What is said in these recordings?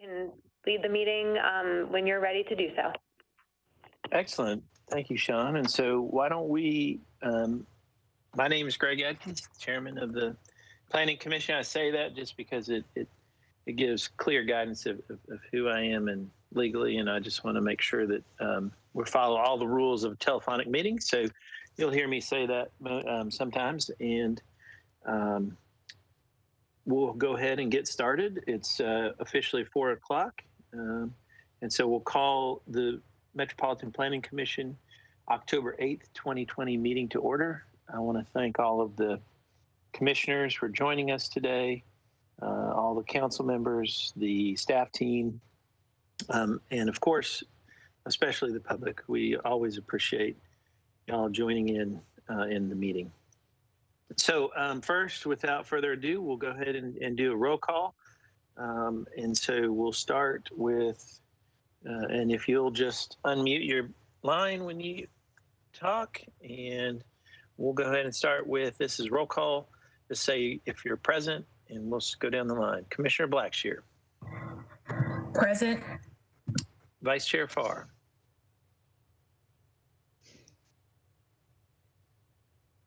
can lead the meeting when you're ready to do so. Excellent. Thank you, Sean. And so why don't we, my name is Greg Adkins, Chairman of the Planning Commission. I say that just because it gives clear guidance of who I am and legally, and I just want to make sure that we follow all the rules of a telephonic meeting. So you'll hear me say that sometimes, and we'll go ahead and get started. It's officially 4 o'clock, and so we'll call the Metropolitan Planning Commission October 8th, 2020 meeting to order. I want to thank all of the commissioners for joining us today, all the council members, the staff team, and of course, especially the public. We always appreciate y'all joining in the meeting. So first, without further ado, we'll go ahead and do a roll call. And so we'll start with, and if you'll just unmute your line when you talk, and we'll go ahead and start with, this is roll call. Just say if you're present, and we'll go down the line. Commissioner Blackshear. Present. Vice Chair Farr.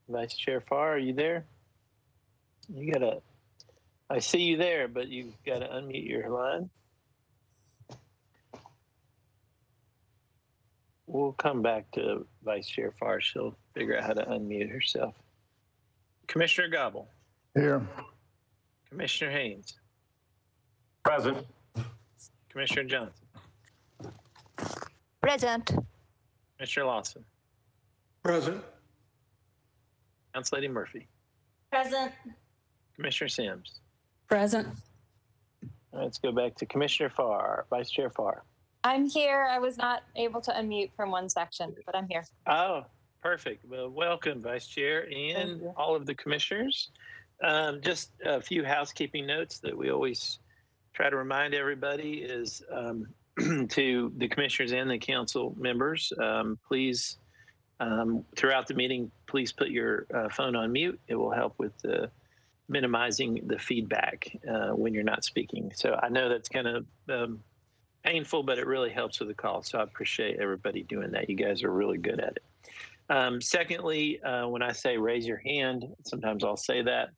Vice Chair Farr, are you there? You gotta, I see you there, but you gotta unmute your line. We'll come back to Vice Chair Farr. She'll figure out how to unmute herself. Commissioner Gobble. Here. Commissioner Haynes. Present. Commissioner Johnson. Present. Commissioner Lawson. Present. Council Lady Murphy. Present. Commissioner Sims. Present. All right, let's go back to Commissioner Farr, Vice Chair Farr. I'm here. I was not able to unmute from one section, but I'm here. Oh, perfect. Well, welcome, Vice Chair, and all of the commissioners. Just a few housekeeping notes that we always try to remind everybody is to the commissioners and the council members, please, throughout the meeting, please put your phone on mute. It will help with minimizing the feedback when you're not speaking. So I know that's kind of painful, but it really helps with the call. So I appreciate everybody doing that. You guys are really good at it. Secondly, when I say raise your hand, sometimes I'll say that.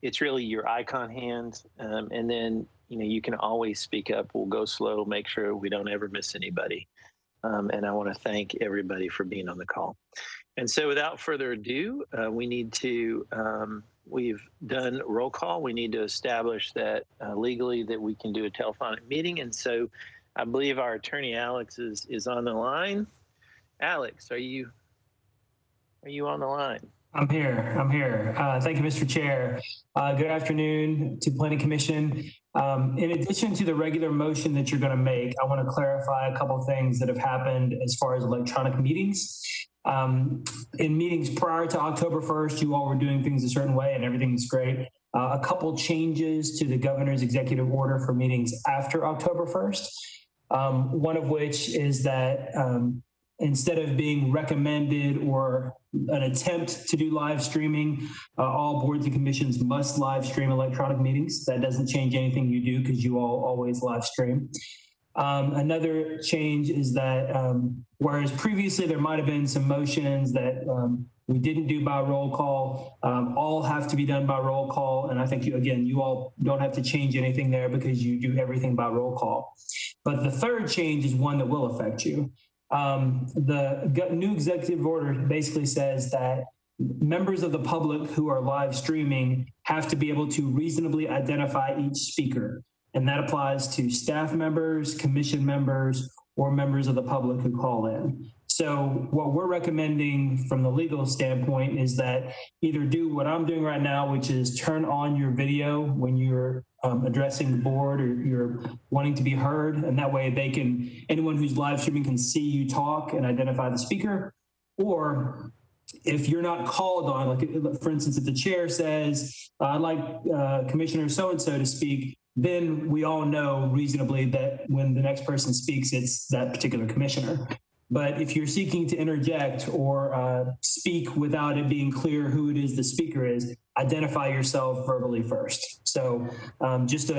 It's really your icon hand, and then you can always speak up. We'll go slow, make sure we don't ever miss anybody. And I want to thank everybody for being on the call. And so without further ado, we need to, we've done roll call. We need to establish that legally that we can do a telephonic meeting. And so I believe our attorney, Alex, is on the line. Alex, are you on the line? I'm here. Thank you, Mr. Chair. Good afternoon to Planning Commission. In addition to the regular motion that you're going to make, I want to clarify a couple of things that have happened as far as electronic meetings. In meetings prior to October 1st, you all were doing things a certain way and everything's great. A couple changes to the governor's executive order for meetings after October 1st. One of which is that instead of being recommended or an attempt to do live streaming, all boards and commissions must live stream electronic meetings. That doesn't change anything you do because you all always live stream. Another change is that whereas previously there might have been some motions that we didn't do by roll call, all have to be done by roll call. And I think, you all don't have to change anything there because you do everything by roll call. But the third change is one that will affect you. The new executive order basically says that members of the public who are live streaming have to be able to reasonably identify each speaker. And that applies to staff members, commission members, or members of the public who call in. So what we're recommending from the legal standpoint is that either do what I'm doing right now, which is turn on your video when you're addressing the board or you're wanting to be heard. And that way anyone who's live streaming can see you talk and identify the speaker. Or if you're not called on, like for instance, if the chair says, I'd like Commissioner so-and-so to speak, then we all know reasonably that when the next person speaks, it's that particular commissioner. But if you're seeking to interject or speak without it being clear who it is the speaker is, identify yourself verbally first. So just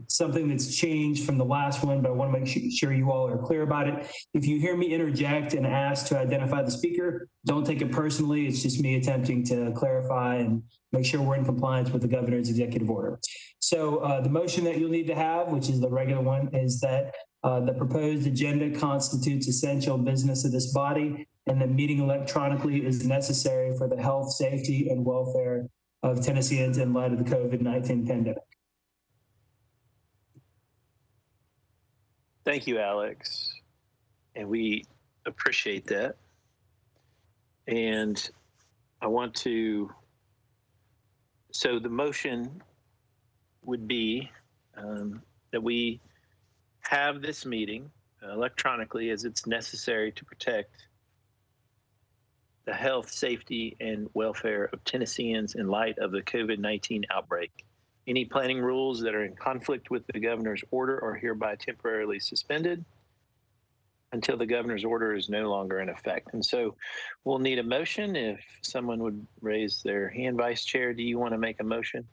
something that's changed from the last one, but I want to make sure you all are clear about it. If you hear me interject and ask to identify the speaker, don't take it personally. It's just me attempting to clarify and make sure we're in compliance with the governor's executive order. So the motion that you'll need to have, which is the regular one, is that the proposed agenda constitutes essential business of this body, and the meeting electronically is necessary for the health, safety, and welfare of Tennesseans in light of the COVID-19 pandemic. Thank you, Alex. And we appreciate that. And I want to, so the motion would be that we have this meeting electronically as it's necessary to protect the health, safety, and welfare of Tennesseans in light of the COVID-19 outbreak. Any planning rules that are in conflict with the governor's order are hereby temporarily suspended until the governor's order is no longer in effect. And so we'll need a motion. If someone would raise their hand, Vice Chair, do you want to make a motion?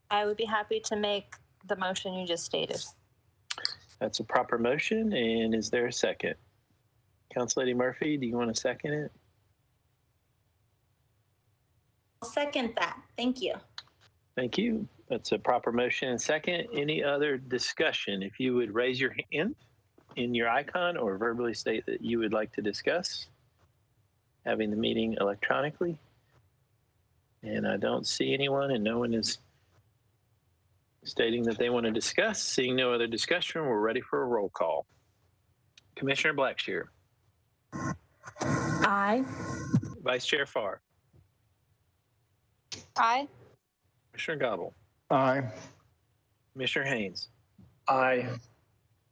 I would be happy to make the motion you just stated. That's a proper motion. And is there a second? Council Lady Murphy, do you want to second it? I'll second that. Thank you. Thank you. That's a proper motion and second. Any other discussion? If you would raise your hand in your icon or verbally state that you would like to discuss having the meeting electronically. And I don't see anyone, and no one is stating that they want to discuss. Seeing no other discussion, we're ready for a roll call. Commissioner Blackshear. Aye. Vice Chair Farr. Aye. Commissioner Gobble. Aye. Commissioner Haynes. Aye.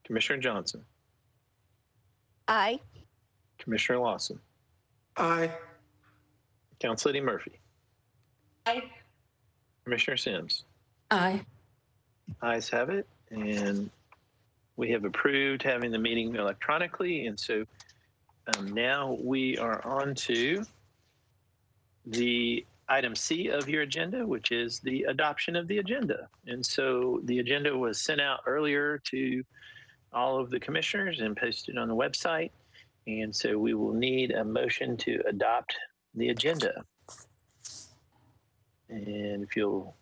Commissioner Johnson. Aye. Commissioner Lawson. Aye. Council Lady Murphy. Aye. Commissioner Sims. Aye. Ayes have it, and we have approved having the meeting electronically. And so now we are on to the item C of your agenda, which is the adoption of the agenda. And so the agenda was sent out earlier to all of the commissioners and posted on the website. And so we will need a motion to adopt the agenda. And if you'll,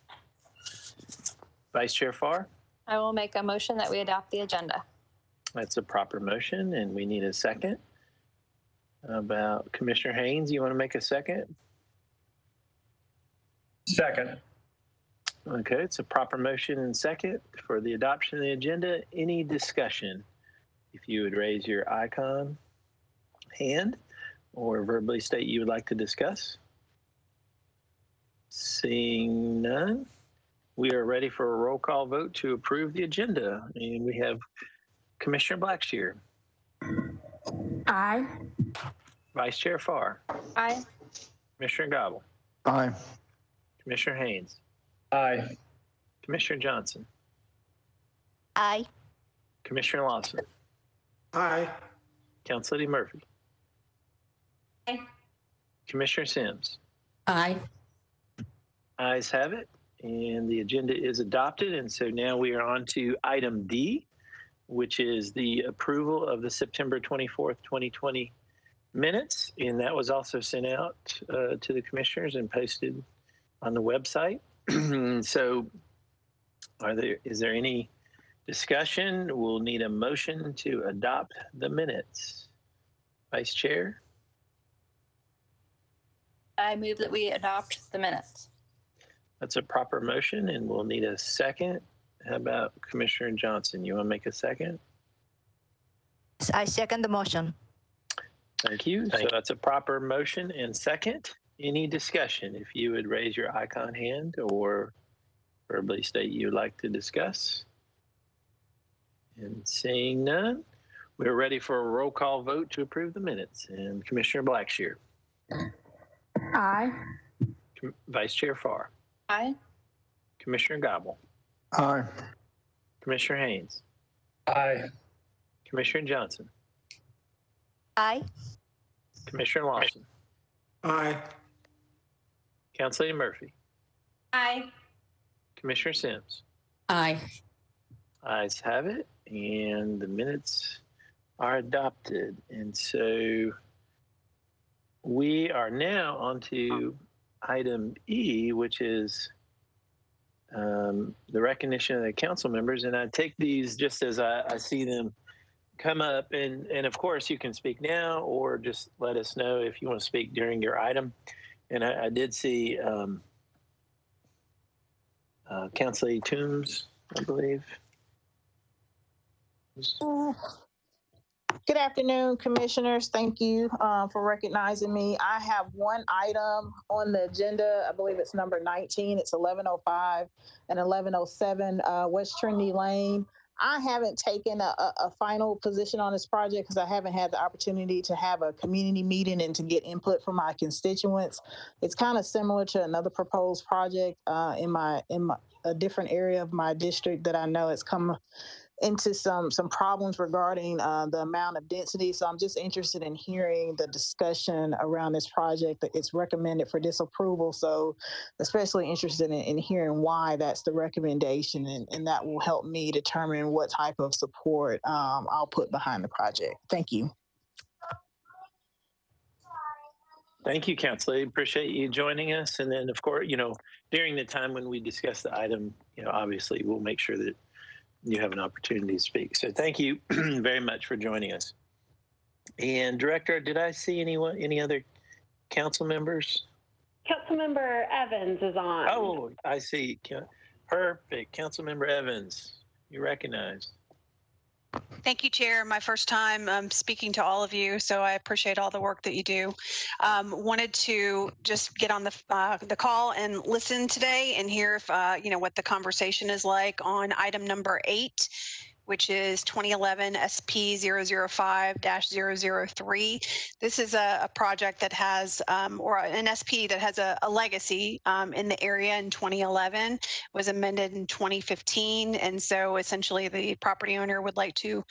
Vice Chair Farr? I will make a motion that we adopt the agenda. That's a proper motion, and we need a second. About Commissioner Haynes, you want to make a second? Second. Okay, it's a proper motion and second for the adoption of the agenda. Any discussion? If you would raise your icon hand or verbally state you would like to discuss. Seeing none, we are ready for a roll call vote to approve the agenda. And we have Commissioner Blackshear. Aye. Vice Chair Farr. Aye. Commissioner Gobble. Aye. Commissioner Haynes. Aye. Commissioner Johnson. Aye. Commissioner Lawson. Aye. Council Lady Murphy. Aye. Commissioner Sims. Aye. Ayes have it, and the agenda is adopted. And so now we are on to item D, which is the approval of the September 24th, 2020 minutes. And that was also sent out to the commissioners and posted on the website. So is there any discussion? We'll need a motion to adopt the minutes. Vice Chair? I move that we adopt the minutes. That's a proper motion, and we'll need a second. How about Commissioner Johnson? You want to make a second? I second the motion. Thank you. So that's a proper motion and second. Any discussion? If you would raise your icon hand or verbally state you'd like to discuss. And seeing none, we're ready for a roll call vote to approve the minutes. And Commissioner Blackshear. Aye. Vice Chair Farr. Aye. Commissioner Gobble. Aye. Commissioner Haynes. Aye. Commissioner Johnson. Aye. Commissioner Lawson, Aye. Council Lady Murphy, Aye. Commissioner Sims. Aye. Ayes have it, and the minutes are adopted. And so we are now on to item E, which is the recognition of the council members. And I take these just as I see them come up. And of course, you can speak now or just let us know if you want to speak during your item. And I did see Council Lady Toombs, I believe. Good afternoon, commissioners. Thank you for recognizing me. I have one item on the agenda. I believe it's number 19. It's 1105 and 1107 West Trinity Lane. I haven't taken a final position on this project because I haven't had the opportunity to have a community meeting and to get input from my constituents. It's kind of similar to another proposed project in a different area of my district that I know has come into some problems regarding the amount of density. So I'm just interested in hearing the discussion around this project. That it's recommended for disapproval. So especially interested in hearing why that's the recommendation, and that will help me determine what type of support I'll put behind the project. Thank you. Thank you, Council. Appreciate you joining us. And then, of course, during the time when we discuss the item, obviously we'll make sure that you have an opportunity to speak. So thank you very much for joining us. And Director, did I see any other council members? Councilmember Evans is on. Oh, I see. Perfect. Councilmember Evans, you're recognized. Thank you, Chair. My first time speaking to all of you, so I appreciate all the work that you do. Wanted to just get on the call and listen today and hear if what the conversation is like on item number 8, which is 2011 SP 005-003. This is a project that has, or an SP that has a legacy in the area in 2011, was amended in 2015. And so essentially the property owner would like to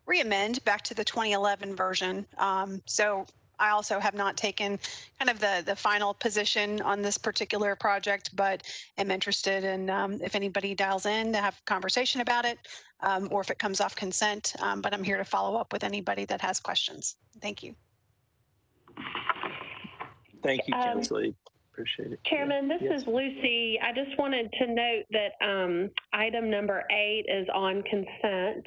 re-amend back to the 2011 version. So I also have not taken kind of the final position on this particular project, but am interested in if anybody dials in to have a conversation about it, or if it comes off consent. But I'm here to follow up with anybody that has questions. Thank you. Thank you, Councilor. Appreciate it. Chairman, this Yes. is Lucy. I just wanted to note that item number 8 is on consent,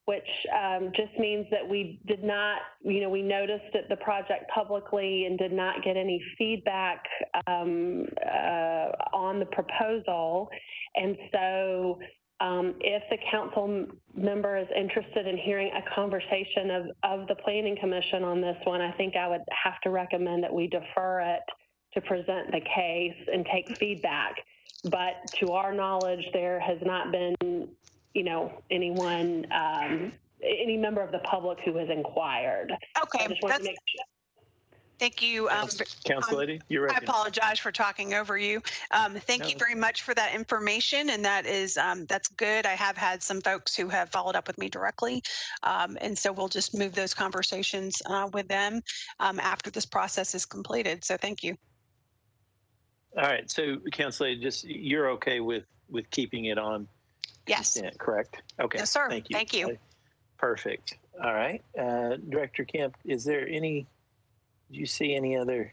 which just means that we did not, we noticed the project publicly and did not get any feedback on the proposal. And so if the council member is interested in hearing a conversation of the Planning Commission on this one, I think I would have to recommend that we defer it to present the case and take feedback. But to our knowledge, there has not been anyone, any member of the public who has inquired. Okay, So that's, thank you. Council Lady, you're right. I apologize for talking over you. Thank you very much for that information, and that is that's good. I have had some folks who have followed up with me directly, and so we'll just move those conversations with them after this process is completed. So thank you. All right, so Council Lady, just you're okay with keeping it on? Yes. Consent, correct. Okay. Yes, sir. Thank you. Thank you. Perfect. All right. Director Kemp, is there did you see any other,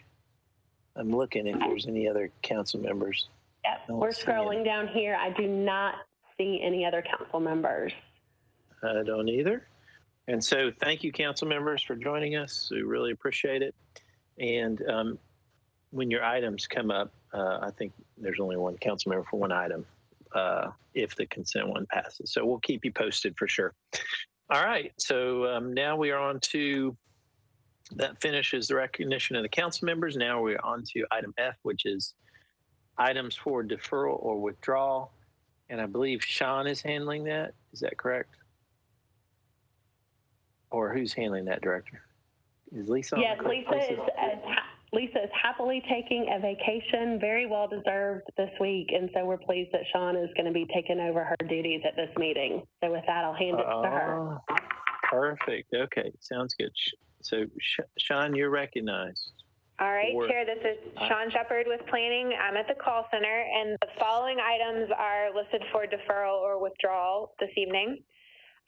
I'm looking if there's any other council members. Yep, we're scrolling down here. I do not see any other council members. I don't either. And so thank you, council members, for joining us. We really appreciate it. And when your items come up, I think there's only one council member for one item. If the consent one passes. So we'll keep you posted for sure. All right, so now we are on to, that finishes the recognition of the council members. Now we're on to item F, which is items for deferral or withdrawal. And I believe Sean is handling that. Is that correct? Or who's handling that, Director? Is Lisa on? Yes, Lisa is happily taking a vacation, very well deserved this week, and so we're pleased that Sean is going to be taking over her duties at this meeting. So with that, I'll hand it to her. Perfect. Okay, sounds good. So Sean, you're recognized. All right, For- Chair, this is Sean Shepard with Planning. I'm at the call center, and the following items are listed for deferral or withdrawal this evening.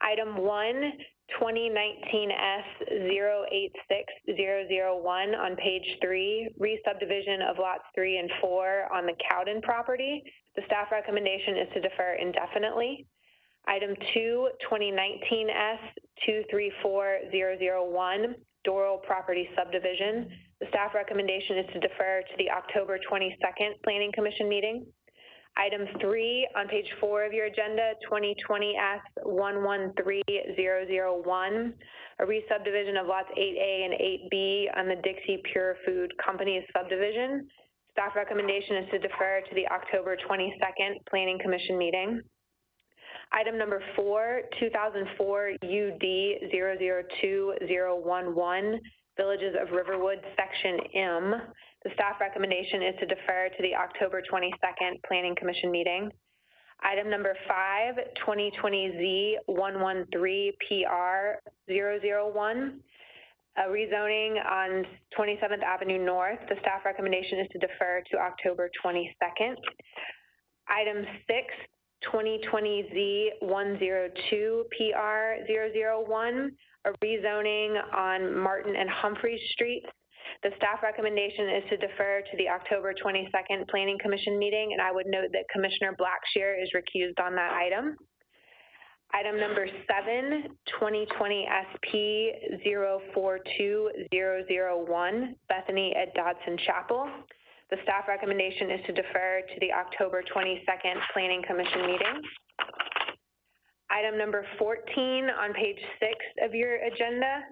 Item 1, 2019S086001 on page 3, re-subdivision of lots 3 and 4 on the Cowden property. The staff recommendation is to defer indefinitely. Item 2, 2019S234001, Doral property subdivision. The staff recommendation is to defer to the October 22nd Planning Commission meeting. Item 3 on page 4 of your agenda, 2020S113001, a re-subdivision of lots 8A and 8B on the Dixie Pure Food Company subdivision. Staff recommendation is to defer to the October 22nd Planning Commission meeting. Item number 4, 2004 UD 002011, Villages of Riverwood, Section M. The staff recommendation is to defer to the October 22nd Planning Commission meeting. Item number 5, 2020Z113PR001, a rezoning on 27th Avenue North. The staff recommendation is to defer to October 22nd. Item 6, 2020Z102PR001, a rezoning on Martin and Humphreys Streets. The staff recommendation is to defer to the October 22nd Planning Commission meeting, and I would note that Commissioner Blackshear is recused on that item. Item number 7, 2020 SP 042001, Bethany at Dodson Chapel. The staff recommendation is to defer to the October 22nd Planning Commission meeting. Item number 14 on page 6 of your agenda,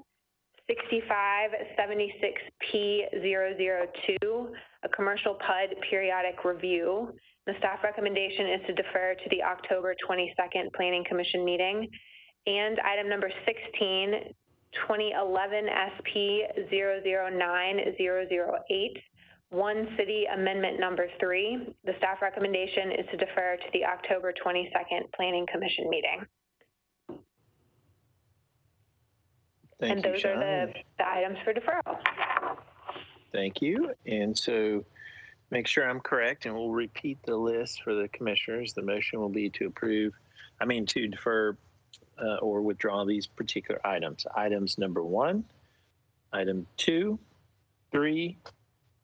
6576P002, a commercial PUD periodic review. The staff recommendation is to defer to the October 22nd Planning Commission meeting. And item number 16, 2011 SP 009008, One City Amendment number 3. The staff recommendation is to defer to the October 22nd Planning Commission meeting. Thank you, those Sean. are the items for deferral. Thank you. And so make sure I'm correct, and we'll repeat the list for the commissioners. The motion will be to to defer or withdraw these particular items. Items number 1, item 2, 3,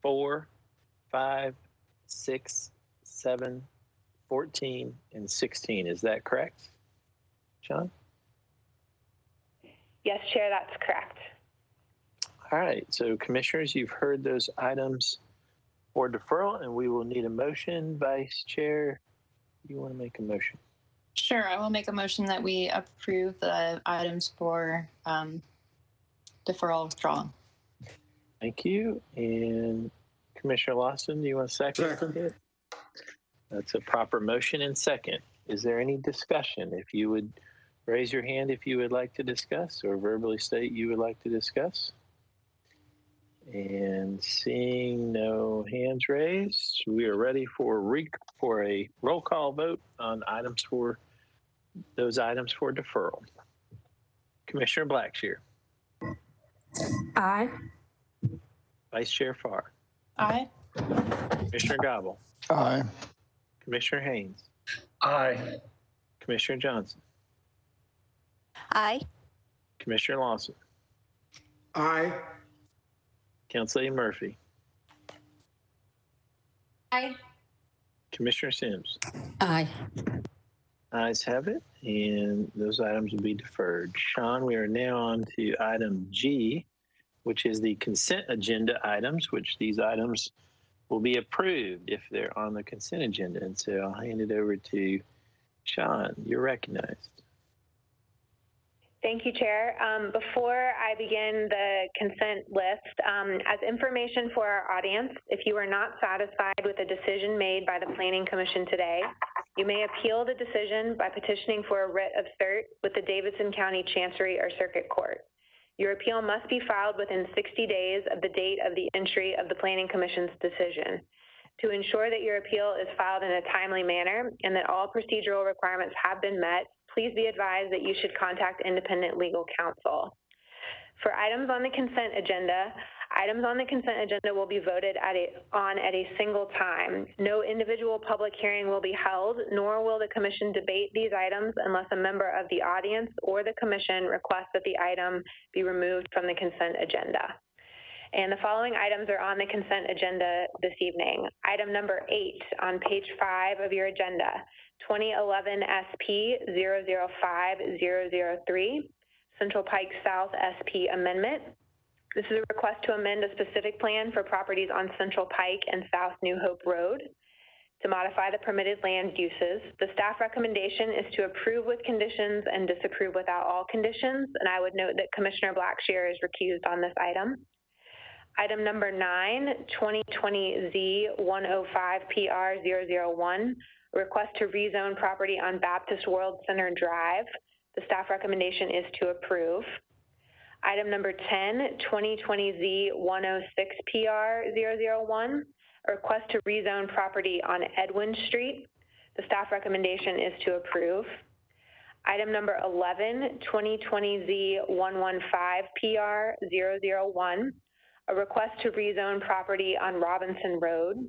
4, 5, 6, 7, 14, and 16. Is that correct, Sean? Yes, Chair, that's correct. All right, so commissioners, you've heard those items for deferral, and we will need a motion. Vice Chair, you want to make a motion? Sure, I will make a motion that we approve the items for deferral withdrawal. Thank you. And Commissioner Lawson, do you want to second? Second. That's a proper motion and second. Is there any discussion? If you would raise your hand if you would like to discuss, or verbally state you would like to discuss. And seeing no hands raised, we are ready for a roll call vote on those items for deferral. Commissioner Blackshear. Aye. Vice Chair Farr. Aye. Commissioner Gobble. Aye. Commissioner Haynes. Aye. Commissioner Johnson. Aye. Commissioner Lawson. Aye. Council Lady Murphy. Aye. Commissioner Sims. Aye. Ayes have it, and those items will be deferred. Sean, we are now on to item G, which is the consent agenda items, which these items will be approved if they're on the consent agenda. And so I'll hand it over to Sean. You're recognized. Thank you, Chair. Before I begin the consent list, as information for our audience, if you are not satisfied with the decision made by the Planning Commission today, you may appeal the decision by petitioning for a writ of cert with the Davidson County Chancery or Circuit Court. Your appeal must be filed within 60 days of the date of the entry of the Planning Commission's decision. To ensure that your appeal is filed in a timely manner and that all procedural requirements have been met, please be advised that you should contact independent legal counsel. For items on the consent agenda, items on the consent agenda will be voted on at a single time. No individual public hearing will be held, nor will the commission debate these items unless a member of the audience or the commission requests that the item be removed from the consent agenda. And the following items are on the consent agenda this evening. Item number 8 on page 5 of your agenda, 2011 SP 005003, Central Pike South SP Amendment. This is a request to amend a specific plan for properties on Central Pike and South New Hope Road to modify the permitted land uses. The staff recommendation is to approve with conditions and disapprove without all conditions. And I would note that Commissioner Blackshear is recused on this item. Item number 9, 2020Z105PR001, a request to rezone property on Baptist World Center Drive. The staff recommendation is to approve. Item number 10, 2020Z106PR001, a request to rezone property on Edwin Street. The staff recommendation is to approve. Item number 11, 2020Z115PR001, a request to rezone property on Robinson Road.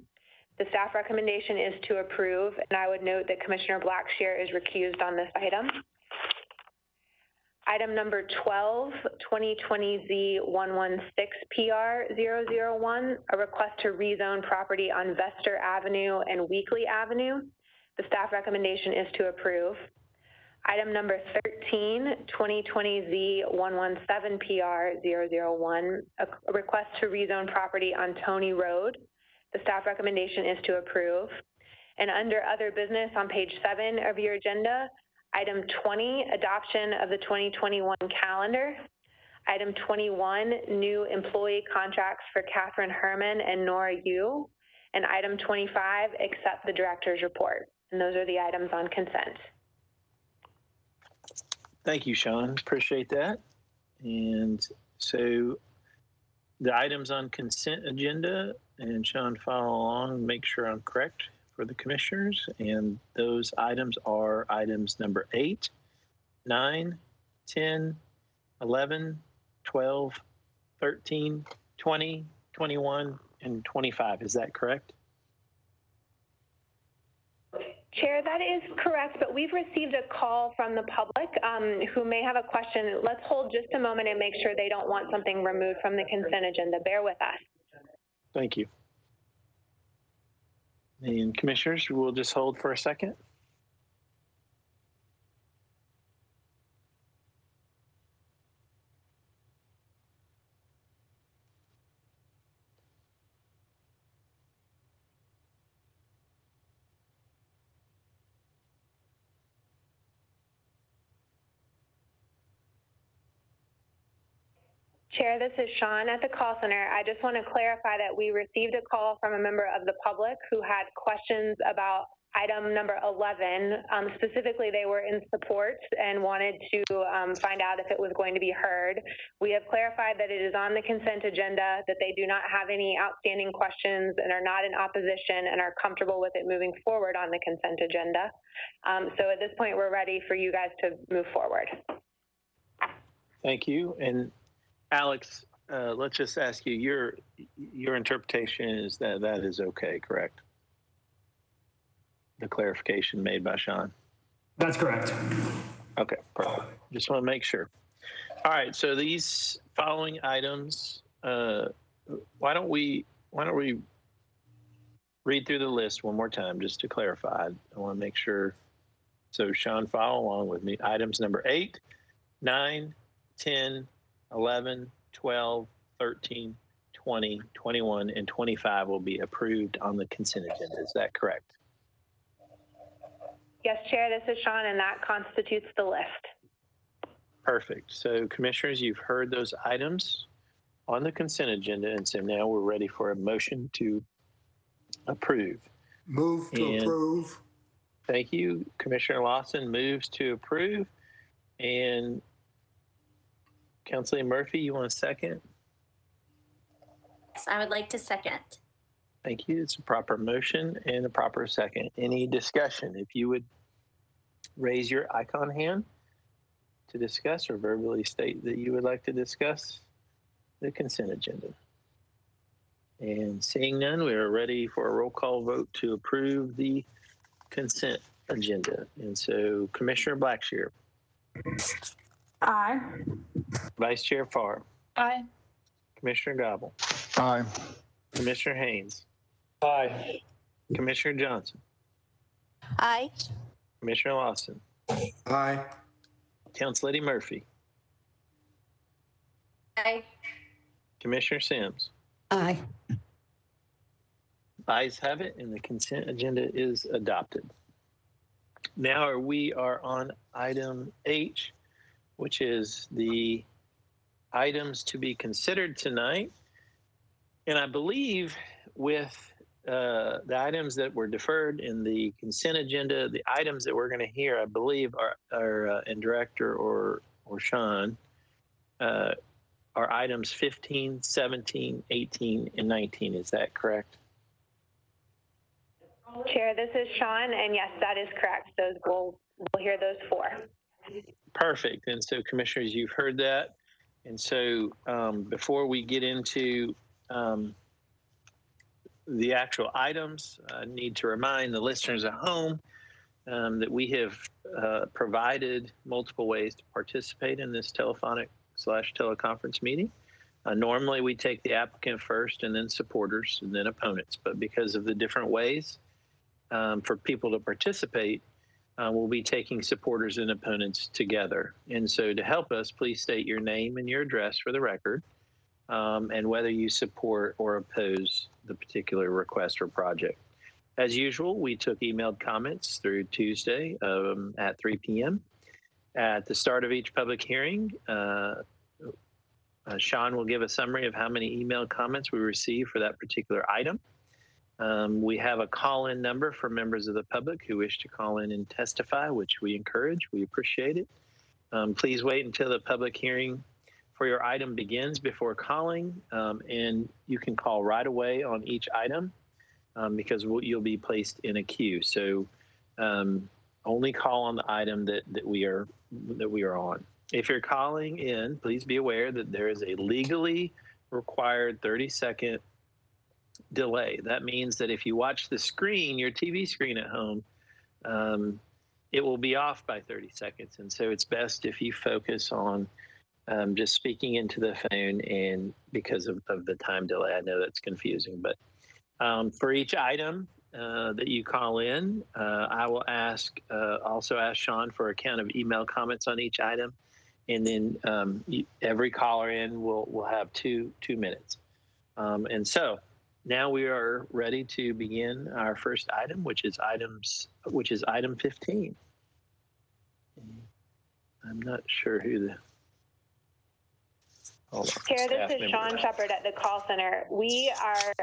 The staff recommendation is to approve, and I would note that Commissioner Blackshear is recused on this item. Item number 12, 2020Z116PR001, a request to rezone property on Vester Avenue and Weekly Avenue. The staff recommendation is to approve. Item number 13, 2020Z117PR001, a request to rezone property on Tony Road. The staff recommendation is to approve. And under other business on page 7 of your agenda, item 20, adoption of the 2021 calendar. Item 21, new employee contracts for Catherine Herman and Nora Yu. And item 25, accept the director's report. And those are the items on consent. Thank you, Sean. Appreciate that. And so the items on consent agenda, and Sean, follow along, make sure I'm correct for the commissioners. And those items are items number 8, 9, 10, 11, 12, 13, 20, 21, and 25. Is that correct? Chair, that is correct, but we've received a call from the public who may have a question. Let's hold just a moment and make sure they don't want something removed from the consent agenda. Bear with us. Thank you. And commissioners, we'll just hold for a second. Chair, this is Sean at the call center. I just want to clarify that we received a call from a member of the public who had questions about item number 11. Specifically, they were in support and wanted to find out if it was going to be heard. We have clarified that it is on the consent agenda, that they do not have any outstanding questions and are not in opposition and are comfortable with it moving forward on the consent agenda. So at this point, we're ready for you guys to move forward. Thank you. And Alex, let's just ask you, your interpretation is that that is okay, correct? The clarification made by Sean. That's correct. Okay, perfect. Just want to make sure. All right, so these following items, why don't we read through the list one more time just to clarify? I want to make sure. So Sean, follow along with me. Items number 8, 9, 10, 11, 12, 13, 20, 21, and 25 will be approved on the consent agenda. Is that correct? Yes, Chair, this is Sean, and that constitutes the list. Perfect. So commissioners, you've heard those items on the consent agenda, and so now we're ready for a motion to approve. Move to approve. Thank you. Commissioner Lawson moves to approve, and Councilor Murphy, you want a second? Yes, I would like to second. Thank you. It's a proper motion and a proper second. Any discussion? If you would raise your icon hand to discuss or verbally state that you would like to discuss the consent agenda? And seeing none, we are ready for a roll call vote to approve the consent agenda. And so Commissioner Blackshear. Aye. Vice Chair Farr. Aye. Commissioner Gobble. Aye. Commissioner Haynes. Aye. Commissioner Johnson. Aye. Commissioner Lawson. Aye. Council Lady Murphy. Aye. Commissioner Sims. Aye. Ayes have it, and the consent agenda is adopted. Now we are on item H, which is the items to be considered tonight. And I believe with the items that were deferred in the consent agenda, the items that we're going to hear, I believe, are and Director or Sean, are items 15, 17, 18, and 19. Is that correct? Chair, this is Sean, and yes, that is correct. Those we'll hear those four. Perfect. And so, Commissioners, you've heard that. And so, before we get into the actual items, I need to remind the listeners at home that we have provided multiple ways to participate in this telephonic/teleconference meeting. Normally, we take the applicant first and then supporters and then opponents. But because of the different ways for people to participate, we'll be taking supporters and opponents together. And so to help us, please state your name and your address for the record, and whether you support or oppose the particular request or project. As usual, we took emailed comments through Tuesday at 3 p.m. At the start of each public hearing, Sean will give a summary of how many emailed comments we received for that particular item. We have a call-in number for members of the public who wish to call in and testify, which we encourage. We appreciate it. Please wait until the public hearing for your item begins before calling, and you can call right away on each item because you'll be placed in a queue. So only call on the item that we are on. If you're calling in, please be aware that there is a legally required 30-second delay. That means that if you watch the screen, your TV screen at home, it will be off by 30 seconds. And so it's best if you focus on just speaking into the phone, and because of the time delay. I know that's confusing, but for each item that you call in, I will also ask Sean for a count of email comments on each item. And then every caller in will have two minutes. And so now we are ready to begin our first item, which is item 15. I'm not sure who the Chair, this is Sean Shepard at the call center. We are,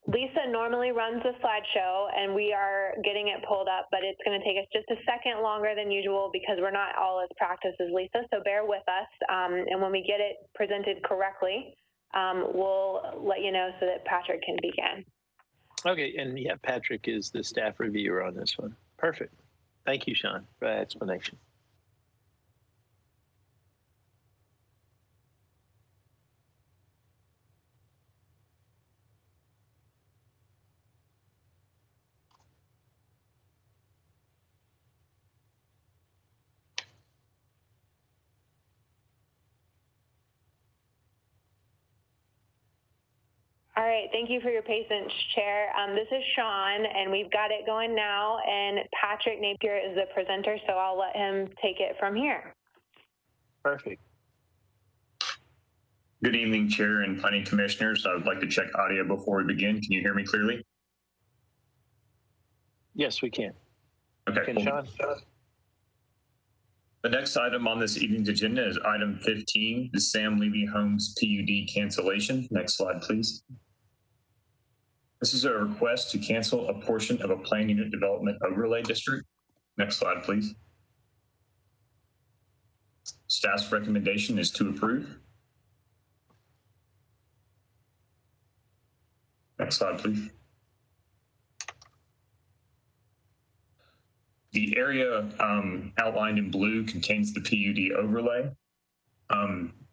Lisa normally runs the slideshow and we are getting it pulled up, but it's going to take us just a second longer than usual because we're not all as practiced as Lisa, so bear with us. And when we get it presented correctly, we'll let you know so that Patrick can begin. Okay, and yeah, Patrick is the staff reviewer on this one. Perfect. Thank you, Sean, for that explanation. All right, thank you for your patience, Chair. This is Sean, and we've got it going now, and Patrick Napier is the presenter, so I'll let him take it from here. Perfect. Good evening, Chair and Planning Commissioners. I would like to check audio before we begin. Can you hear me clearly? Yes, we can. Okay, Can cool. Sean? The next item on this evening's agenda is item 15, the Sam Levy Homes PUD cancellation. Next slide, please. This is a request to cancel a portion of a planned unit development overlay district. Next slide, please. Staff's recommendation is to approve. Next slide, please. The area outlined in blue contains the PUD overlay.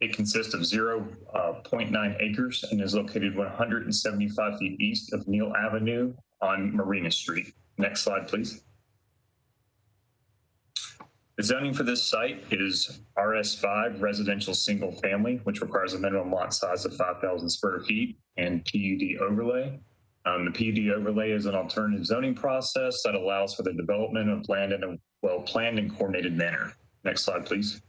It consists of 0.9 acres and is located 175 feet east of Neal Avenue on Marina Street. Next slide, please. The zoning for this site is RS5 residential single family, which requires a minimum lot size of 5,000 square feet, and PUD overlay. The PUD overlay is an alternative zoning process that allows for the development of land in a well-planned and coordinated manner. Next slide, please.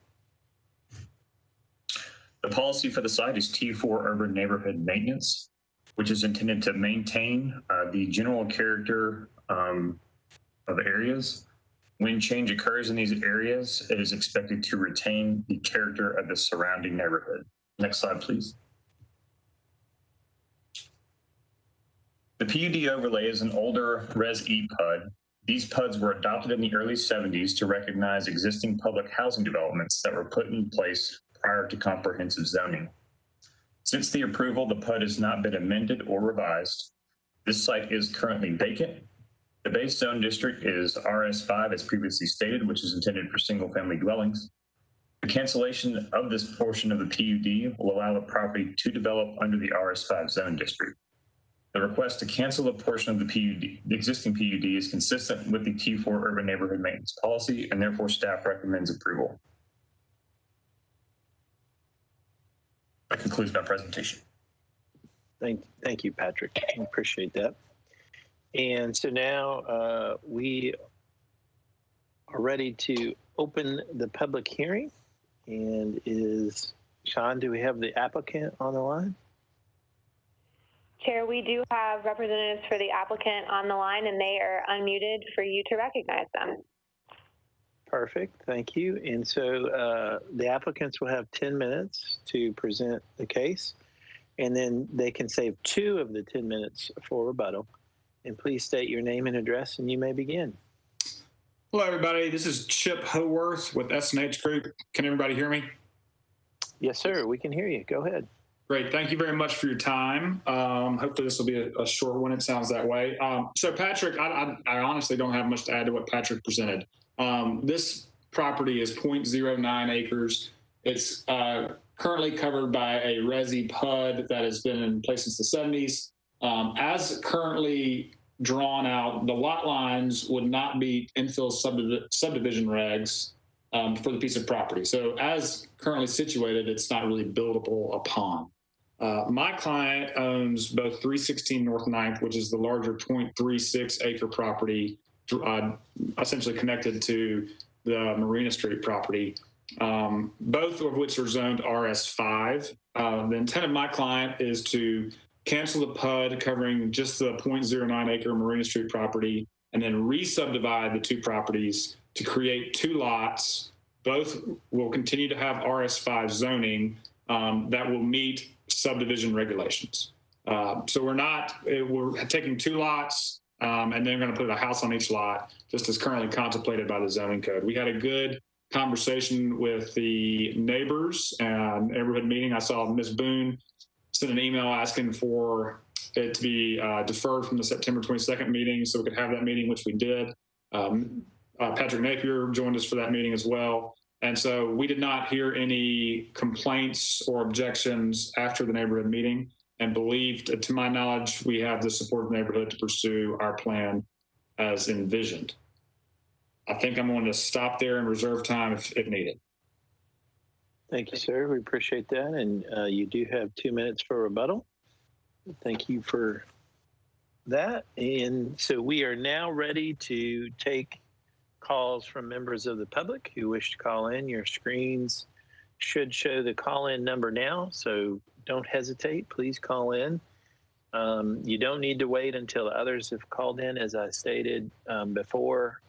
The policy for the site is T4 urban neighborhood maintenance, which is intended to maintain the general character of areas. When change occurs in these areas, it is expected to retain the character of the surrounding neighborhood. Next slide, please. The PUD overlay is an older Res E PUD. These PUDs were adopted in the early 70s to recognize existing public housing developments that were put in place prior to comprehensive zoning. Since the approval, the PUD has not been amended or revised. This site is currently vacant. The base zone district is RS5 as previously stated, which is intended for single family dwellings. The cancellation of this portion of the PUD will allow the property to develop under the RS5 zone district. The request to cancel a portion of the PUD, the existing PUD, is consistent with the T4 urban neighborhood maintenance policy, and therefore staff recommends approval. That concludes my presentation. Thank you, Patrick. I appreciate that. And so now we are ready to open the public hearing. And Sean, do we have the applicant on the line? Chair, we do have representatives for the applicant on the line, and they are unmuted for you to recognize them. Perfect, thank you. And so the applicants will have 10 minutes to present the case, and then they can save 2 of the 10 minutes for rebuttal. And please state your name and address, and you may begin. Hello, everybody. This is Chip Howarth with S&H Group. Can everybody hear me? Yes, sir. We can hear you. Go ahead. Great. Thank you very much for your time. Hopefully this will be a short one. It sounds that way. So Patrick, I honestly don't have much to add to what Patrick presented. This property is 0.09 acres. It's currently covered by a Resi PUD that has been in place since the 70s. As currently drawn out, the lot lines would not be infill subdivision regs for the piece of property. So as currently situated, it's not really buildable upon. My client owns both 316 North 9th, which is the larger 0.36 acre property, essentially connected to the Marina Street property, both of which are zoned RS5. The intent of my client is to cancel the PUD covering just the 0.09 acre Marina Street property, and then re-subdivide the 2 properties to create 2 lots. Both will continue to have RS5 zoning that will meet subdivision regulations. So we're taking 2 lots and then going to put a house on each lot, just as currently contemplated by the zoning code. We had a good conversation with the neighbors and neighborhood meeting. I saw Ms. Boone sent an email asking for it to be deferred from the September 22nd meeting so we could have that meeting, which we did. Patrick Napier joined us for that meeting as well. And so we did not hear any complaints or objections after the neighborhood meeting, and believed, to my knowledge, we have the support of the neighborhood to pursue our plan as envisioned. I think I'm going to stop there and reserve time if needed. Thank you, sir. We appreciate that. And you do have 2 minutes for rebuttal. Thank you for that. And so we are now ready to take calls from members of the public who wish to call in. Your screens should show the call-in number now, so don't hesitate. Please call in. You don't need to wait until others have called in. As I stated before,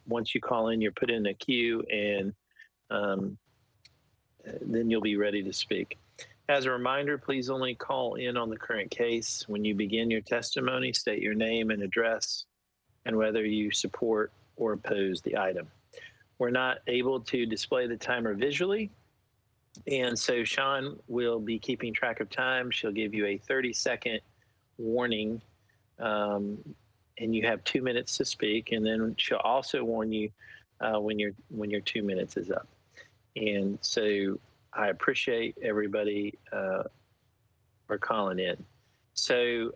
once you call in, you're put in a queue, and then you'll be ready to speak. As a reminder, please only call in on the current case. When you begin your testimony, state your name and address and whether you support or oppose the item. We're not able to display the timer visually, and so Sean will be keeping track of time. She'll give you a 30-second warning and you have 2 minutes to speak, and then she'll also warn you when your 2 minutes is up. And so I appreciate everybody for calling in. So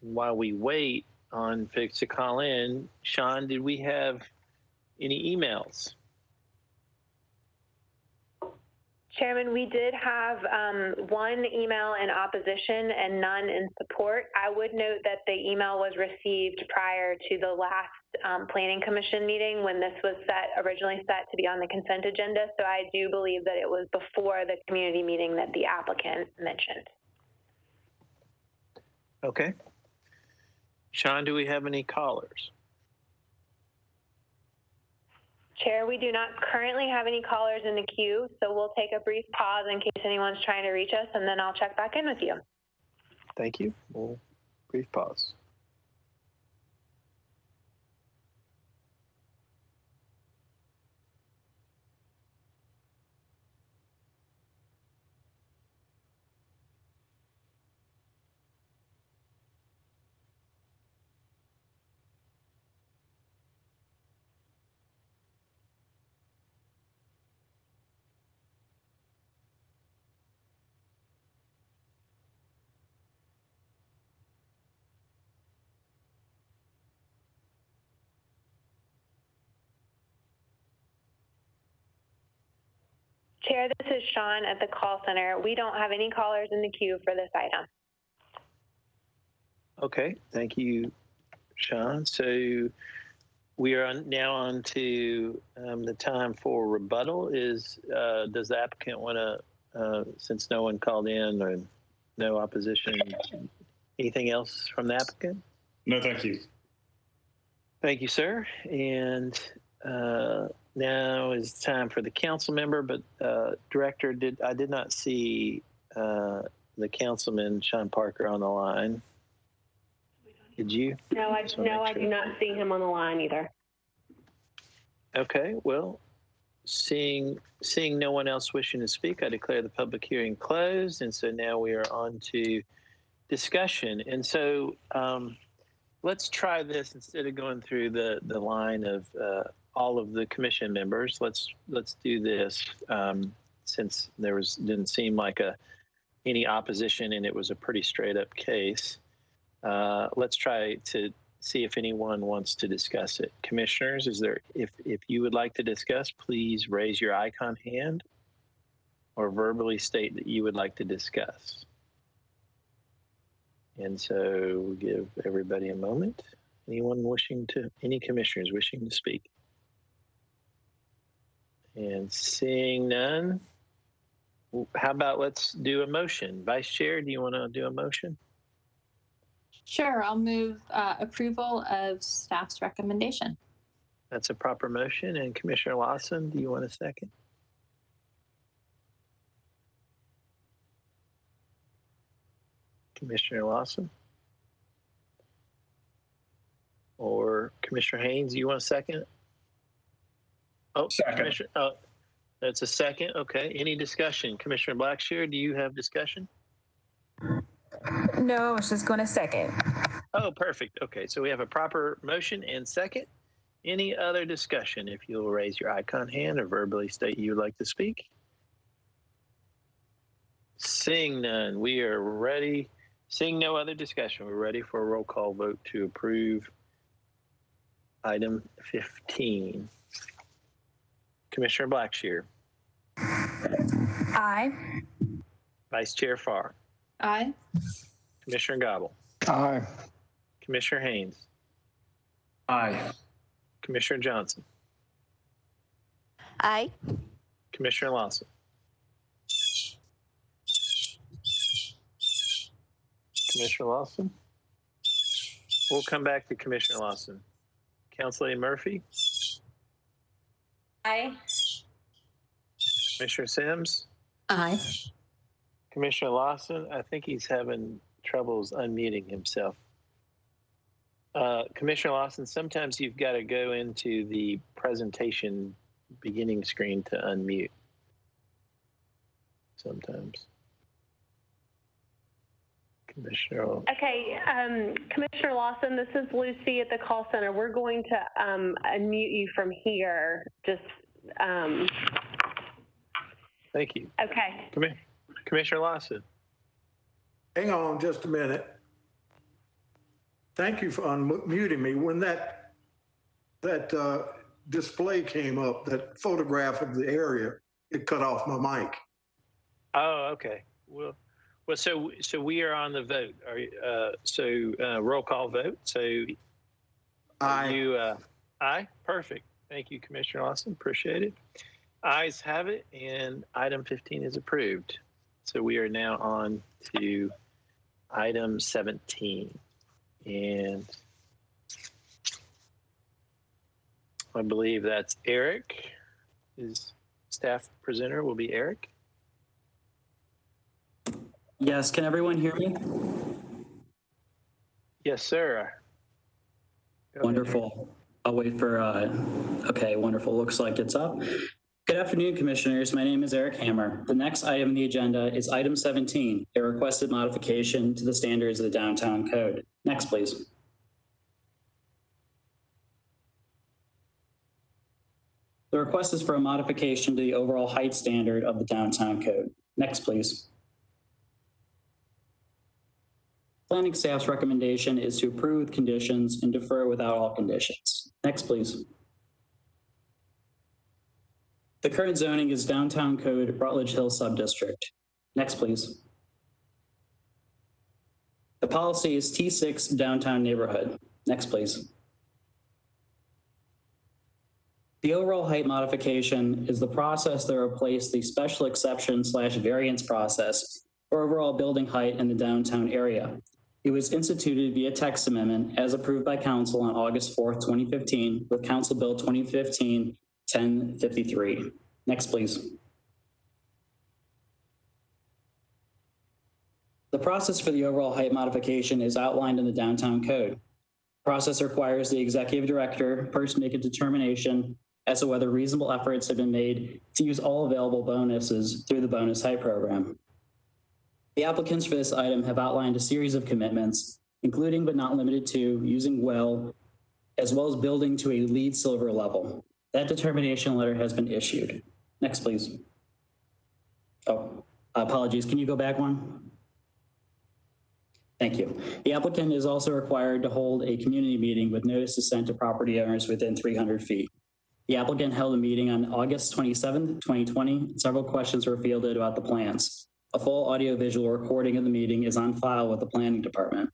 while we wait on folks to call in, Sean, did we have any emails? Chairman, we did have one email in opposition and none in support. I would note that the email was received prior to the last Planning Commission meeting when this was originally set to be on the consent agenda. So I do believe that it was before the community meeting that the applicant mentioned. Okay. Sean, do we have any callers? Chair, we do not currently have any callers in the queue, so we'll take a brief pause in case anyone's trying to reach us, and then I'll check back in with you. Thank you. We'll brief pause. Chair, this is Sean at the call center. We don't have any callers in the queue for this item. Okay, thank you, Sean. So we are now on to the time for rebuttal. Does the applicant want to, since no one called in or no opposition, anything else from the applicant? No, thank you. Thank you, sir. And now is time for the council member, but Director, I did not see the councilman, Sean Parker, on the line. Did you? No, I do not see him on the line either. Okay, well, seeing no one else wishing to speak, I declare the public hearing closed. And so now we are on to discussion. And so let's try this instead of going through the line of all of the commission members. Let's do this since there didn't seem like any opposition and it was a pretty straight up case. Let's try to see if anyone wants to discuss it. Commissioners, if you would like to discuss, please raise your icon hand or verbally state that you would like to discuss. And so we'll give everybody a moment. Any commissioners wishing to speak? And seeing none, how about let's do a motion? Vice Chair, do you want to do a motion? Sure, I'll move approval of staff's recommendation. That's a proper motion. And Commissioner Lawson, do you want a second? Commissioner Lawson? Or Commissioner Haynes, do you want a second? Oh, second. That's a second. Okay. Any discussion? Commissioner Blackshear, do you have discussion? No, I was just going to second. Oh, perfect. Okay, so we have a proper motion and second. Any other discussion? If you'll raise your icon hand or verbally state you would like to speak. Seeing none, we are ready. Seeing no other discussion, we're ready for a roll call vote to approve item 15. Commissioner Blackshear. Aye. Vice Chair Farr. Aye. Commissioner Gobble. Aye. Commissioner Haynes. Aye. Commissioner Johnson. Aye. Commissioner Lawson. Commissioner Lawson. We'll come back to Commissioner Lawson. Councilor Murphy. Aye. Commissioner Sims. Aye. Commissioner Lawson, I think he's having troubles unmuting himself. Commissioner Lawson, sometimes you've got to go into the presentation beginning screen to unmute. Sometimes. Commissioner. Okay, Commissioner Lawson, this is Lucy at the call center. We're going to unmute you from here. Just. Thank you. Okay. Commissioner Lawson. Hang on just a minute. Thank you for unmuting me. When that display came up, that photograph of the area, it cut off my mic. Oh, okay. Well, so we are on the vote. Are you, roll call vote. So Aye. You aye. Perfect. Thank you, Commissioner Lawson. Appreciate it. Ayes have it, and item 15 is approved. So we are now on to item 17, and I believe that's Eric. His staff presenter will be Eric. Yes, can everyone hear me? Yes, sir. Wonderful. I'll wait for, okay, wonderful. Looks like it's up. Good afternoon, Commissioners. My name is Eric Hammer. The next item on the agenda is item 17, a requested modification to the standards of the Downtown Code. Next, please. The request is for a modification to the overall height standard of the Downtown Code. Next, please. Planning staff's recommendation is to approve with conditions and defer without all conditions. Next, please. The current zoning is Downtown Code Rutledge Hill Subdistrict. Next, please. The policy is T6 Downtown Neighborhood. Next, please. The overall height modification is the process that replaced the special exception / variance process for overall building height in the downtown area. It was instituted via text amendment as approved by Council on August 4th, 2015 with Council Bill 2015-1053. Next, please. The process for the overall height modification is outlined in the Downtown Code. The process requires the executive director first make a determination as to whether reasonable efforts have been made to use all available bonuses through the bonus height program. The applicants for this item have outlined a series of commitments, including but not limited to using well, as well as building to a LEED silver level. That determination letter has been issued. Next, please. Oh, apologies. Can you go back one? Thank you. The applicant is also required to hold a community meeting with notice to send to property owners within 300 feet. The applicant held a meeting on August 27th, 2020. Several questions were fielded about the plans. A full audio-visual recording of the meeting is on file with the planning department.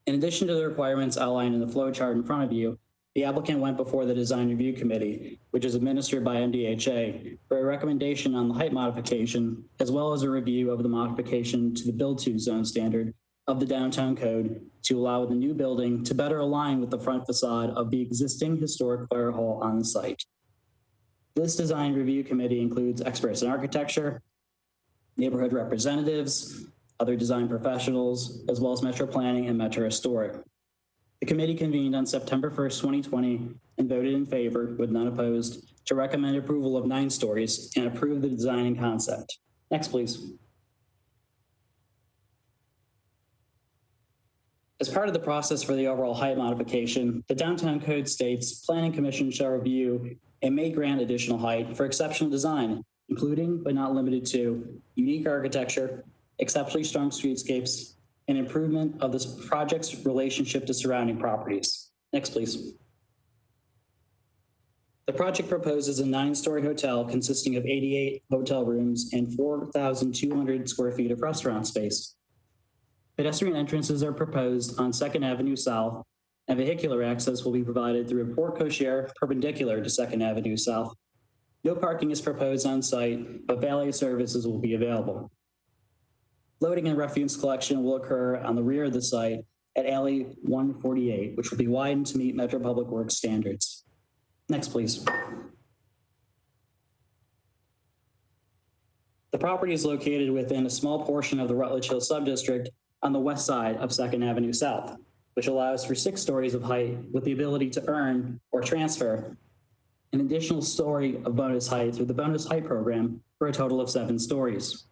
In addition to the requirements outlined in the flow chart in front of you, the applicant went before the Design Review Committee, which is administered by MDHA, for a recommendation on the height modification, as well as a review of the modification to the build-to zone standard of the Downtown Code to allow the new building to better align with the front facade of the existing historic fire hall on the site. This Design Review Committee includes experts in architecture, neighborhood representatives, other design professionals, as well as Metro Planning and Metro Historic. The committee convened on September 1st, 2020, and voted in favor, with none opposed, to recommend approval of 9 stories and approve the design and concept. Next, please. As part of the process for the overall height modification, the Downtown Code states Planning Commission shall review and may grant additional height for exceptional design, including but not limited to unique architecture, exceptionally strong streetscapes, and improvement of this project's relationship to surrounding properties. Next, please. The project proposes a 9-story hotel consisting of 88 hotel rooms and 4,200 square feet of restaurant space. Pedestrian entrances are proposed on 2nd Avenue South, and vehicular access will be provided through a porte cochere perpendicular to 2nd Avenue South. No parking is proposed on site, but valet services will be available. Loading and refuse collection will occur on the rear of the site at Alley 148, which will be widened to meet Metro Public Works standards. Next, please. The property is located within a small portion of the Rutledge Hill Subdistrict on the west side of 2nd Avenue South, which allows for 6 stories of height with the ability to earn or transfer an additional story of bonus height through the bonus height program for a total of 7 stories.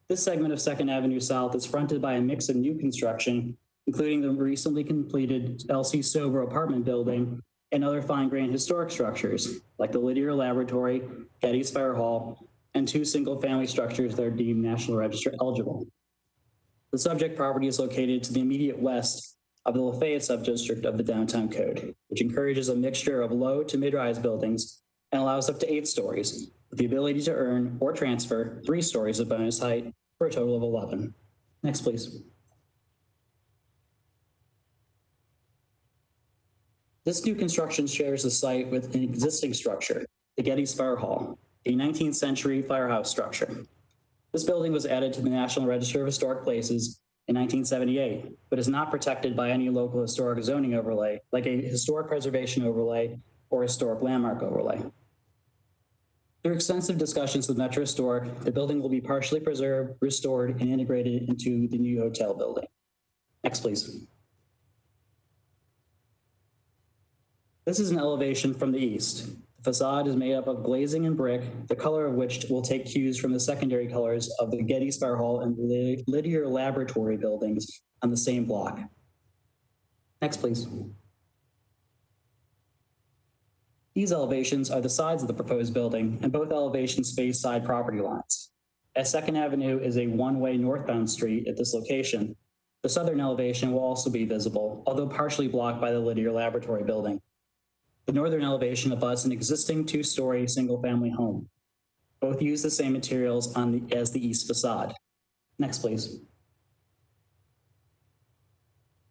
This segment of 2nd Avenue South is fronted by a mix of new construction, including the recently completed LC Sober apartment building and other fine-grained historic structures, like the Lydia Laboratory, Gettys Fire Hall, and 2 single-family structures that are deemed National Register eligible. The subject property is located to the immediate west of the Lafayette subdistrict of the Downtown Code, which encourages a mixture of low to mid-rise buildings and allows up to 8 stories, with the ability to earn or transfer 3 stories of bonus height for a total of 11. Next, please. This new construction shares the site with an existing structure, the Gettys Fire Hall, a 19th century firehouse structure. This building was added to the National Register of Historic Places in 1978, but is not protected by any local historic zoning overlay, like a historic preservation overlay or historic landmark overlay. Through extensive discussions with Metro Historic, the building will be partially preserved, restored, and integrated into the new hotel building. Next, please. This is an elevation from the east. The facade is made up of glazing and brick, the color of which will take cues from the secondary colors of the Gettys Fire Hall and Lydia Laboratory buildings on the same block. Next, please. These elevations are the sides of the proposed building, and both elevations face side property lines. As 2nd Avenue is a one-way northbound street at this location, the southern elevation will also be visible, although partially blocked by the Lydia Laboratory building. The northern elevation abuts an existing 2-story single-family home. Both use the same materials as the east facade. Next, please.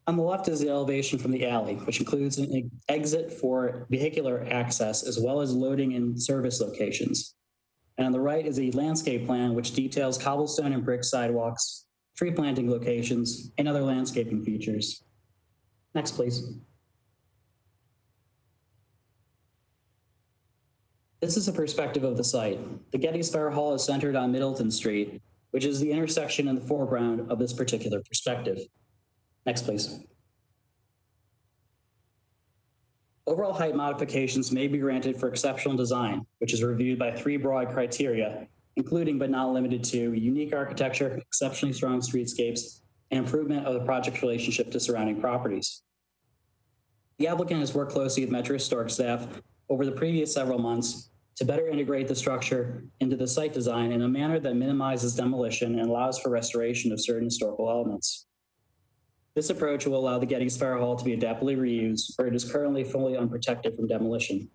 On the left is the elevation from the alley, which includes an exit for vehicular access as well as loading and service locations. And on the right is a landscape plan which details cobblestone and brick sidewalks, tree planting locations, and other landscaping features. Next, please. This is a perspective of the site. The Gettys Fire Hall is centered on Middleton Street, which is the intersection in the foreground of this particular perspective. Next, please. Overall height modifications may be granted for exceptional design, which is reviewed by 3 broad criteria, including but not limited to unique architecture, exceptionally strong streetscapes, and improvement of the project's relationship to surrounding properties. The applicant has worked closely with Metro Historic staff over the previous several months to better integrate the structure into the site design in a manner that minimizes demolition and allows for restoration of certain historical elements. This approach will allow the Gettys Fire Hall to be adaptively reused, where it is currently fully unprotected from demolition.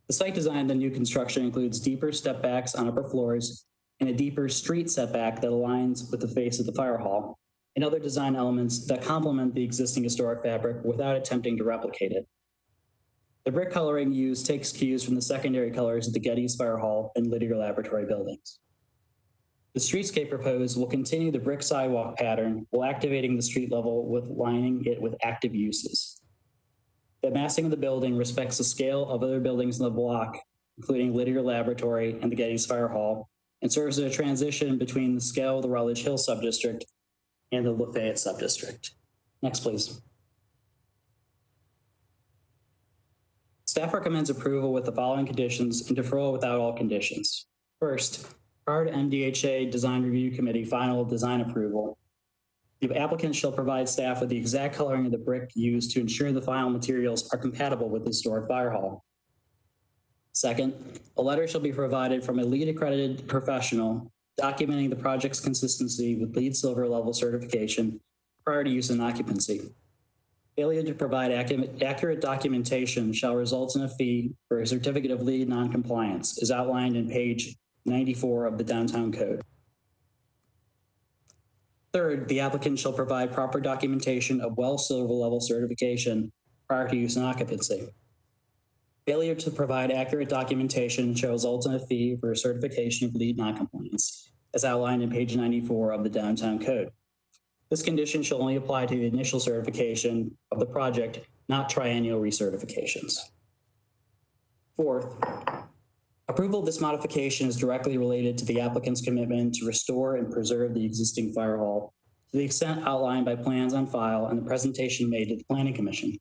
The site design of the new construction includes deeper step backs on upper floors and a deeper street setback that aligns with the face of the fire hall, and other design elements that complement the existing historic fabric without attempting to replicate it. The brick coloring used takes cues from the secondary colors of the Gettys Fire Hall and Lydia Laboratory buildings. The streetscape proposed will continue the brick sidewalk pattern while activating the street level with lining it with active uses. The massing of the building respects the scale of other buildings in the block, including Lydia Laboratory and the Gettys Fire Hall, and serves as a transition between the scale of the Rutledge Hill subdistrict and the Lafayette subdistrict. Next, please. Staff recommends approval with the following conditions and deferral without all conditions. First, prior to MDHA Design Review Committee final design approval, the applicant shall provide staff with the exact coloring of the brick used to ensure the final materials are compatible with the historic fire hall. Second, a letter shall be provided from a LEED accredited professional documenting the project's consistency with LEED Silver level certification prior to use and occupancy. Failure to provide accurate documentation shall result in a fee for a certificate of LEED noncompliance, as outlined in page 94 of the Downtown Code. Third, the applicant shall provide proper documentation of WELL Silver level certification prior to use and occupancy. Failure to provide accurate documentation shall result in a fee for a certification of LEED noncompliance, as outlined in page 94 of the Downtown Code. This condition shall only apply to the initial certification of the project, not triennial recertifications. Fourth, approval of this modification is directly related to the applicant's commitment to restore and preserve the existing fire hall to the extent outlined by plans on file and the presentation made to the Planning Commission.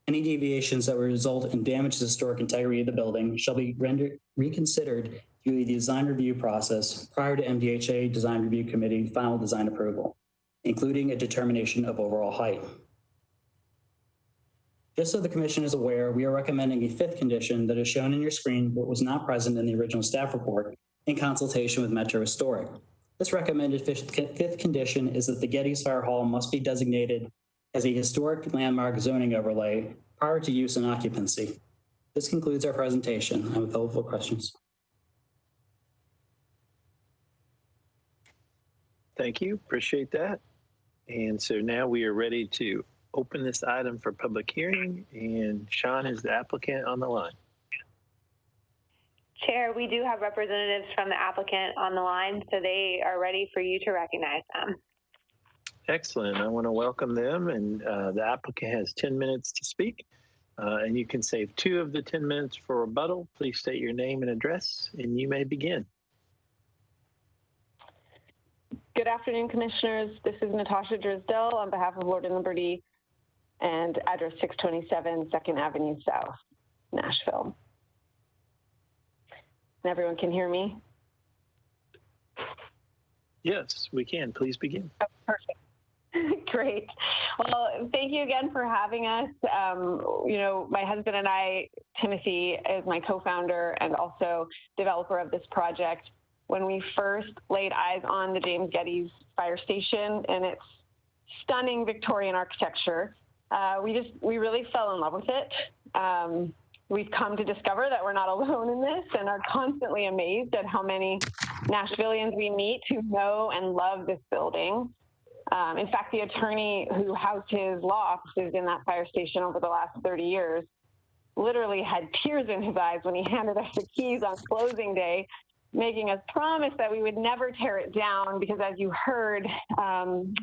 Any deviations that would result in damage to the historic integrity of the building shall be reconsidered through the design review process prior to MDHA Design Review Committee final design approval, including a determination of overall height. Just so the commission is aware, we are recommending a fifth condition that is shown in your screen but was not present in the original staff report in consultation with Metro Historic. This recommended fifth condition is that the Gettys Fire Hall must be designated as a historic landmark zoning overlay prior to use and occupancy. This concludes our presentation. I'm available for questions. Thank you. Appreciate that. And so now we are ready to open this item for public hearing, and Sean is the applicant on the line. Chair, we do have representatives from the applicant on the line, so they are ready for you to recognize them. Excellent. I want to welcome them, and the applicant has 10 minutes to speak, and you can save 2 of the 10 minutes for rebuttal. Please state your name and address, and you may begin. Good afternoon, commissioners. This is Natasha Drisdell on behalf of Lord and Liberty and address 627 2nd Avenue South, Nashville. And everyone can hear me? Yes, we can. Please begin. Oh, perfect. Great. Well, thank you again for having us. You know, my husband and I, Timothy, is my co-founder and also developer of this project. When we first laid eyes on the James Gettys Fire Station and its stunning Victorian architecture, we really fell in love with it. We've come to discover that we're not alone in this and are constantly amazed at how many Nashvillians we meet who know and love this building. In fact, the attorney who housed his law offices in that fire station over the last 30 years literally had tears in his eyes when he handed us the keys on closing day, making us promise that we would never tear it down because, as you heard,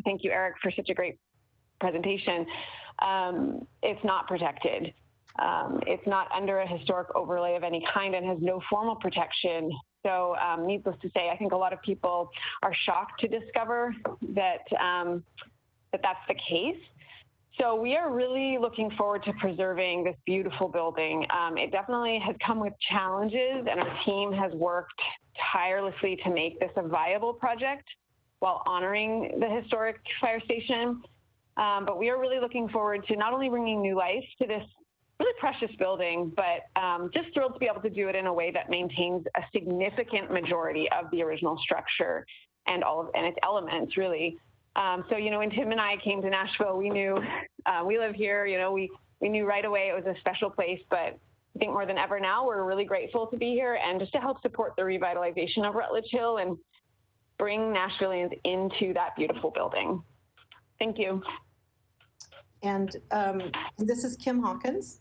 thank you, Eric, for such a great presentation, it's not protected. It's not under a historic overlay of any kind and has no formal protection. So needless to say, I think a lot of people are shocked to discover that, that's the case. So we are really looking forward to preserving this beautiful building. It definitely has come with challenges, and our team has worked tirelessly to make this a viable project while honoring the historic fire station. But we are really looking forward to not only bringing new life to this really precious building, but just thrilled to be able to do it in a way that maintains a significant majority of the original structure and its elements, really. So, you know, when Tim and I came to Nashville, we knew we live here, you know, we knew right away it was a special place, but I think more than ever now, we're really grateful to be here and just to help support the revitalization of Rutledge Hill and bring Nashvillians into that beautiful building. Thank you. And this is Kim Hawkins.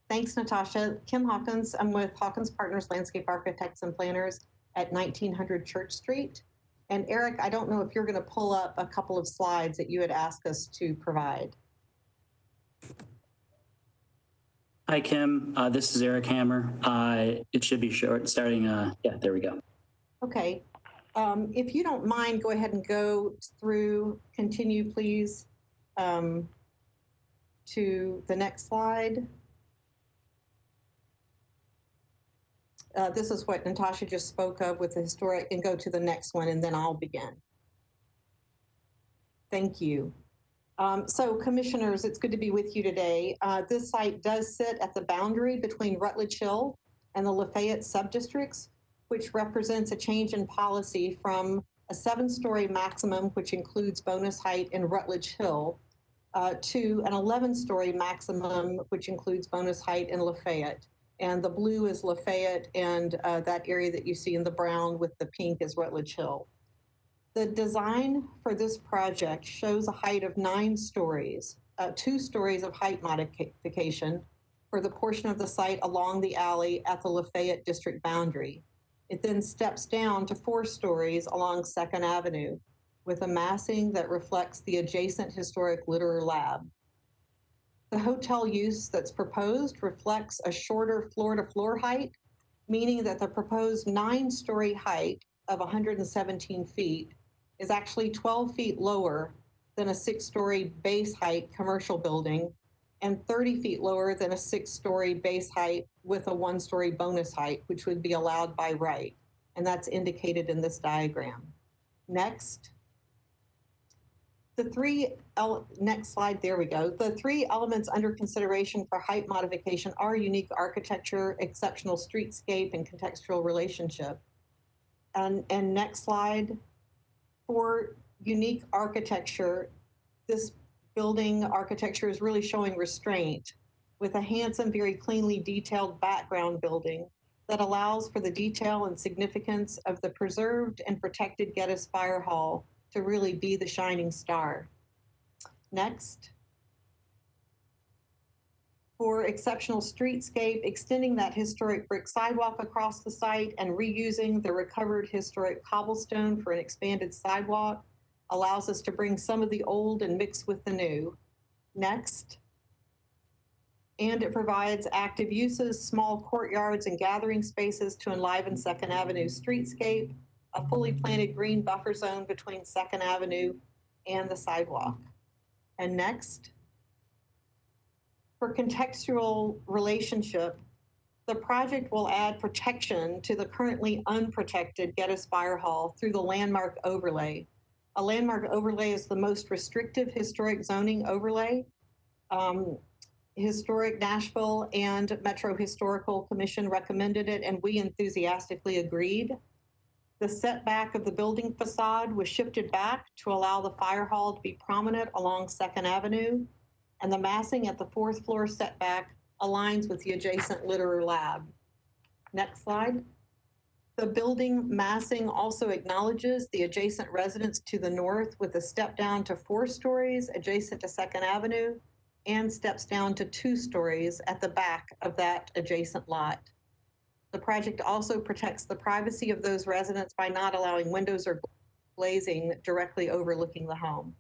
Thanks, Natasha. Kim Hawkins. I'm with Hawkins Partners Landscape Architects and Planners at 1900 Church Street. And Eric, I don't know if you're going to pull up a couple of slides that you had asked us to provide. Hi, Kim. This is Eric Hammer. It should be short, starting, yeah, there we go. Okay. If you don't mind, go ahead and go through, continue, please, to the next slide. This is what Natasha just spoke of with the historic, and go to the next one, and then I'll begin. Thank you. So commissioners, it's good to be with you today. This site does sit at the boundary between Rutledge Hill and the Lafayette subdistricts, which represents a change in policy from a 7-story maximum, which includes bonus height in Rutledge Hill, to an 11-story maximum, which includes bonus height in Lafayette. And the blue is Lafayette, and that area that you see in the brown with the pink is Rutledge Hill. The design for this project shows a height of 9 stories, 2 stories of height modification for the portion of the site along the alley at the Lafayette district boundary. It then steps down to 4 stories along 2nd Avenue with a massing that reflects the adjacent historic literar lab. The hotel use that's proposed reflects a shorter floor-to-floor height, meaning that the proposed 9-story height of 117 feet is actually 12 feet lower than a 6-story base height commercial building and 30 feet lower than a 6-story base height with a 1-story bonus height, which would be allowed by right. and that's indicated in this diagram. Next. Next slide, there we go. The three elements under consideration for height modification are unique architecture, exceptional streetscape, and contextual relationship. And next slide, for unique architecture, this building architecture is really showing restraint with a handsome, very cleanly detailed background building that allows for the detail and significance of the preserved and protected Gettys Fire Hall to really be the shining star. Next. For exceptional streetscape, extending that historic brick sidewalk across the site and reusing the recovered historic cobblestone for an expanded sidewalk allows us to bring some of the old and mix with the new. Next. And it provides active uses, small courtyards and gathering spaces to enliven 2nd Avenue streetscape, a fully planted green buffer zone between 2nd Avenue and the sidewalk. And next, for contextual relationship, the project will add protection to the currently unprotected Gettys Fire Hall through the landmark overlay. A landmark overlay is the most restrictive historic zoning overlay. Historic Nashville and Metro Historical Commission recommended it, and we enthusiastically agreed. The setback of the building facade was shifted back to allow the fire hall to be prominent along 2nd Avenue, and the massing at the 4th floor setback aligns with the adjacent litterer lab. Next slide. The building massing also acknowledges the adjacent residence to the north with a step down to 4 stories adjacent to 2nd Avenue and steps down to 2 stories at the back of that adjacent lot. The project also protects the privacy of those residents by not allowing windows or glazing directly overlooking the home.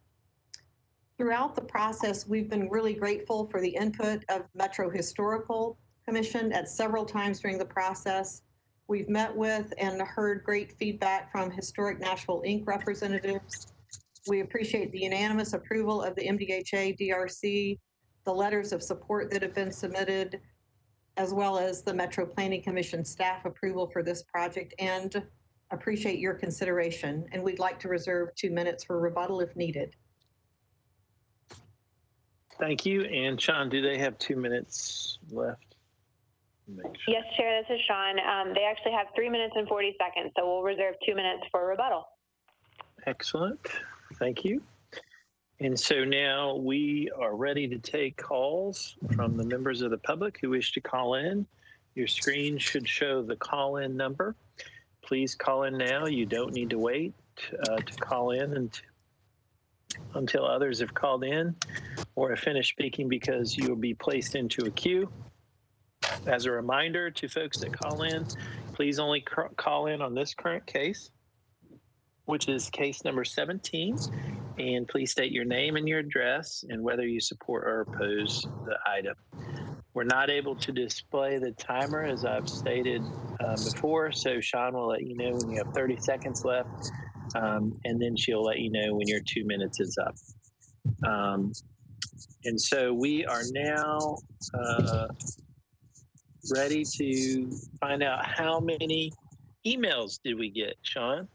Throughout the process, we've been really grateful for the input of Metro Historical Commission at several times during the process. We've met with and heard great feedback from Historic Nashville, Inc. representatives. We appreciate the unanimous approval of the MDHA, DRC, the letters of support that have been submitted, as well as the Metro Planning Commission staff approval for this project, and appreciate your consideration. And we'd like to reserve 2 minutes for rebuttal if needed. Thank you. And Sean, do they have 2 minutes left? Sure. Yes, Chair, this is Sean. They actually have 3 minutes and 40 seconds, so we'll reserve 2 minutes for rebuttal. Excellent. Thank you. And so now we are ready to take calls from the members of the public who wish to call in. Your screen should show the call-in number. Please call in now. You don't need to wait to call in until others have called in or have finished speaking, because you will be placed into a queue. As a reminder to folks that call in, please only call in on this current case, which is case number 17. And please state your name and your address and whether you support or oppose the item. We're not able to display the timer, as I've stated before, so Sean will let you know when you have 30 seconds left, and then she'll let you know when your 2 minutes is up. And so we are now ready to find out how many emails did we get, Sean?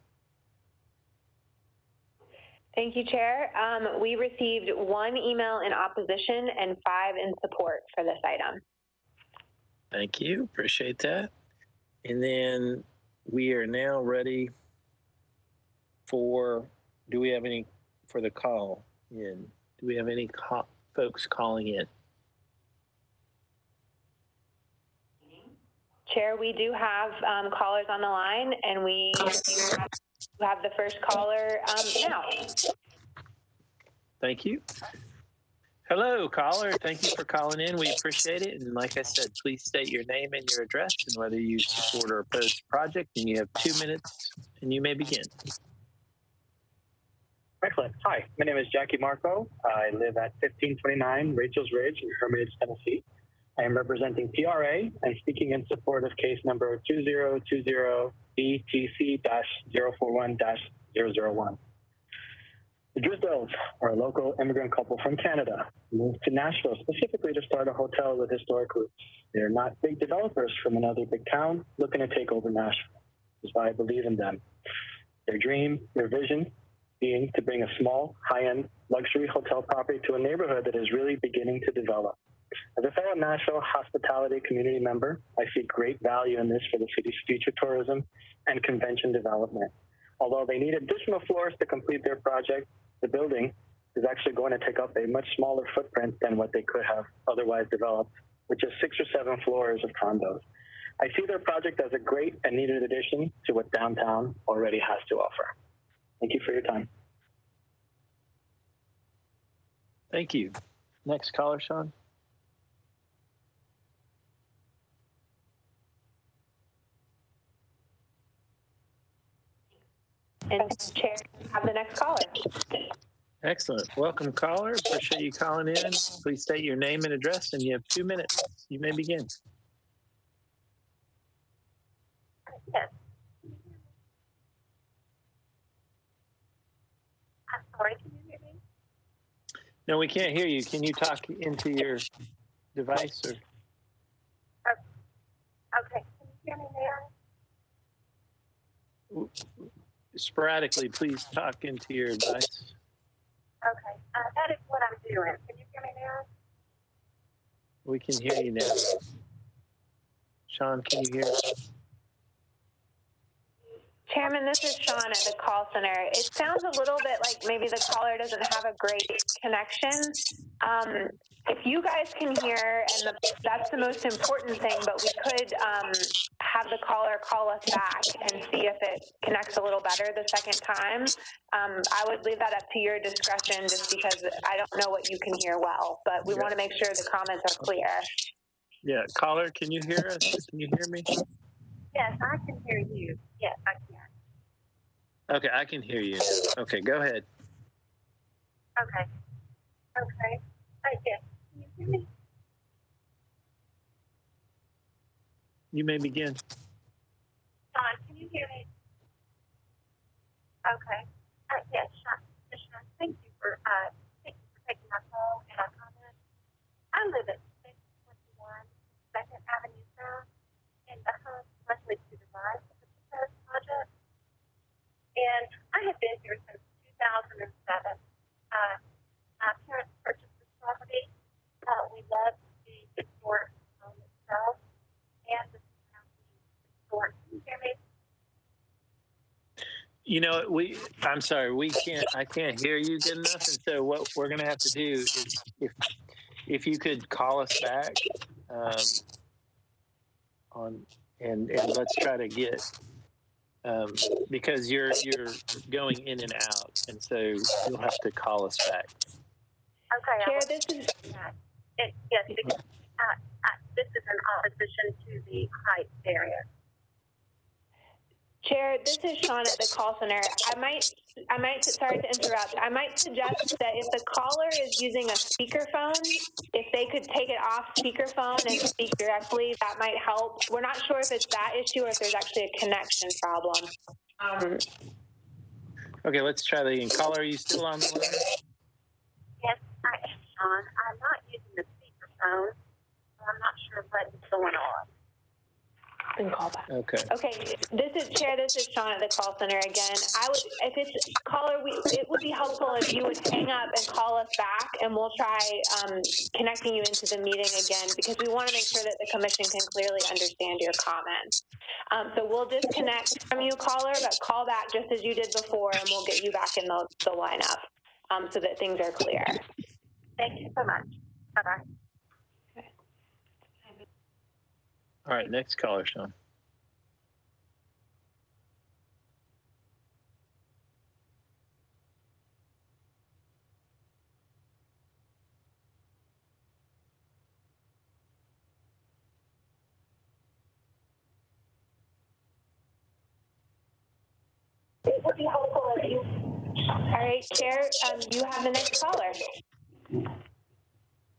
Thank you, Chair. We received 1 email in opposition and 5 in support for this item. Thank you. Appreciate that. And then we are now ready for, do we have any for the call in? Do we have any folks calling in? Chair, we do have callers on the line, and we have the first caller now. Thank you. Hello, caller. Thank you for calling in. We appreciate it. And like I said, please state your name and your address and whether you support or oppose the project. And you have 2 minutes, and you may begin. Excellent. Hi, my name is Jackie Marco. I live at 1529 Rachel's Ridge in Hermitage, Tennessee. I am representing PRA and speaking in support of case number 2020-BTC-041-001. The Drisdolls are a local immigrant couple from Canada who moved to Nashville specifically to start a hotel with historic roots. They're not big developers from another big town looking to take over Nashville. is why I believe in them. Their dream, their vision being to bring a small, high-end luxury hotel property to a neighborhood that is really beginning to develop. As a fellow Nashville hospitality community member, I see great value in this for the city's future tourism and convention development. Although they need additional floors to complete their project, the building is actually going to take up a much smaller footprint than what they could have otherwise developed, which is 6 or 7 floors of condos. I see their project as a great and needed addition to what downtown already has to offer. Thank you for your time. Thank you. Next caller, Sean. And Chair, have the next caller. Excellent. Welcome, caller. Appreciate you calling in. Please state your name and address, and you have 2 minutes. You may begin. Yes. I'm sorry, can you hear me? No, we can't hear you. Can you talk into your device? Or? Okay, can you hear me now? Sporadically, please talk into your device. Okay, that is what I'm doing. Can you hear me now? We can hear you now. Sean, can you hear us? Chairman, this is Sean at the call center. It sounds a little bit like maybe the caller doesn't have a great connection. If you guys can hear, and that's the most important thing, but we could have the caller call us back and see if it connects a little better the second time. I would leave that up to your discretion just because I don't know what you can hear well, but we want to make sure the comments are clear. Yeah, caller, can you hear us? Can you hear me? Yes, I can hear you. Yes, I can. Okay, I can hear you. Okay, go ahead. Okay. Okay. Yes. Can you hear me? You may begin. Sean, can you hear me? Okay. Yes, Sean. Thank you for taking my call and our comment. I live at 621 2nd Avenue South in Mdha, directly to the right of the proposed project. And I have been here since 2007. My parents purchased this property. We love the historic home itself and the historic. Can you hear me? You know, I'm sorry, I can't hear you good enough. And so what we're going to have to do is if you could call us back and let's try to get, because you're going in and out. And so you'll have to call us back. Okay. Chair, this is... Yes, because this is in opposition to the Heights area. Chair, this is Sean at the call center. I might, sorry to interrupt. I might suggest that if the caller is using a speakerphone, if they could take it off speakerphone and speak directly, that might help. We're not sure if it's that issue or if there's actually a connection problem. Okay, let's try that again. Caller, are you still on the line? Yes, I am, Sean. I'm not using the speakerphone, so I'm not sure what is going on. And call back. Okay. Okay, this is Sean at the call center again. If it's caller, it would be helpful if you would hang up and call us back, and we'll try connecting you into the meeting again, because we want to make sure that the commission can clearly understand your comments. So we'll disconnect from you, caller, but call back just as you did before, and we'll get you back in the lineup so that things are clear. Thank you so much. Bye-bye. All right, next caller, Sean. It would be helpful if you... All right, Chair, you have the next caller.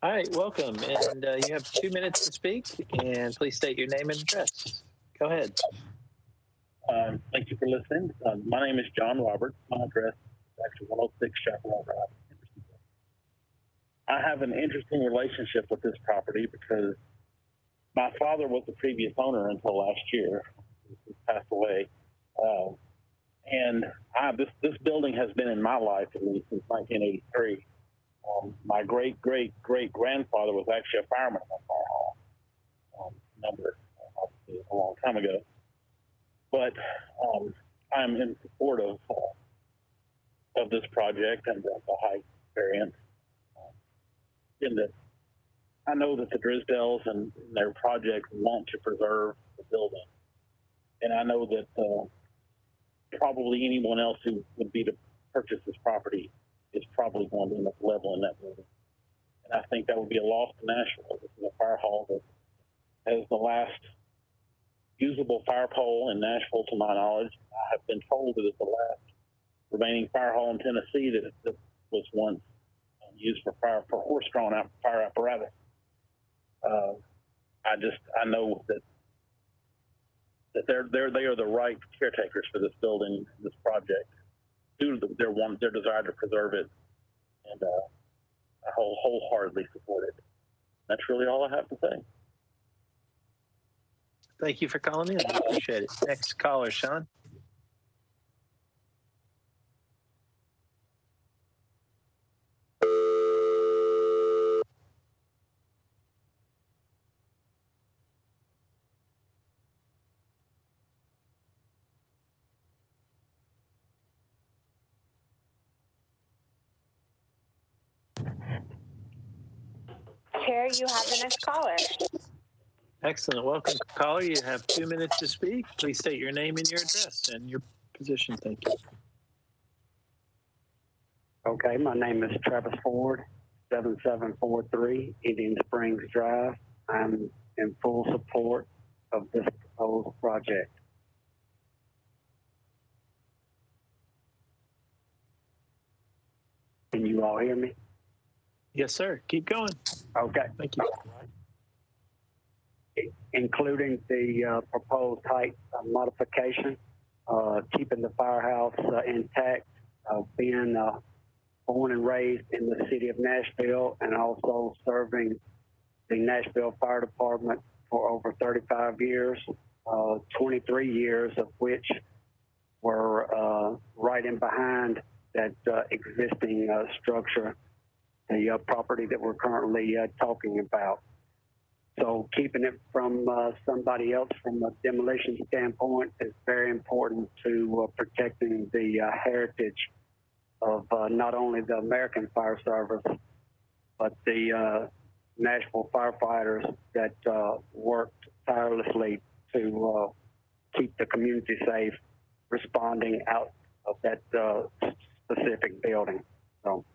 All right, welcome. And you have 2 minutes to speak, and please state your name and address. Go ahead. Thank you for listening. My name is John Roberts. My address is actually 106 Chapel Drive. I have an interesting relationship with this property because my father was the previous owner until last year. He passed away. And this building has been in my life at least since 1983. My great grandfather was actually a fireman at Fire Hall. Obviously a long time ago. But I'm in support of this project and the height variance. In that, I know that the Drisdells and their project want to preserve the building, and I know that probably anyone else who would be to purchase this property is probably going to end up leveling that building. And I think that would be a loss to Nashville. This is a fire hall that has the last usable fire pole in Nashville, to my knowledge. I have been told that it's the last remaining fire hall in Tennessee that was once used for horse-drawn fire apparatus. I know that they are the right caretakers for this building, this project, due to their desire to preserve it, and I wholeheartedly support it. That's really all I have to say. Thank you for calling in. I appreciate it. Next caller, Sean. Chair, you have the next caller. Excellent. Welcome, caller. You have 2 minutes to speak. Please state your name and your address and your position. Thank you. Okay, my name is Travis Ford, 7743 Indian Springs Drive. I'm in full support of this proposed project. Can you all hear me? Yes, sir. Keep going. Okay. Thank you. Including the proposed height modification, keeping the firehouse intact, being born and raised in the city of Nashville, and also serving the Nashville Fire Department for over 35 years, 23 years of which were right in behind that existing structure, the property that we're currently talking about. So keeping it from somebody else from a demolition standpoint is very important to protecting the heritage of not only the American Fire Service, but the Nashville firefighters that worked tirelessly to keep the community safe, responding out of that specific building. So,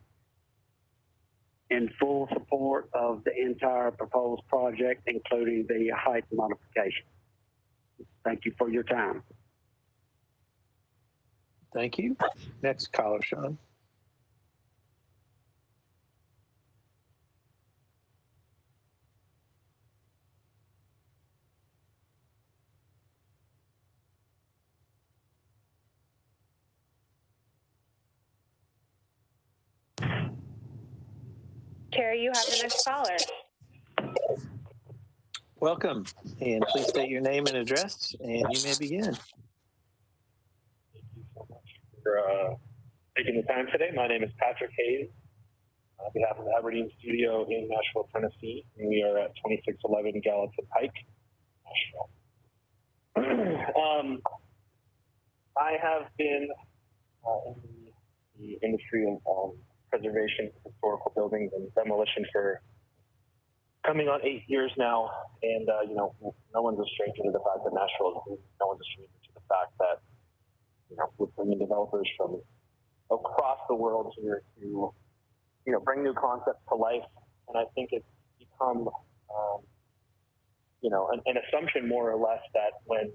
in full support of the entire proposed project, including the height modification. Thank you for your time. Thank you. Next caller, Sean. Chair, you have the next caller. Welcome, and please state your name and address, and you may begin. For taking the time today. My name is Patrick Hayes on behalf of the Aberdeen Studio in Nashville, Tennessee, and we are at 2611 Gallatin Pike, Nashville. I have been in the industry of preservation of historical buildings and demolition for coming on 8 years now, and you know, no one's a stranger to the fact that Nashville is, no one's a stranger to the fact that, you know, we're bringing developers from across the world here to, you know, bring new concepts to life. And I think it's become, you know, an assumption more or less that when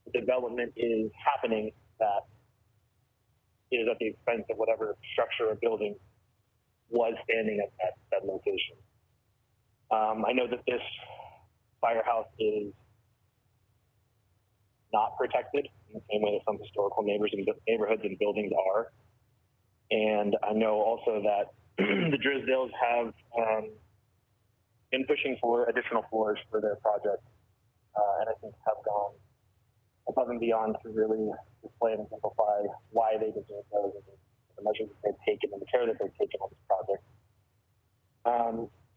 the development is happening, that it is at the expense of whatever structure or building was standing at that location. I know that this firehouse is not protected in the same way that some historical neighborhoods and buildings are. And I know also that the Drisdells have been pushing for additional floors for their project, and I think have gone above and beyond to really display and exemplify why they deserve those and the measures that they've taken and the care that they've taken on this project.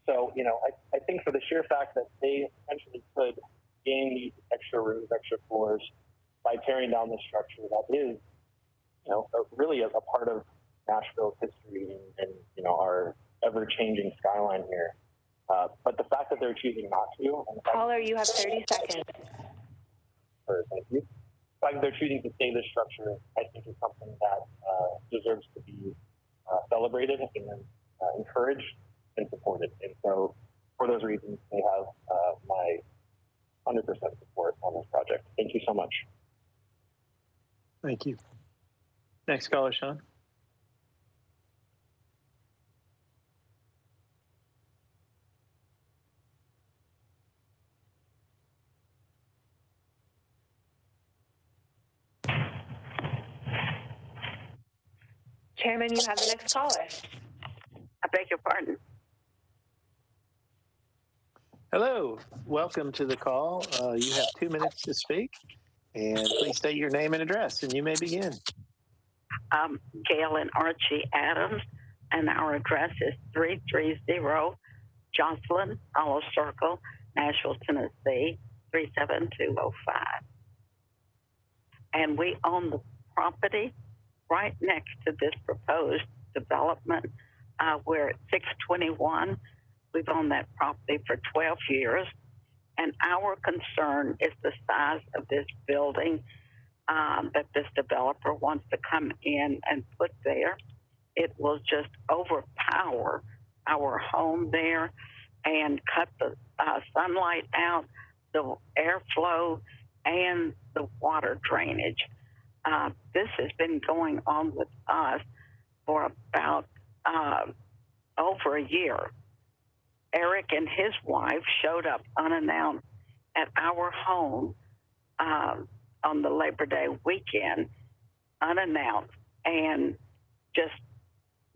So, you know, I think for the sheer fact that they essentially could gain these extra rooms, extra floors by tearing down this structure that is, you know, really a part of Nashville's history and you know, our ever-changing skyline here. But the fact that they're choosing not to. And Caller, you have 30 seconds. Thank you. The fact that they're choosing to save this structure, I think, is something that deserves to be celebrated and encouraged and supported. And so, for those reasons, they have my 100% support on this project. Thank you so much. Thank you. Next caller, Sean. Chairman, you have the next caller. I beg your pardon. Hello, welcome to the call. You have 2 minutes to speak, and please state your name and address, and you may begin. Gail and Archie Adams, and our address is 330 Jocelyn Hollow Circle, Nashville, Tennessee, 37205. And we own the property right next to this proposed development. We're at 621. We've owned that property for 12 years. And our concern is the size of this building that this developer wants to come in and put there. It will just overpower our home there and cut the sunlight out, the airflow, and the water drainage. This has been going on with us for about over a year. Eric and his wife showed up unannounced at our home on the Labor Day weekend, unannounced, and just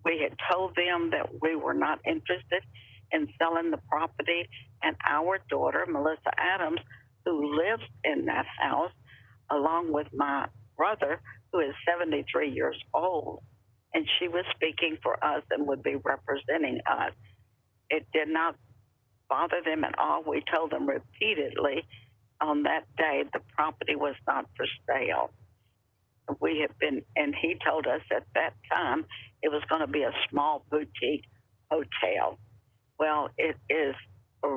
we had told them that we were not interested in selling the property, and our daughter, Melissa Adams, who lives in that house, along with my brother, who is 73 years old, and she was speaking for us and would be representing us. It did not bother them at all. We told them repeatedly on that day the property was not for sale. We have been, and he told us at that time it was going to be a small boutique hotel. Well, it is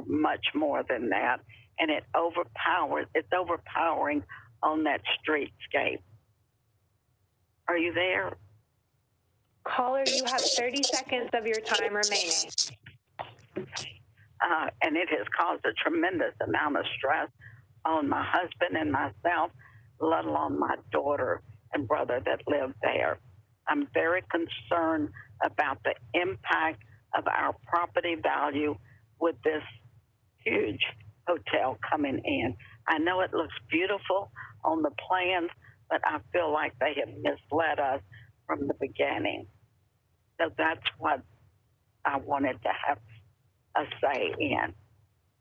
much more than that, and it's overpowering on that streetscape. Are you there? Caller, you have 30 seconds of your time remaining. And it has caused a tremendous amount of stress on my husband and myself, let alone my daughter and brother that live there. I'm very concerned about the impact of our property value with this huge hotel coming in. I know it looks beautiful on the plans, but I feel like they have misled us from the beginning. So that's what I wanted to have a say in,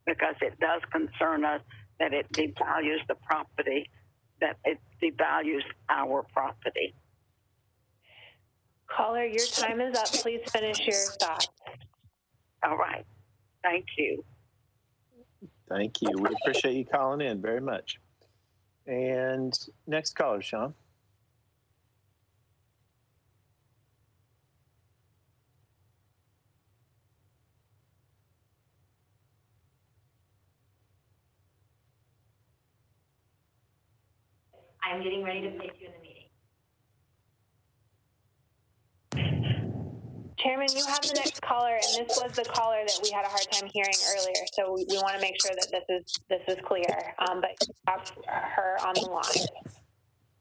because it does concern us that it devalues the property, that it devalues our property. Caller, your time is up. Please finish your thoughts. All right. Thank you. Thank you. We appreciate you calling in very much. And next caller, Sean. I'm getting ready to place you in the meeting. Chairman, you have the next caller, and this was the caller that we had a hard time hearing earlier, so we want to make sure that this is clear. But you have her on the line.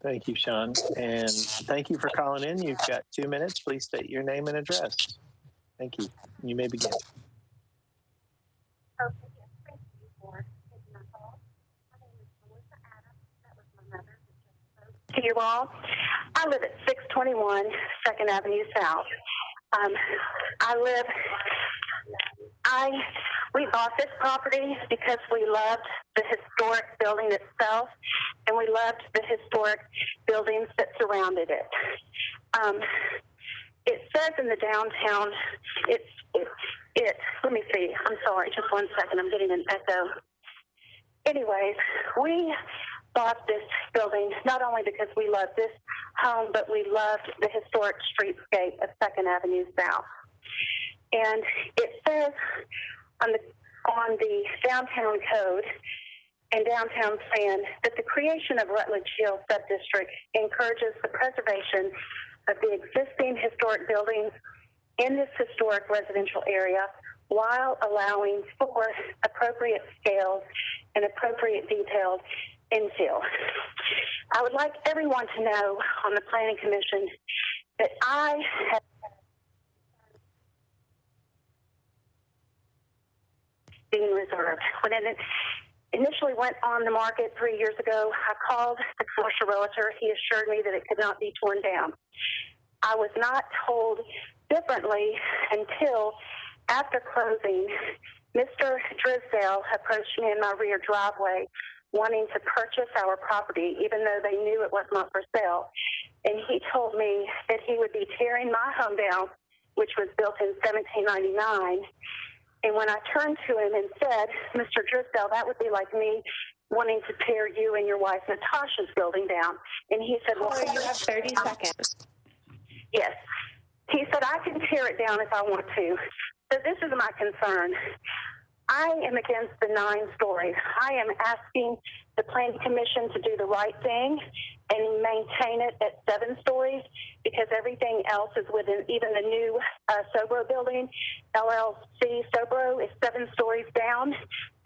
Thank you, Sean. And thank you for calling in. You've got 2 minutes. Please state your name and address. Thank you. You may begin. Okay, yes, thank you for taking my call. My name is Melissa Adams. That was my mother who just spoke to you all. I live at 621 2nd We bought this property because we loved the historic building itself, and we loved the historic buildings that surrounded it. It says in the downtown, let me see, I'm sorry, just one second, I'm getting an echo. Anyways, we bought this building not only because we loved this home, but we loved the historic streetscape of 2nd Avenue South. And it says on the downtown code and downtown plan that the creation of Rutledge Hill Subdistrict encourages the preservation of the existing historic buildings in this historic residential area while allowing for appropriate scales and appropriate detailed infill. I would like everyone to know on the Planning Commission that I have being reserved. When it initially went on the market 3 years ago, I called the commercial realtor. He assured me that it could not be torn down. I was not told differently until after closing. Mr. Drisdale approached me in my rear driveway wanting to purchase our property, even though they knew it was not for sale. And he told me that he would be tearing my home down, which was built in 1799. And when I turned to him and said, Mr. Drisdale, that would be like me wanting to tear you and your wife Natasha's building down. And he said, well, you have 30 seconds. Yes. He said, I can tear it down if I want to. So this is my concern. I am against the 9 stories. I am asking the Planning Commission to do the right thing and maintain it at 7 stories because everything else is within, even the new Sobro building, LLC Sobro is 7 stories down,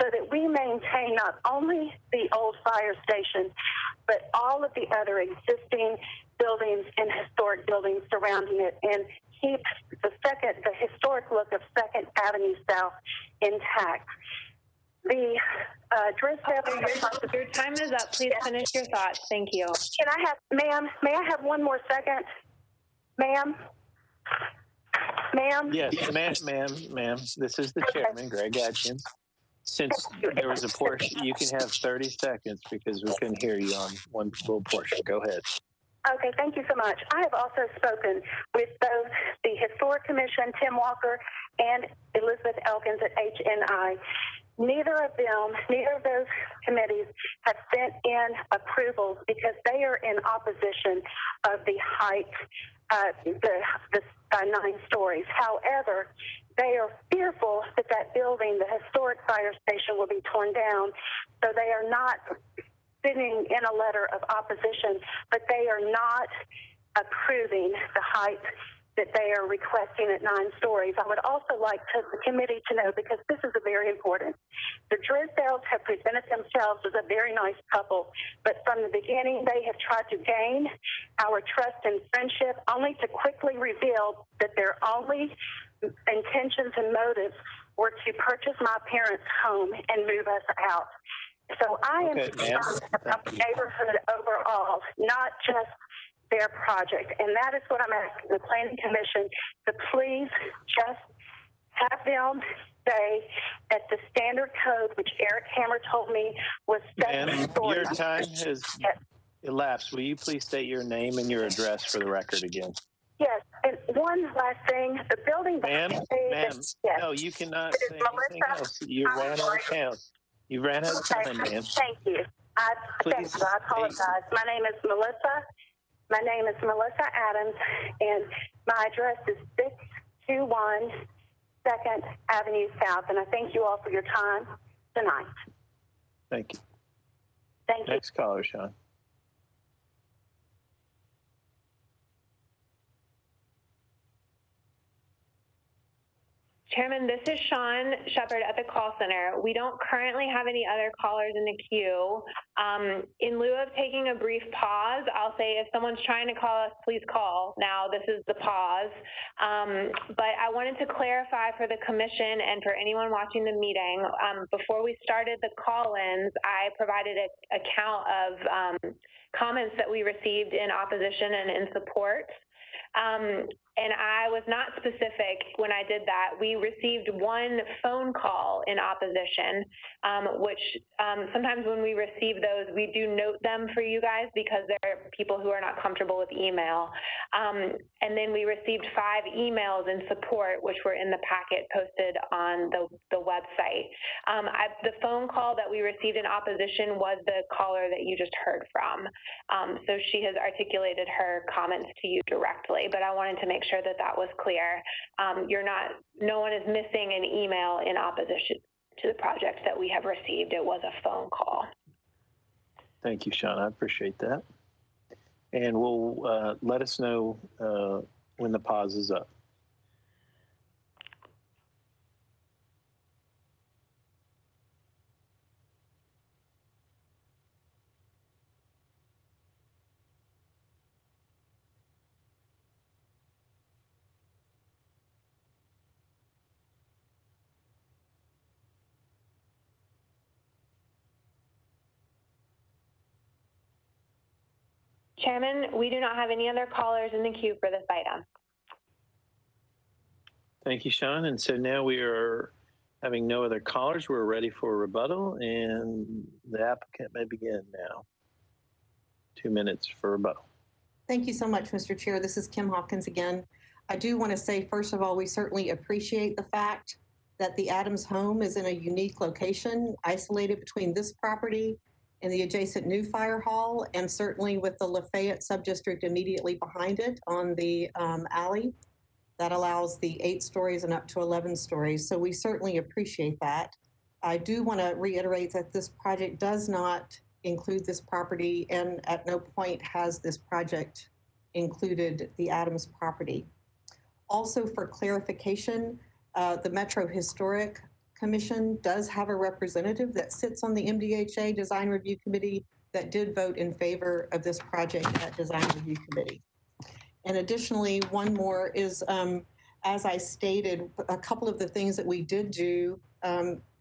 so that we maintain not only the old fire station, but all of the other existing buildings and historic buildings surrounding it, and keep the historic look of 2nd Avenue South intact. The Your time is up. Please finish your thoughts. Thank you. Can I have, ma'am, may I have one more second? Ma'am? Ma'am? Yes, ma'am. This is the chairman, Greg Adkins. Since there was a portion, you can have 30 seconds because we couldn't hear you on one little portion. Go ahead. Okay, thank you so much. I have also spoken with both the Historic Commission, Tim Walker, and Elizabeth Elkins at HNI. Neither of those committees have sent in approvals because they are in opposition of the height, the 9 stories. However, they are fearful that that building, the historic fire station, will be torn down, so they are not sitting in a letter of opposition, but they are not approving the height that they are requesting at 9 stories. I would also like the committee to know, because this is very important, the Drisdales have presented themselves as a very nice couple, but from the beginning they have tried to gain our trust and friendship, only to quickly reveal that their only intentions and motives were to purchase my parents' home and move us out. So I am concerned about the neighborhood overall, not just their project. And that is what I'm asking the Planning Commission to please just have them stay at the standard code, which Eric Hammer told me was 7 stories. Your time has elapsed. Will you please state your name and your address for the record again? Yes, and one last thing, the building... Ma'am, yes. No, you cannot say anything else. You ran out of time. You ran out of time, ma'am. Thank you. I apologize. My name is Melissa. My name is Melissa Adams, and my address is 621 2nd Avenue South, and I thank you all for your time tonight. Thank you. Thank you. Next caller, Sean. Chairman, this is Sean Shepard at the call center. We don't currently have any other callers in the queue. In lieu of taking a brief pause, I'll say if someone's trying to call us, please call. Now, this is the pause. But I wanted to clarify for the commission and for anyone watching the meeting, before we started the call-ins, I provided a count of comments that we received in opposition and in support. And I was not specific when I did that. We received one phone call in opposition, which sometimes when we receive those, we do note them for you guys because there are people who are not comfortable with email. And then we received 5 emails in support, which were in the packet posted on the website. The phone call that we received in opposition was the caller that you just heard from. So she has articulated her comments to you directly, but I wanted to make sure that that was clear. No one is missing an email in opposition to the project that we have received. It was a phone call. Thank you, Sean. I appreciate that. And we'll let us know when the pause is up. Chairman, we do not have any other callers in the queue for this item. Thank you, Sean. And so now we are having no other callers. We're ready for rebuttal, and the applicant may begin now. 2 minutes for rebuttal. Thank you so much, Mr. Chair. This is Kim Hawkins again. I do want to say, first of all, we certainly appreciate the fact that the Adams home is in a unique location, isolated between this property and the adjacent new fire hall, and certainly with the Lafayette subdistrict immediately behind it on the alley. That allows the 8 stories and up to 11 stories. So we certainly appreciate that. I do want to reiterate that this project does not include this property, and at no point has this project included the Adams property. Also, for clarification, the Metro Historic Commission does have a representative that sits on the MDHA Design Review Committee that did vote in favor of this project at Design Review Committee. And additionally, one more is, as I stated, a couple of the things that we did do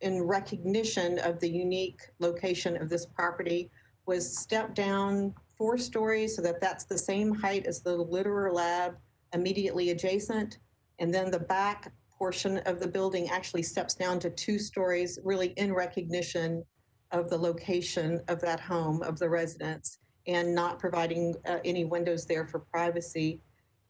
in recognition of the unique location of this property was step down 4 stories so that that's the same height as the Litterer Lab immediately adjacent. And then the back portion of the building actually steps down to 2 stories, really in recognition of the location of that home, of the residence, and not providing any windows there for privacy.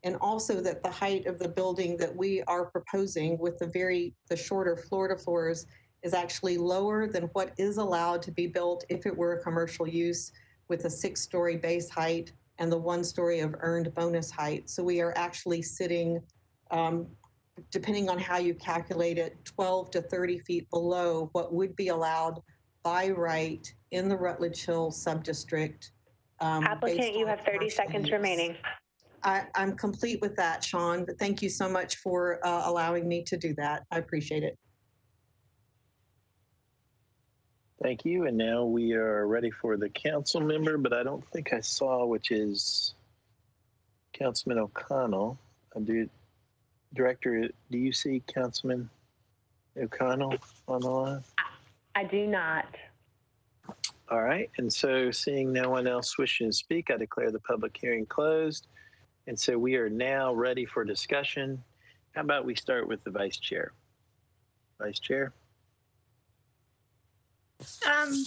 And also that the height of the building that we are proposing with the shorter floor-to-floors is actually lower than what is allowed to be built if it were a commercial use, with a 6-story base height and the 1 story of earned bonus height. So we are actually sitting, depending on how you calculate it, 12 to 30 feet below what would be allowed by right in the Rutledge Hill subdistrict. Applicant, you have 30 seconds remaining. I'm complete with that, Sean, but thank you so much for allowing me to do that. I appreciate it. Thank you. And now we are ready for the council member, but I don't think I saw, which is Councilman O'Connell. Director, do you see Councilman O'Connell on the line? I do not. All right. And so seeing no one else wishing to speak, I declare the public hearing closed. And so we are now ready for discussion. How about we start with the Vice Chair? Vice Chair? I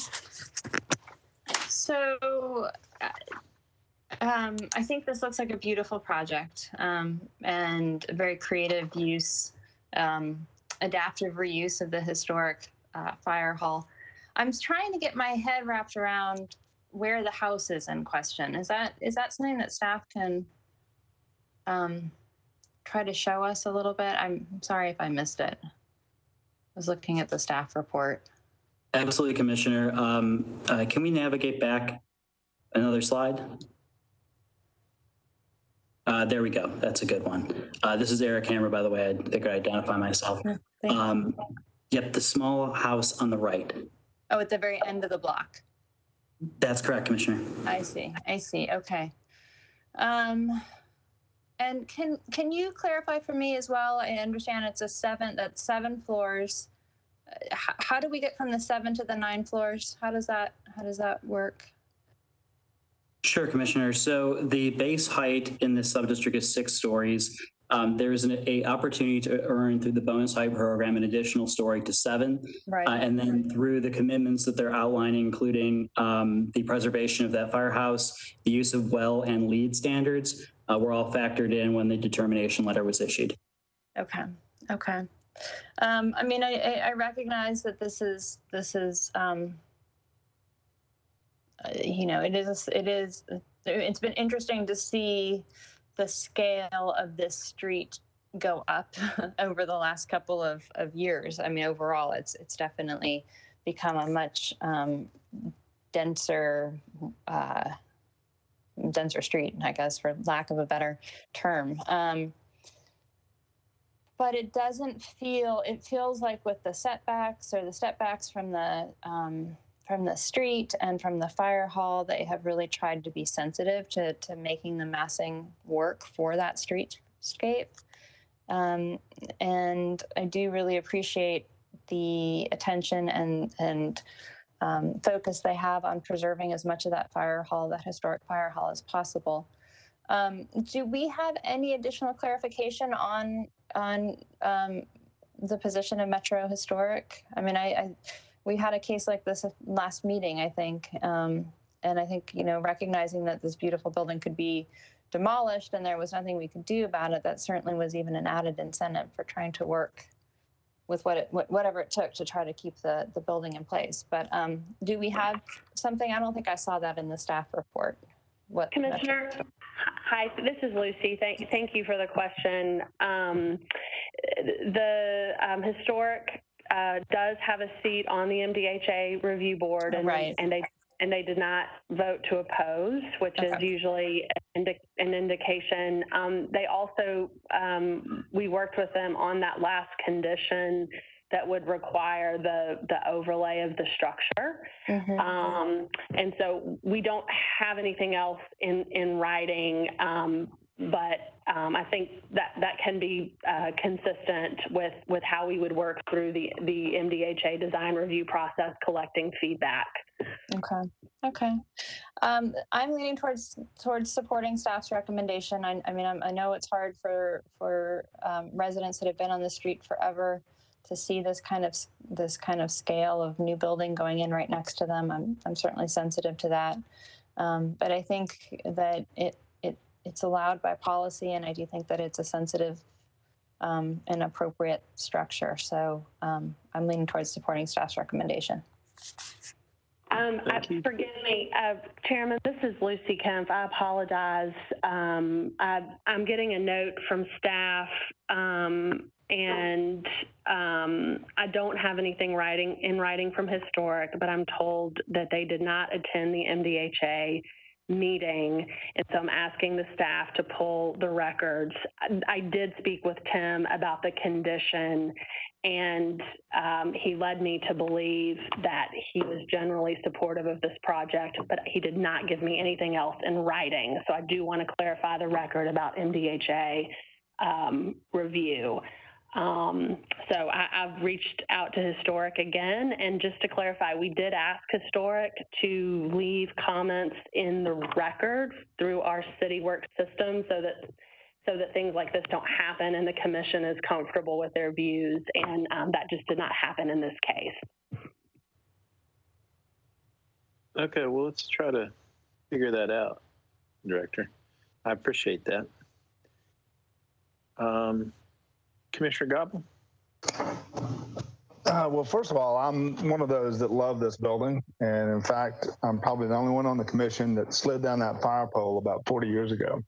think this looks like a beautiful project and a very creative use, adaptive reuse of the historic fire hall. I'm trying to get my head wrapped around where the house is in question. Is that something that staff can try to show us a little bit? I'm sorry if I missed it. I was looking at the staff report. Absolutely, Commissioner. Can we navigate back another slide? There we go. That's a good one. This is Eric Hammer, by the way. I think I identify myself. Yep, the small house on the right. Oh, at the very end of the block. That's correct, Commissioner. I see. Okay. And can you clarify for me as well? I understand it's that's 7 floors. How do we get from the 7 to the 9 floors? How does that work? Sure, Commissioner. So the base height in this subdistrict is 6 stories. There is an opportunity to earn through the bonus height program an additional story to 7. Right. And then through the commitments that they're outlining, including the preservation of that firehouse, the use of well and lead standards, were all factored in when the determination letter was issued. Okay. Okay. I mean, I recognize that this is you know, it's been interesting to see the scale of this street go up over the last couple of years. I mean, overall, it's definitely become a much denser street, I guess, for lack of a better term. But it doesn't feel, it feels like with the setbacks from the street and from the fire hall, they have really tried to be sensitive to making the massing work for that streetscape. And I do really appreciate the attention and focus they have on preserving as much of that historic fire hall as possible. Do we have any additional clarification on the position of Metro Historic? I mean, we had a case like this last meeting, I think, and I think, you know, recognizing that this beautiful building could be demolished and there was nothing we could do about it, that certainly was even an added incentive for trying to work with whatever it took to try to keep the building in place. But do we have something? I don't think I saw that in the staff report. What Commissioner? Hi, this is Lucy. Thank you for the question. The historic does have a seat on the MDHA review board, and, right. and they did not vote to oppose, which is usually an indication. They also, we worked with them on that last condition that would require the overlay of the structure. Mm-hmm. And so we don't have anything else in writing, but I think that can be consistent with how we would work through the MDHA design review process, collecting feedback. Okay. Okay. I'm leaning towards supporting staff's recommendation. I mean, I know it's hard for residents that have been on the street forever to see this kind of scale of new building going in right next to them. I'm certainly sensitive to that, but I think that it's allowed by policy, and I do think that it's a sensitive and appropriate structure. So I'm leaning towards supporting staff's recommendation. Forgive me, Chairman, this is Lucy Kempf. I apologize. I'm getting a note from staff, and I don't have anything in writing from Historic, but I'm told that they did not attend the MDHA meeting, and so I'm asking the staff to pull the records. I did speak with Tim about the condition, and he led me to believe that he was generally supportive of this project, but he did not give me anything else in writing. So I do want to clarify the record about MDHA review. So I've reached out to Historic again, and just to clarify, we did ask Historic to leave comments in the record through our city work system so that things like this don't happen and the commission is comfortable with their views, and that just did not happen in this case. Okay, well, let's try to figure that out, Director. I appreciate that. Commissioner Gobble? Well, first of all, I'm one of those that love this building. And in fact, I'm probably the only one on the commission that slid down that fire pole about 40 years ago.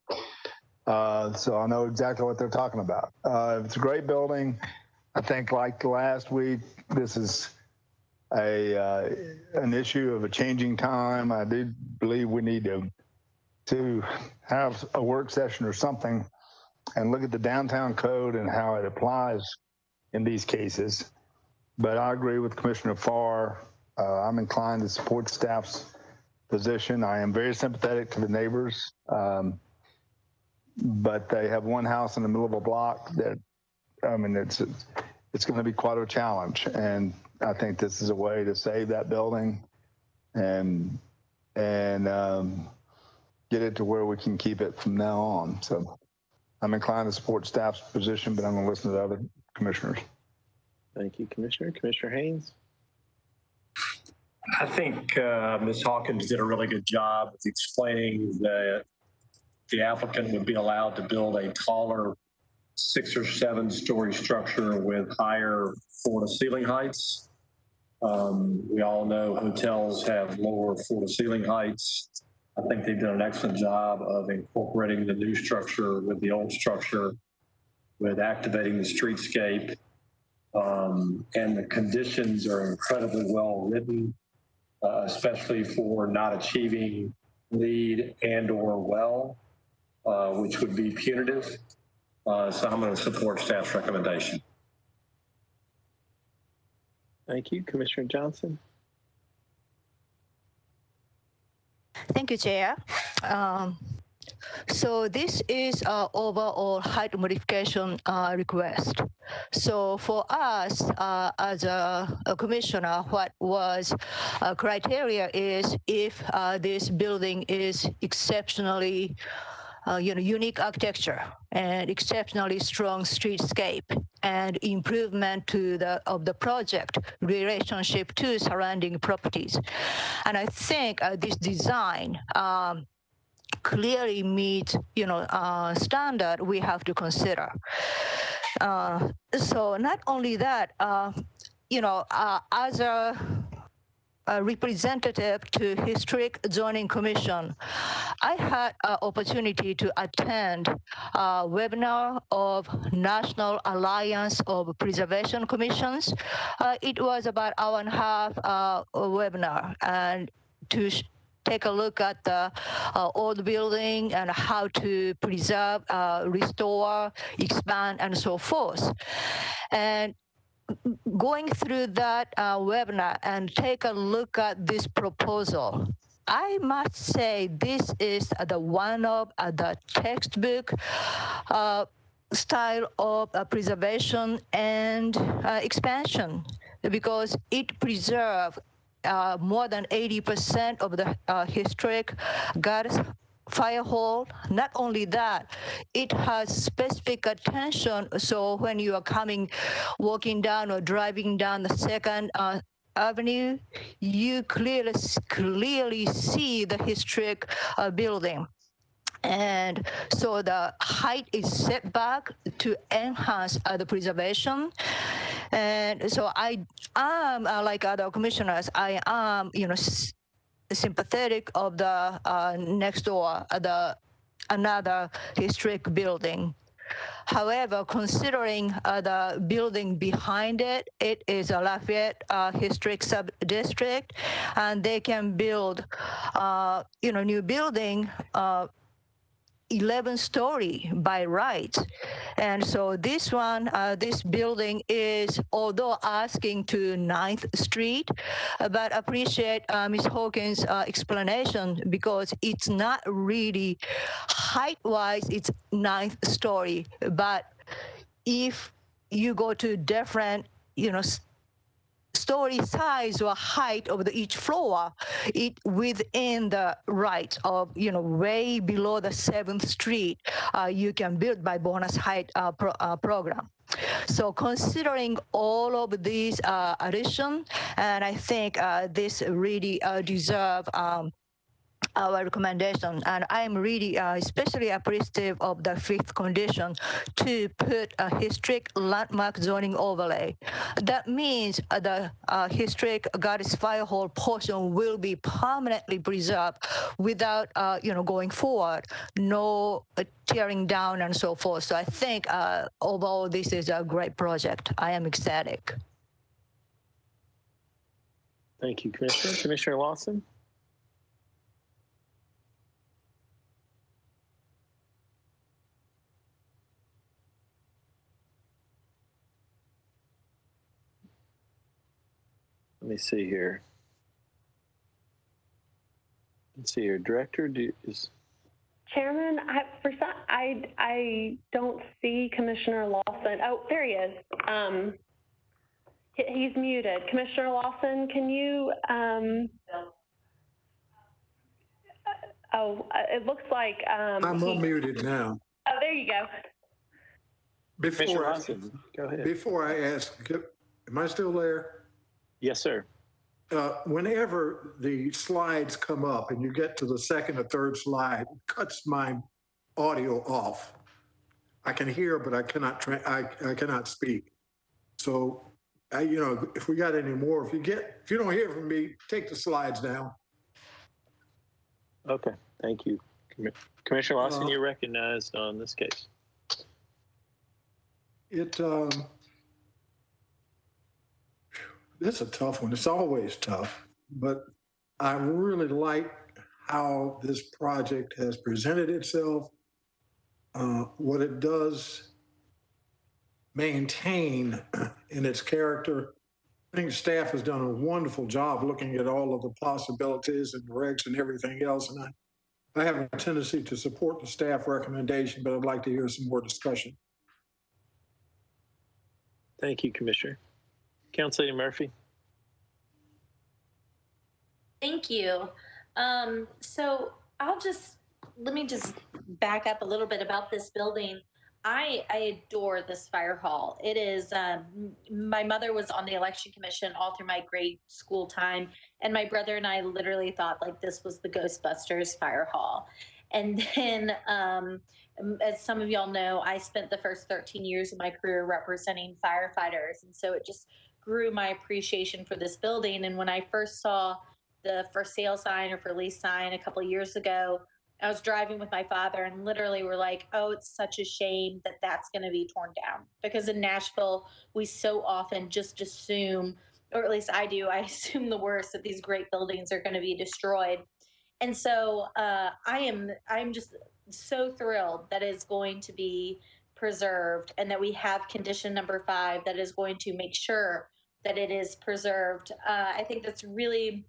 So I know exactly what they're talking about. It's a great building. I think like last week, this is an issue of a changing time. I do believe we need to have a work session or something and look at the downtown code and how it applies in these cases. But I agree with Commissioner Farr. I'm inclined to support staff's position. I am very sympathetic to the neighbors, but they have one house in the middle of a block that, I mean, it's going to be quite a challenge. And I think this is a way to save that building and get it to where we can keep it from now on. So I'm inclined to support staff's position, but I'm going to listen to the other commissioners. Thank you, Commissioner. Commissioner Haynes? I think Ms. Hawkins did a really good job of explaining that the applicant would be allowed to build a taller 6 or 7 story structure with higher floor to ceiling heights. We all know hotels have lower floor to ceiling heights. I think they've done an excellent job of incorporating the new structure with the old structure, with activating the streetscape. And the conditions are incredibly well written, especially for not achieving LEED and or well, which would be punitive. So I'm going to support staff's recommendation. Thank you. Commissioner Johnson? Thank you, Chair. So this is our overall height modification request. So for us, as a commissioner, what was criteria is if this building is exceptionally unique architecture and exceptionally strong streetscape and improvement to the project relationship to surrounding properties. And I think this design clearly meets standard we have to consider. So not only that, as a representative to Historic Zoning Commission, I had an opportunity to attend a webinar of National Alliance of Preservation Commissions. It was about an hour and a half webinar, and to take a look at the old building and how to preserve, restore, expand, and so forth. And going through that webinar and take a look at this proposal, I must say this is the one of the textbook style of preservation and expansion, because it preserves more than 80% of the historic Gettys fire hall. Not only that, it has specific attention. So when you are walking down or driving down the Second Avenue, you clearly see the historic building. And so the height is set back to enhance the preservation. And so I am, like other commissioners, I am, sympathetic of the next door, another historic building. However, considering the building behind it, it is a Lafayette Historic Sub-District, and they can build, new building 11-story by right. And so this one, this building is, although asking to 9th Street, but appreciate Ms. Hawkins' explanation, because it's not really height-wise, it's 9th story. But if you go to different, story size or height of each floor, it within the right of, way below the 7th Street, you can build by bonus height program. So considering all of these addition, and I think this really deserve our recommendation, and I'm really especially appreciative of the 5th condition to put a historic landmark zoning overlay. That means the historic Gettys Fire Hall portion will be permanently preserved without, going forward, no tearing down and so forth. So I think overall this is a great project. I am ecstatic. Thank you, Commissioner. Commissioner Lawson? Let me see here. Let's see here. Director, Chairman, I don't see Commissioner Lawson. Oh, there he is. He's muted. Commissioner Lawson, can you? Oh, it looks like I'm unmuted now. Oh, there you go. Commissioner Lawson, go ahead. Before I ask, am I still there? Yes, sir. Whenever the slides come up and you get to the second or third slide, it cuts my audio off. I can hear, but I cannot speak. So, if we got any more, if you don't hear from me, take the slides down. Okay, thank you. Commissioner Lawson, you're recognized on this case. This is a tough one. It's always tough, but I really like how this project has presented itself, what it does maintain in its character. I think staff has done a wonderful job looking at all of the possibilities and regs and everything else. And I have a tendency to support the staff recommendation, but I'd like to hear some more discussion. Thank you, Commissioner. Councilor Murphy. Thank you. So let me just back up a little bit about this building. I adore this fire hall. It is, my mother was on the election commission all through my grade school time, and my brother and I literally thought like this was the Ghostbusters fire hall. And then, as some of y'all know, I spent the first 13 years of my career representing firefighters. And so it just grew my appreciation for this building. And when I first saw the for sale sign or for lease sign a couple of years ago, I was driving with my father and literally were like, oh, it's such a shame that that's going to be torn down. Because in Nashville, we so often just assume, or at least I do, I assume the worst, that these great buildings are going to be destroyed. And so I'm just so thrilled that it's going to be preserved and that we have condition number 5 that is going to make sure that it is preserved. I think that's really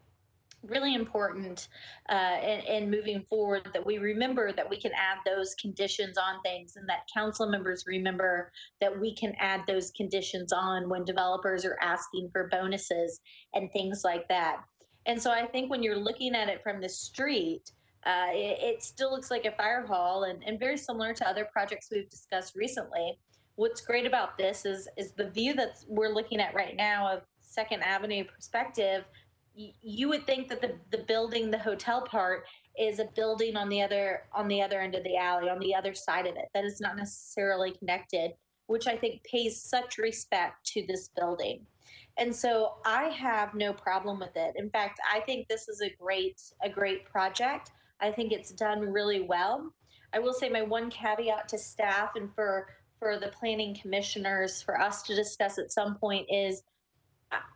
important in moving forward, that we remember that we can add those conditions on things, and that council members remember that we can add those conditions on when developers are asking for bonuses and things like that. And so I think when you're looking at it from the street, it still looks like a fire hall and very similar to other projects we've discussed recently. What's great about this is the view that we're looking at right now of 2nd Avenue perspective. You would think that the building, the hotel part, is a building on the other end of the alley, on the other side of it, that is not necessarily connected, which I think pays such respect to this building. And so I have no problem with it. In fact, I think this is a great project. I think it's done really well. I will say my one caveat to staff and for the planning commissioners for us to discuss at some point is,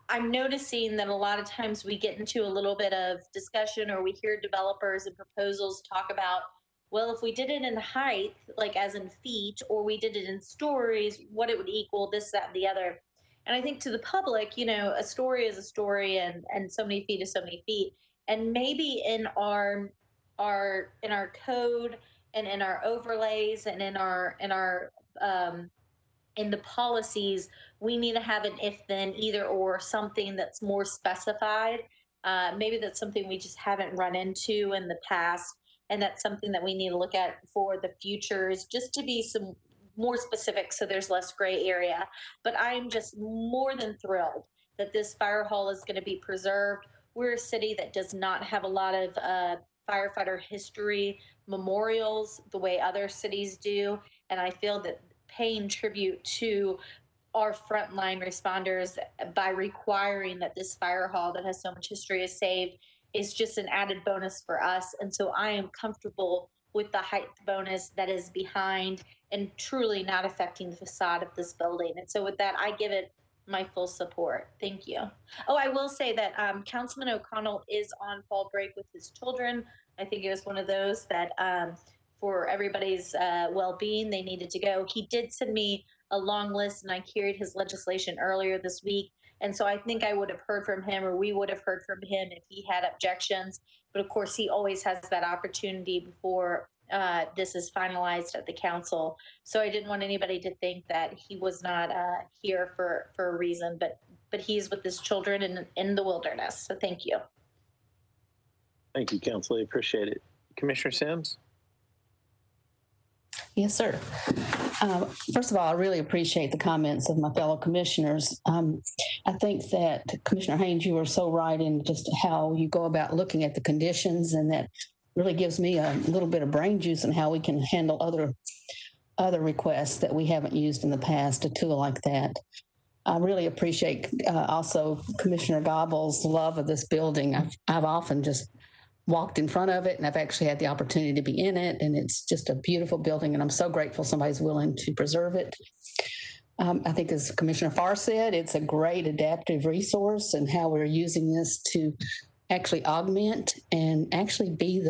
I'm noticing that a lot of times we get into a little bit of discussion, or we hear developers and proposals talk about, well, if we did it in height, like as in feet, or we did it in stories, what it would equal, this, that, and the other. And I think to the public, a story is a story, and so many feet is so many feet. And maybe in our code and in our overlays and in the policies, we need to have an if then either or, something that's more specified. Maybe that's something we just haven't run into in the past, and that's something that we need to look at for the future, is just to be some more specific so there's less gray area. But I'm just more than thrilled that this fire hall is going to be preserved. We're a city that does not have a lot of firefighter history memorials the way other cities do, and I feel that paying tribute to our frontline responders by requiring that this fire hall that has so much history is saved is just an added bonus for us. And so I am comfortable with the height bonus that is behind and truly not affecting the facade of this building. And so with that, I give it my full support. Thank you. Oh, I will say that Councilman O'Connell is on fall break with his children. I think it was one of those that for everybody's well-being, they needed to go. He did send me a long list, and I carried his legislation earlier this week. And so I think I would have heard from him, or we would have heard from him if he had objections. But of course, he always has that opportunity before this is finalized at the council. So I didn't want anybody to think that he was not here for a reason, but he's with his children in the wilderness. So thank you. Thank you, Councilor. I appreciate it. Commissioner Sims? Yes, sir. First of all, I really appreciate the comments of my fellow commissioners. I think that Commissioner Haynes, you were so right in just how you go about looking at the conditions, and that really gives me a little bit of brain juice on how we can handle other requests that we haven't used in the past, a tool like that. I really appreciate also Commissioner Gobble's love of this building. I've often just walked in front of it, and I've actually had the opportunity to be in it, and it's just a beautiful building, and I'm so grateful somebody's willing to preserve it. I think, as Commissioner Farr said, it's a great adaptive resource, and how we're using this to actually augment and actually be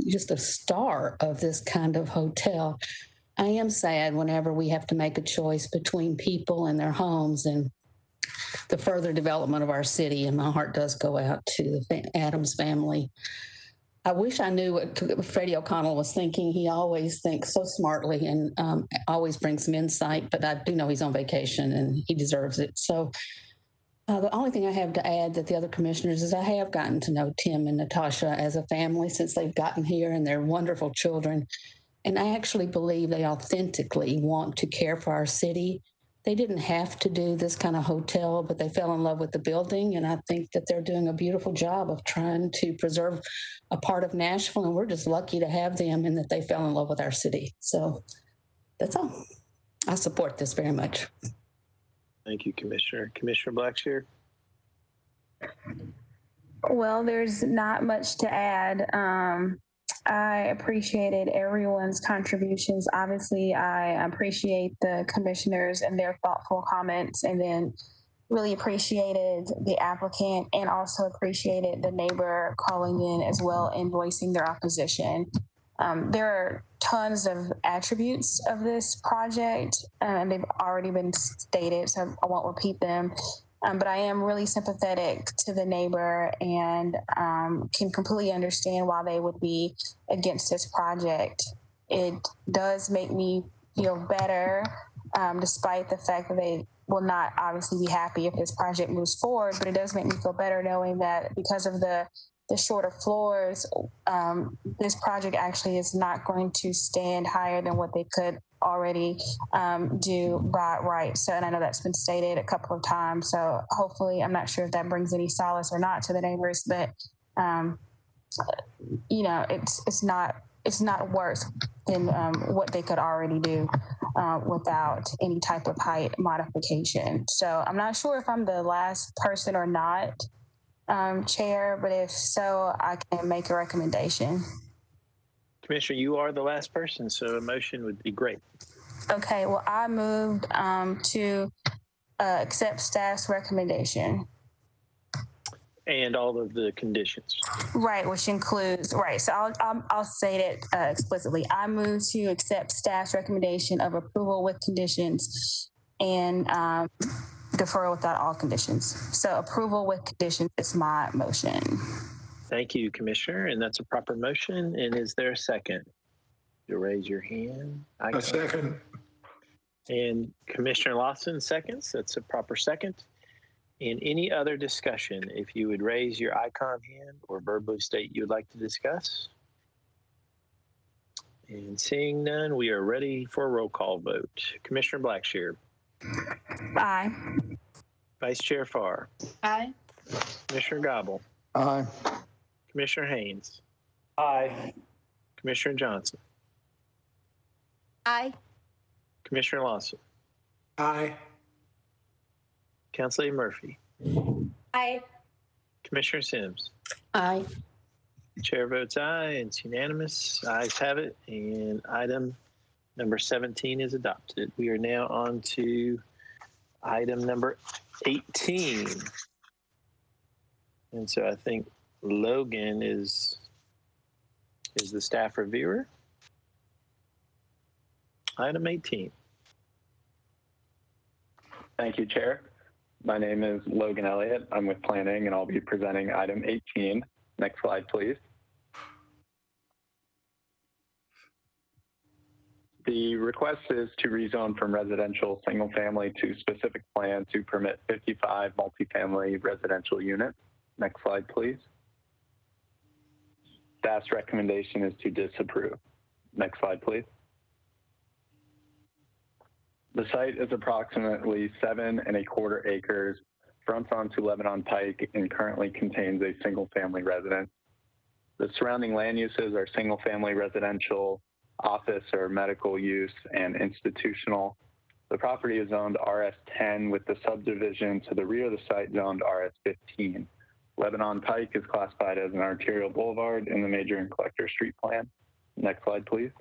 just a star of this kind of hotel. I am sad whenever we have to make a choice between people and their homes and the further development of our city, and my heart does go out to the Adams family. I wish I knew what Freddie O'Connell was thinking. He always thinks so smartly and always brings some insight, but I do know he's on vacation and he deserves it. So the only thing I have to add that the other commissioners is I have gotten to know Tim and Natasha as a family since they've gotten here, and they're wonderful children. And I actually believe they authentically want to care for our city. They didn't have to do this kind of hotel, but they fell in love with the building. And I think that they're doing a beautiful job of trying to preserve a part of Nashville. And we're just lucky to have them, and that they fell in love with our city. So that's all. I support this very much. Thank you, Commissioner. Commissioner Blackshear? Well, there's not much to add. I appreciated everyone's contributions. Obviously, I appreciate the commissioners and their thoughtful comments, and then really appreciated the applicant, and also appreciated the neighbor calling in as well and voicing their opposition. There are tons of attributes of this project, and they've already been stated, so I won't repeat them. But I am really sympathetic to the neighbor, and can completely understand why they would be against this project. It does make me feel better, despite the fact that they will not obviously be happy if this project moves forward, but it does make me feel better knowing that because of the shorter floors, this project actually is not going to stand higher than what they could already do by right. So, and I know that's been stated a couple of times. So hopefully, I'm not sure if that brings any solace or not to the neighbors, but you know, it's not worse than what they could already do without any type of height modification. So I'm not sure if I'm the last person or not, Chair, but if so, I can make a recommendation. Commissioner, you are the last person, so a motion would be great. Okay, well, I moved to accept staff's recommendation. And all of the conditions. Right, which includes, right, so I'll state it explicitly. I move to accept staff's recommendation of approval with conditions and deferral without all conditions. So approval with conditions is my motion. Thank you, Commissioner, and that's a proper motion. And is there a second? You raise your hand. A second. And Commissioner Lawson seconds. That's a proper second. And any other discussion, if you would raise your icon hand or verbally state you would like to discuss. And seeing none, we are ready for a roll call vote. Commissioner Blackshear. Aye. Vice Chair Farr. Aye. Commissioner Gobble. Aye. Commissioner Haynes. Aye. Commissioner Johnson. Aye. Commissioner Lawson. Aye. Councilor Murphy. Aye. Commissioner Sims. Aye. Chair votes aye, and it's unanimous. Ayes have it, and item number 17 is adopted. We are now on to item number 18. And so I think Logan is the staff reviewer. Item 18. Thank you, Chair. My name is Logan Elliott. I'm with Planning, and I'll be presenting item 18. Next slide, please. The request is to rezone from residential single family to specific plan to permit 55 multifamily residential units. Next slide, please. Staff's recommendation is to disapprove. Next slide, please. The site is approximately 7¼ acres, fronts onto Lebanon Pike, and currently contains a single-family residence. The surrounding land uses are single-family residential, office or medical use, and institutional. The property is zoned RS10 with the subdivision to the rear of the site zoned RS15. Lebanon Pike is classified as an arterial boulevard in the major and collector street plan. Next slide, please.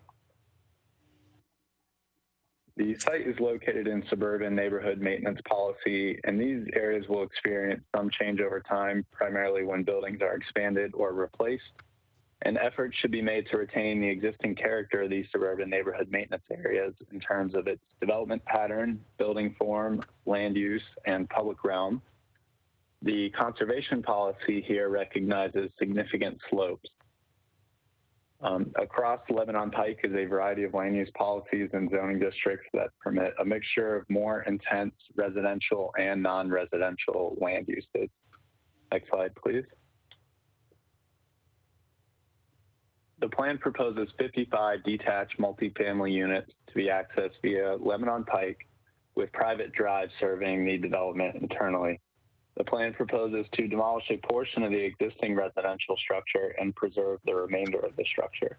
The site is located in suburban neighborhood maintenance policy, and these areas will experience some change over time, primarily when buildings are expanded or replaced. An effort should be made to retain the existing character of these suburban neighborhood maintenance areas in terms of its development pattern, building form, land use, and public realm. The conservation policy here recognizes significant slopes. Across Lebanon Pike is a variety of land use policies and zoning districts that permit a mixture of more intense residential and non-residential land uses. Next slide, please. The plan proposes 55 detached multifamily units to be accessed via Lebanon Pike with private drives serving the development internally. The plan proposes to demolish a portion of the existing residential structure and preserve the remainder of the structure.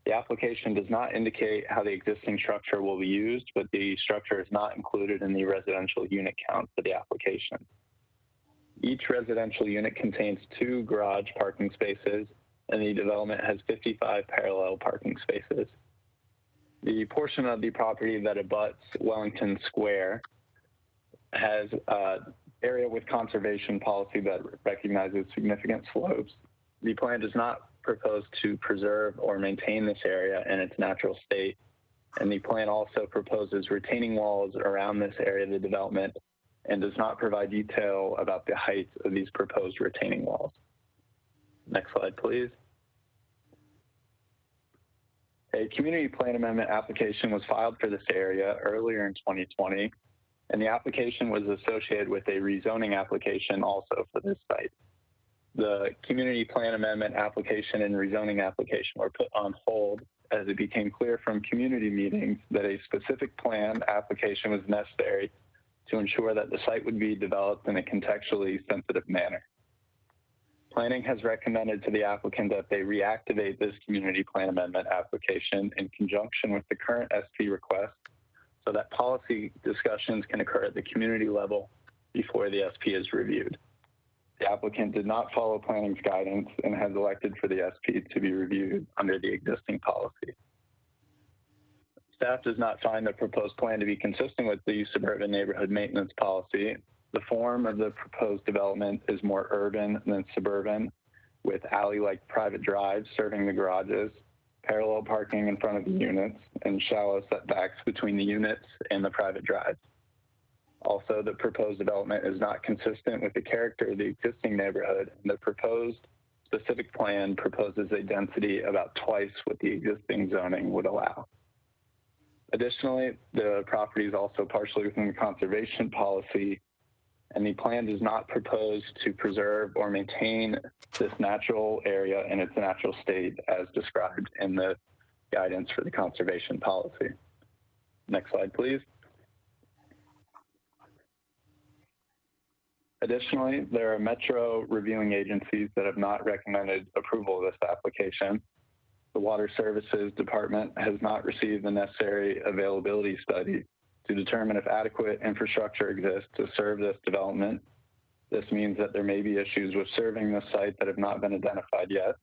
The application does not indicate how the existing structure will be used, but the structure is not included in the residential unit count for the application. Each residential unit contains 2 garage parking spaces, and the development has 55 parallel parking spaces. The portion of the property that abuts Wellington Square has area with conservation policy that recognizes significant slopes. The plan does not propose to preserve or maintain this area in its natural state, and the plan also proposes retaining walls around this area of the development and does not provide detail about the height of these proposed retaining walls. Next slide, please. A community plan amendment application was filed for this area earlier in 2020, and the application was associated with a rezoning application also for this site. The community plan amendment application and rezoning application were put on hold as it became clear from community meetings that a specific plan application was necessary to ensure that the site would be developed in a contextually sensitive manner. Planning has recommended to the applicant that they reactivate this community plan amendment application in conjunction with the current SP request so that policy discussions can occur at the community level before the SP is reviewed. The applicant did not follow planning's guidance and has elected for the SP to be reviewed under the existing policy. Staff does not find the proposed plan to be consistent with the suburban neighborhood maintenance policy. The form of the proposed development is more urban than suburban, with alley-like private drives serving the garages, parallel parking in front of the units, and shallow setbacks between the units and the private drives. Also, the proposed development is not consistent with the character of the existing neighborhood, and the proposed specific plan proposes a density about twice what the existing zoning would allow. Additionally, the property is also partially within the conservation policy, and the plan does not propose to preserve or maintain this natural area in its natural state as described in the guidance for the conservation policy. Next slide, please. Additionally, there are Metro reviewing agencies that have not recommended approval of this application. The Water Services Department has not received the necessary availability study to determine if adequate infrastructure exists to serve this development. This means that there may be issues with serving this site that have not been identified yet.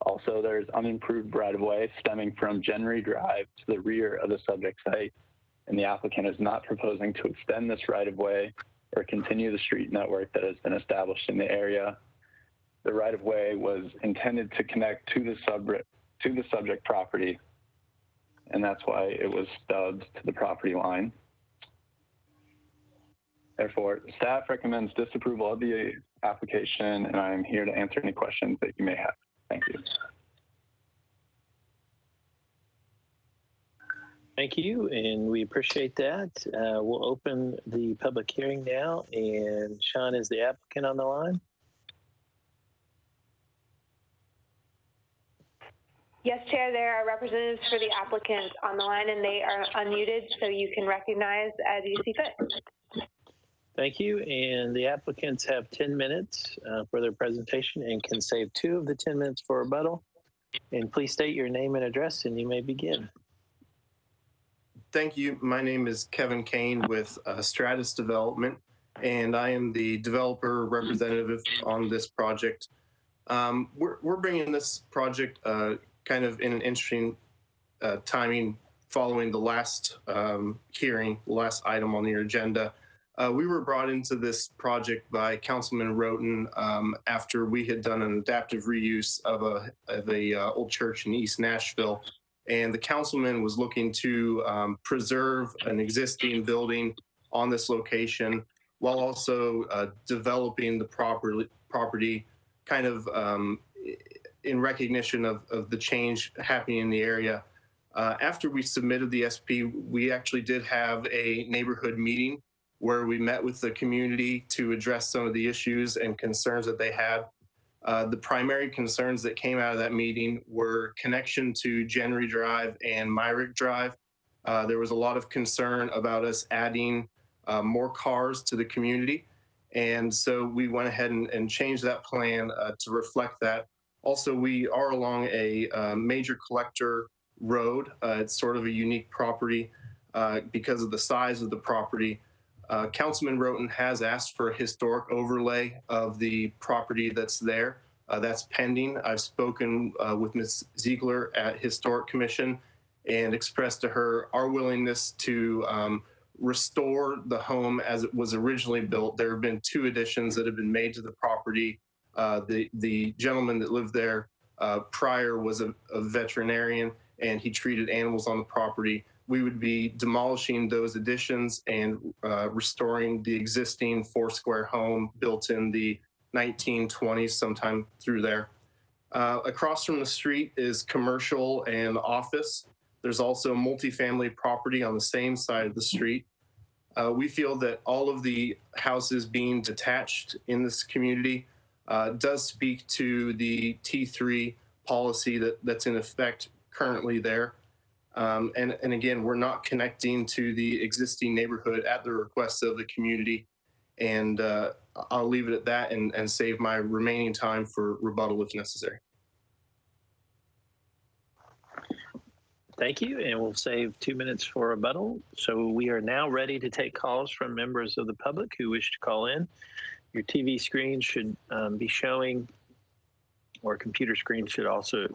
Also, there's unimproved right-of-way stemming from Genry Drive to the rear of the subject site, and the applicant is not proposing to extend this right-of-way or continue the street network that has been established in the area. The right-of-way was intended to connect to the subject property, and that's why it was stubbed to the property line. Therefore, staff recommends disapproval of the application, and I am here to answer any questions that you may have. Thank you. Thank you, and we appreciate that. We'll open the public hearing now, and Sean is the applicant on the line. Yes, Chair, there are representatives for the applicant on the line, and they are unmuted, so you can recognize as you see fit. Thank you. And the applicants have 10 minutes for their presentation and can save 2 of the 10 minutes for rebuttal. And please state your name and address, and you may begin. Thank you. My name is Kevin Kane with Stratus Development, and I am the developer representative on this project. We're bringing this project kind of in an interesting timing following the last hearing, the last item on your agenda. We were brought into this project by Councilman Roten after we had done an adaptive reuse of a old church in East Nashville. And the councilman was looking to preserve an existing building on this location while also developing the property kind of in recognition of the change happening in the area. After we submitted the SP, we actually did have a neighborhood meeting where we met with the community to address some of the issues and concerns that they had. The primary concerns that came out of that meeting were connection to Genry Drive and Myrick Drive. There was a lot of concern about us adding more cars to the community. And so we went ahead and changed that plan to reflect that. Also, we are along a major collector road. It's sort of a unique property because of the size of the property. Councilman Roten has asked for a historic overlay of the property that's there. That's pending. I've spoken with Ms. Ziegler at Historic Commission and expressed to her our willingness to restore the home as it was originally built. There have been 2 additions that have been made to the property. The gentleman that lived there prior was a veterinarian, and he treated animals on the property. We would be demolishing those additions and restoring the existing 4-square home built in the 1920s, sometime through there. Across from the street is commercial and office. There's also multifamily property on the same side of the street. We feel that all of the houses being detached in this community does speak to the T3 policy that's in effect currently there. And again, we're not connecting to the existing neighborhood at the request of the community. And I'll leave it at that and save my remaining time for rebuttal if necessary. Thank you, and we'll save 2 minutes for rebuttal. So we are now ready to take calls from members of the public who wish to call in. Your TV screen should be showing, or computer screen should also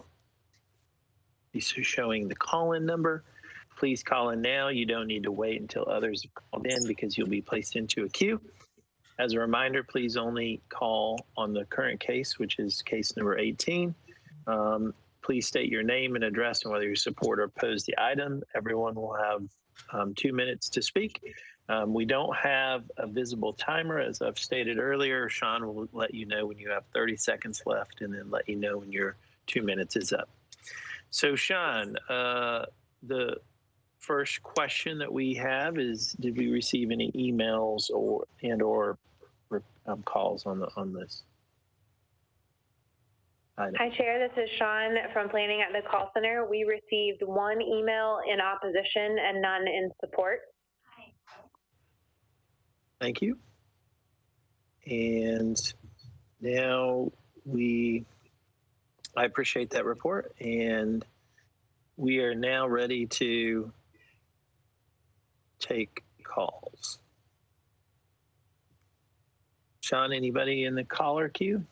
be showing the call-in number. Please call in now. You don't need to wait until others have called in because you'll be placed into a queue. As a reminder, please only call on the current case, which is case number 18. Please state your name and address and whether you support or oppose the item. Everyone will have 2 minutes to speak. We don't have a visible timer, as I've stated earlier. Sean will let you know when you have 30 seconds left and then let you know when your 2 minutes is up. So Sean, the first question that we have is, did we receive any emails or calls on this item? Hi, Chair. This is Sean from Planning at the Call Center. We received 1 email in opposition and none in support. Thank you. And now I appreciate that report, and we are now ready to take calls. Sean, anybody in the caller queue?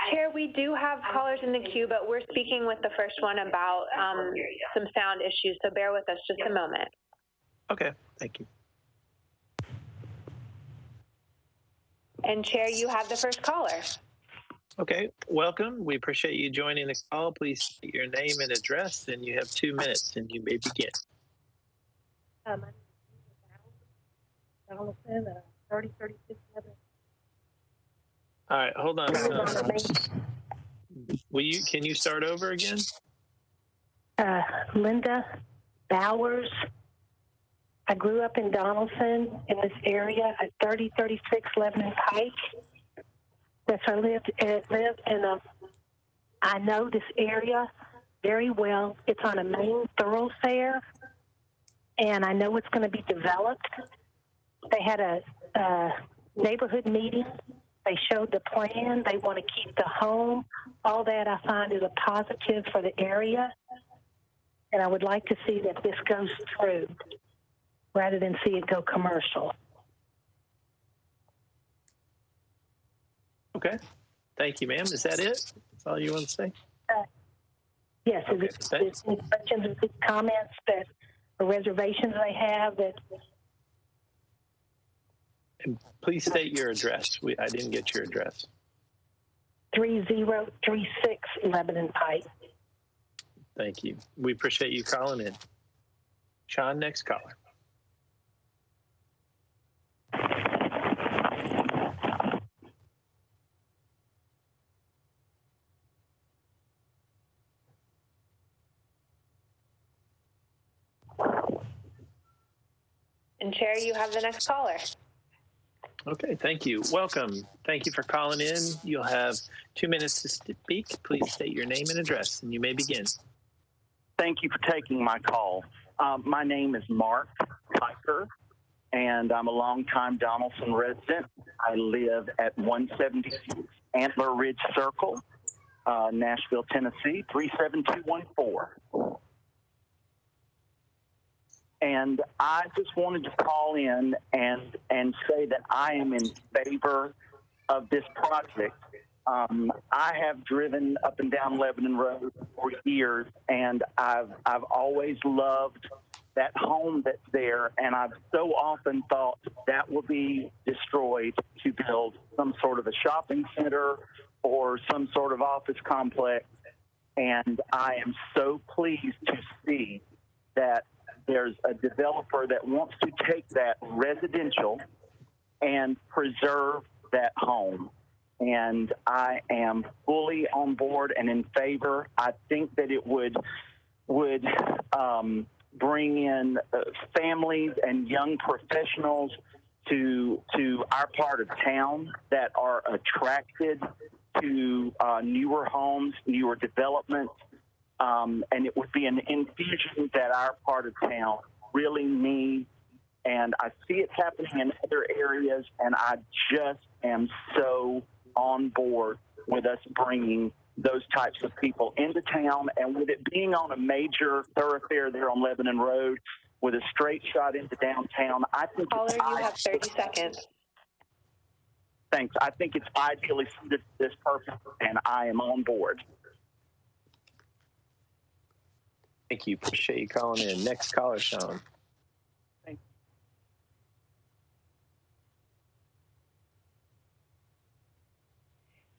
Chair, we do have callers in the queue, but we're speaking with the first one about some sound issues, so bear with us just a moment. Okay, thank you. And Chair, you have the first caller. Okay, welcome. We appreciate you joining the call. Please state your name and address, and you have 2 minutes, and you may begin. My name is Davidson, 3036 Lebanon. All right, hold on. Can you start over again? Linda Bowers. I grew up in Donaldson in this area at 3036 Lebanon Pike. That's where I lived in I know this area very well. It's on a main thoroughfare, and I know it's going to be developed. They had a neighborhood meeting. They showed the plan. They want to keep the home. All that I find is a positive for the area, and I would like to see that this goes through rather than see it go commercial. Okay. Thank you, ma'am. Is that it? That's all you want to say? Yes. Okay, Is any questions or comments that or reservations they have that? And please state your address. I didn't get your address. 3036 Lebanon Pike. Thank you. We appreciate you calling in. Sean, next caller. And Chair, you have the next caller. Okay, thank you. Welcome. Thank you for calling in. You'll have 2 minutes to speak. Please state your name and address, and you may begin. Thank you for taking my call. My name is Mark Piker, and I'm a longtime Donaldson resident. I live at 176 Antler Ridge Circle, Nashville, Tennessee, 37214. And I just wanted to call in and say that I am in favor of this project. I have driven up and down Lebanon Road for years, and I've always loved that home that's there, and I've so often thought that will be destroyed to build some sort of a shopping center or some sort of office complex. And I am so pleased to see that there's a developer that wants to take that residential and preserve that home. And I am fully on board and in favor. I think that it would bring in families and young professionals to our part of town that are attracted to newer homes, newer developments. And it would be an infusion that our part of town really needs. And I see it happening in other areas, and I just am so on board with us bringing those types of people into town. And with it being on a major thoroughfare there on Lebanon Road with a straight shot into downtown, I think Caller, you have 30 seconds. Thanks. I think it's ideally suited for this purpose, and I am on board. Thank you. Appreciate you calling in. Next caller, Sean.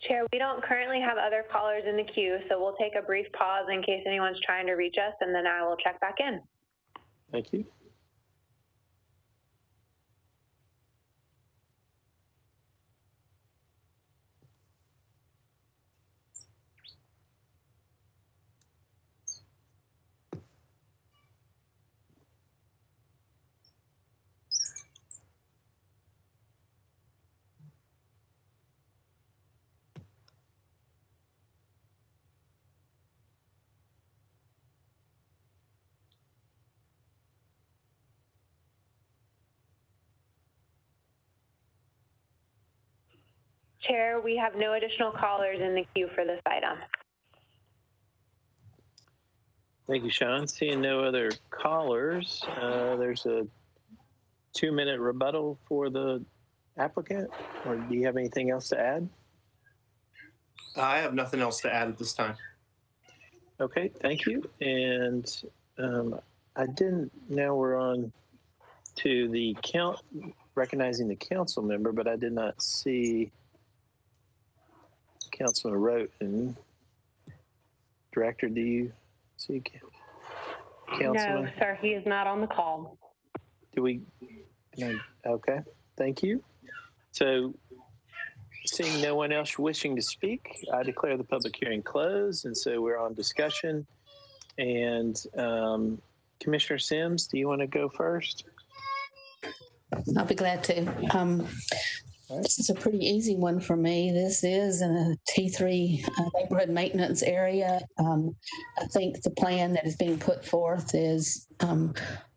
Chair, we don't currently have other callers in the queue, so we'll take a brief pause in case anyone's trying to reach us, and then I will check back in. Thank you. Chair, we have no additional callers in the queue for this item. Thank you, Sean. Seeing no other callers, there's a 2-minute rebuttal for the applicant, or do you have anything else to add? I have nothing else to add at this time. Okay, thank you. And I didn't, now we're on to the recognizing the council member, but I did not see Councilman Roten. Director, do you see Councilman? No, sir, he is not on the call. Do we? No. Okay, thank you. So, seeing no one else wishing to speak, I declare the public hearing closed, and so we're on discussion. And Commissioner Sims, do you want to go first? I'll be glad to. This is a pretty easy one for me. This is in a T3 neighborhood maintenance area. I think the plan that is being put forth is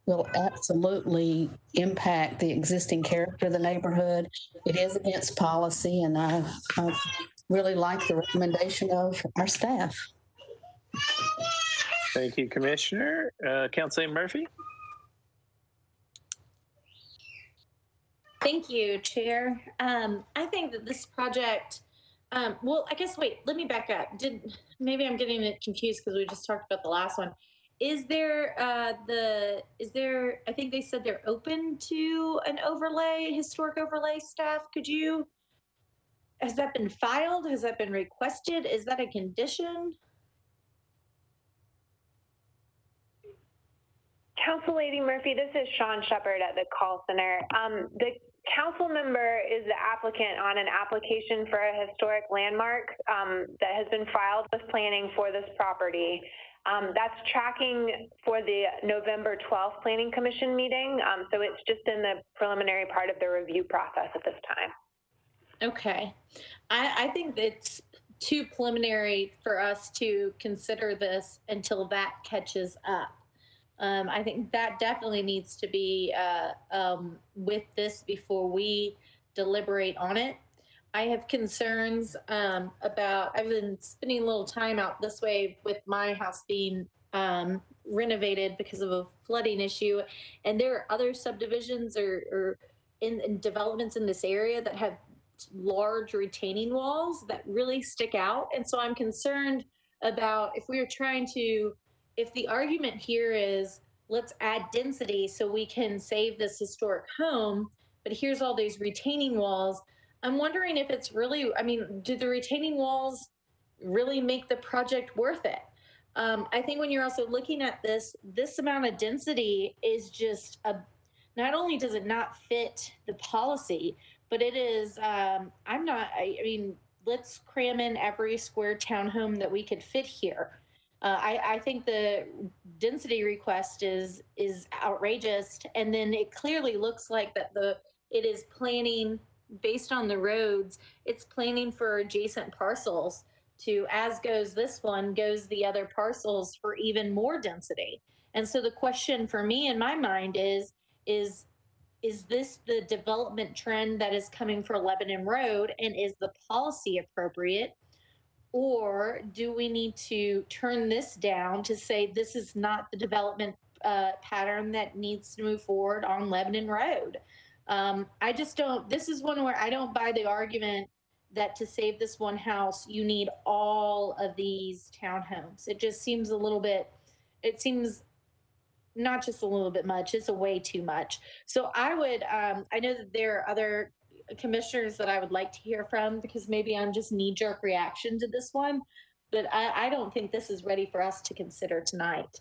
will absolutely impact the existing character of the neighborhood. It is against policy, and I really like the recommendation of our staff. Thank you, Commissioner. Councilman Murphy? Thank you, Chair. I think that this project, well, I guess, wait, let me back up. Maybe I'm getting it confused because we just talked about the last one. Is there, I think they said they're open to an overlay, historic overlay staff. Has that been filed? Has that been requested? Is that a condition? Council Lady Murphy, this is Sean Shepard at the call center. The council member is the applicant on an application for a historic landmark that has been filed with planning for this property. That's tracking for the November 12th Planning Commission meeting. So it's just in the preliminary part of the review process at this time. Okay. I think it's too preliminary for us to consider this until that catches up. I think that definitely needs to be with this before we deliberate on it. I have concerns about, I've been spending a little time out this way with my house being renovated because of a flooding issue. And there are other subdivisions or in developments in this area that have large retaining walls that really stick out. And so I'm concerned about if we are trying to, if the argument here is let's add density so we can save this historic home, but here's all these retaining walls, I'm wondering if it's really, I mean, do the retaining walls really make the project worth it? I think when you're also looking at this amount of density is just not only does it not fit the policy, but it is, I mean, let's cram in every square townhome that we could fit here. I think the density request is outrageous, and then it clearly looks like that it is planning based on the roads. It's planning for adjacent parcels to, as goes this one, goes the other parcels for even more density. And so the question for me in my mind is this the development trend that is coming for Lebanon Road, and is the policy appropriate? Or do we need to turn this down to say this is not the development pattern that needs to move forward on Lebanon Road? I just don't, this is one where I don't buy the argument that to save this one house, you need all of these townhomes. It just seems a little bit, it seems not just a little bit much, it's a way too much. So I would, I know that there are other commissioners that I would like to hear from, because maybe I'm just knee-jerk reaction to this one, but I don't think this is ready for us to consider tonight.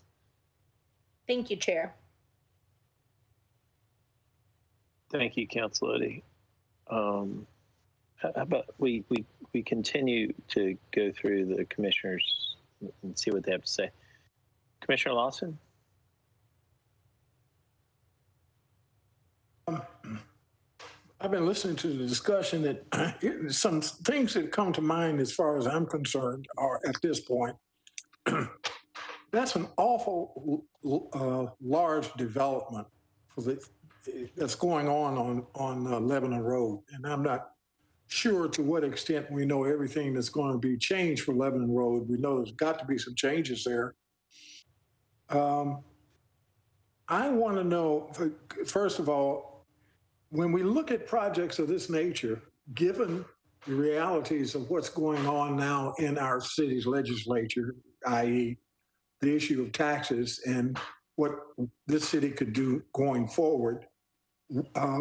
Thank you, Chair. Thank you, Council Lady. How about we continue to go through the commissioners and see what they have to say. Commissioner Lawson? I've been listening to the discussion that some things that come to mind as far as I'm concerned are at this point. That's an awful large development that's going on Lebanon Road. And I'm not sure to what extent we know everything that's going to be changed for Lebanon Road. We know there's got to be some changes there. I want to know, first of all, when we look at projects of this nature, given the realities of what's going on now in our city's legislature, i.e. the issue of taxes and what this city could do going forward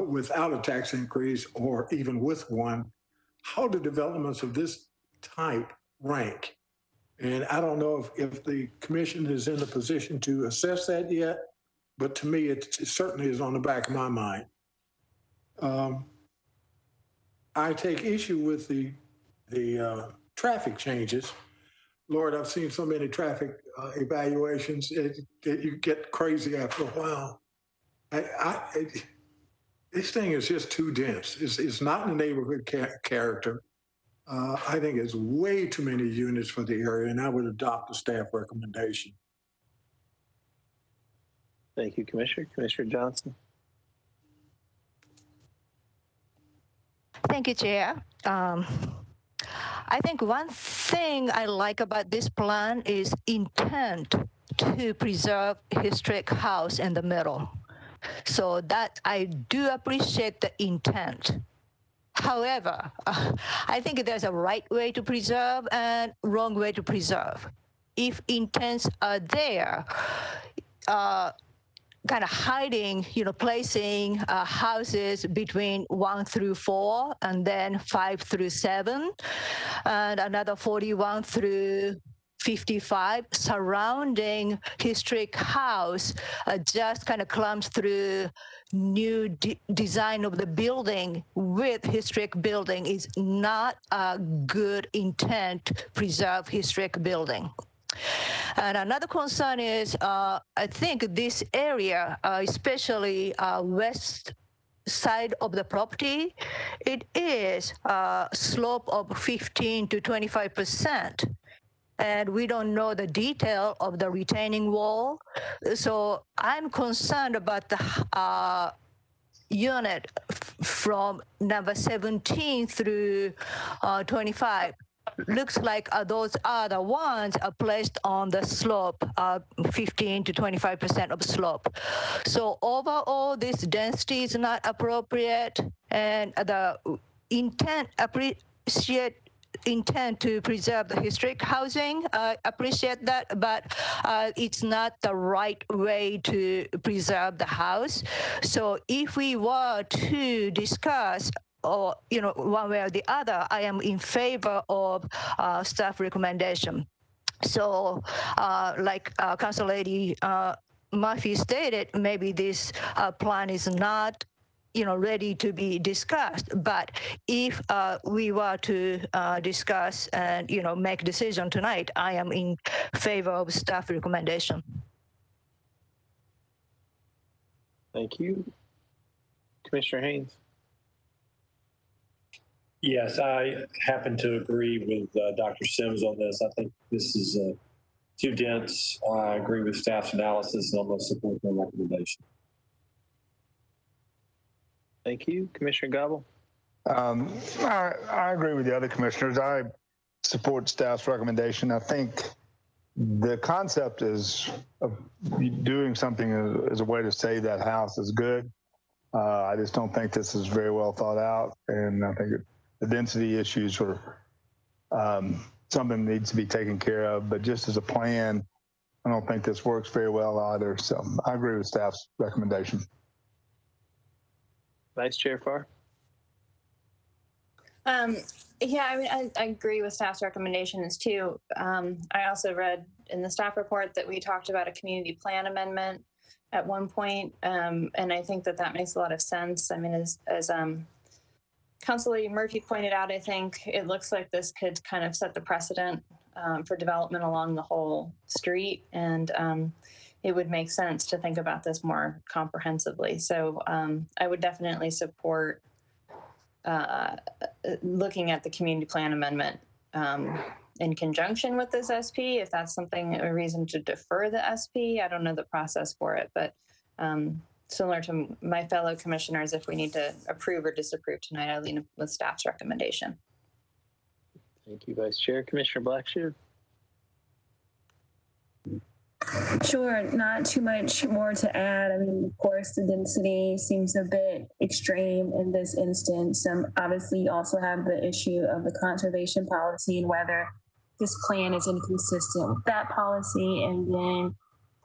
without a tax increase or even with one, how do developments of this type rank? And I don't know if the commission is in a position to assess that yet, but to me, it certainly is on the back of my mind. I take issue with the traffic changes. Lord, I've seen so many traffic evaluations that you get crazy after a while. This thing is just too dense. It's not in the neighborhood character. I think it's way too many units for the area, and I would adopt the staff recommendation. Thank you, Commissioner. Commissioner Johnson. Thank you, Chair. I think one thing I like about this plan is intent to preserve historic house in the middle. So that I do appreciate the intent. However, I think there's a right way to preserve and wrong way to preserve. If intents are there, kind of hiding, placing houses between 1 through 4, and then 5 through 7, and another 41 through 55 surrounding historic house, just kind of clumps through new design of the building with historic building is not a good intent to preserve historic building. And another concern is, I think this area, especially west side of the property, it is a slope of 15 to 25%. And we don't know the detail of the retaining wall. So I'm concerned about the unit from number 17 through 25. Looks like those are the ones placed on the slope, 15 to 25% of slope. So overall, this density is not appropriate, and the intent to preserve the historic housing, appreciate that, but it's not the right way to preserve the house. So if we were to discuss or, one way or the other, I am in favor of staff recommendation. So like Council Lady Murphy stated, maybe this plan is not ready to be discussed. But if we were to discuss and, make decision tonight, I am in favor of staff recommendation. Thank you. Commissioner Haynes. Yes, I happen to agree with Dr. Sims on this. I think this is too dense. I agree with staff's analysis and I'm going to support their recommendation. Thank you. Commissioner Gobble. I agree with the other commissioners. I support staff's recommendation. I think the concept is of doing something as a way to save that house is good. I just don't think this is very well thought out, and I think the density issues are something that needs to be taken care of. But just as a plan, I don't think this works very well either. So I agree with staff's recommendation. Vice Chair Farr. Yeah, I mean, I agree with staff's recommendations too. I also read in the staff report that we talked about a community plan amendment at one point, and I think that makes a lot of sense. I mean, as Councilor Murphy pointed out, I think it looks like this could kind of set the precedent for development along the whole street, and it would make sense to think about this more comprehensively. So I would definitely support looking at the community plan amendment in conjunction with this SP. If that's something, a reason to defer the SP, I don't know the process for it, but similar to my fellow commissioners, if we need to approve or disapprove tonight, I lean with staff's recommendation. Thank you, Vice Chair. Commissioner Blackshear. Sure, not too much more to add. I mean, of course, the density seems a bit extreme in this instance. Obviously, you also have the issue of the conservation policy and whether this plan is inconsistent with that policy. And then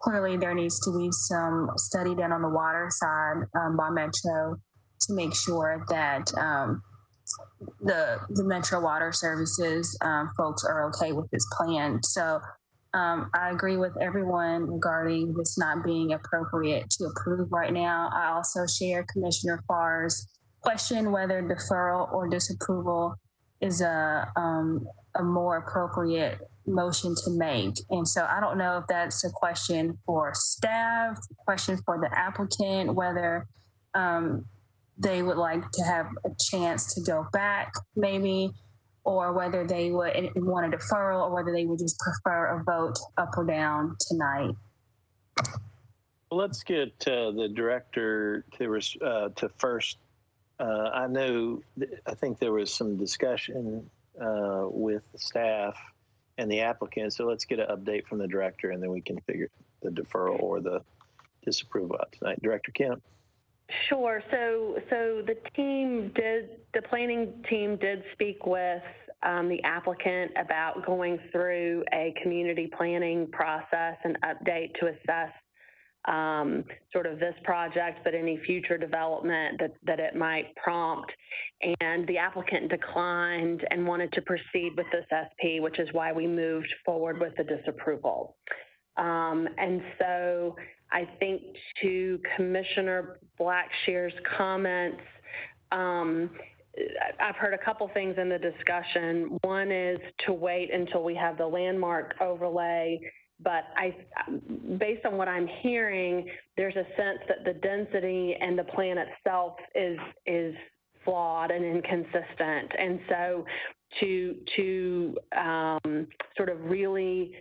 clearly there needs to be some study done on the water side by Metro to make sure that the Metro Water Services folks are okay with this plan. So I agree with everyone regarding this not being appropriate to approve right now. I also share Commissioner Farr's question whether deferral or disapproval is a more appropriate motion to make. And so I don't know if that's a question for staff, question for the applicant, whether they would like to have a chance to go back maybe, or whether they would want a deferral, or whether they would just prefer a vote up or down tonight. Let's get the director to first. I think there was some discussion with the staff and the applicant, so let's get an update from the director, and then we can figure the deferral or the disapproval out tonight. Director Kemp. Sure. So the planning team did speak with the applicant about going through a community planning process and update to assess sort of this project, but any future development that it might prompt. And the applicant declined and wanted to proceed with this SP, which is why we moved forward with the disapproval. And so I think to Commissioner Blackshear's comments, I've heard a couple things in the discussion. One is to wait until we have the landmark overlay, but based on what I'm hearing, there's a sense that the density and the plan itself is flawed and inconsistent. And so to sort of really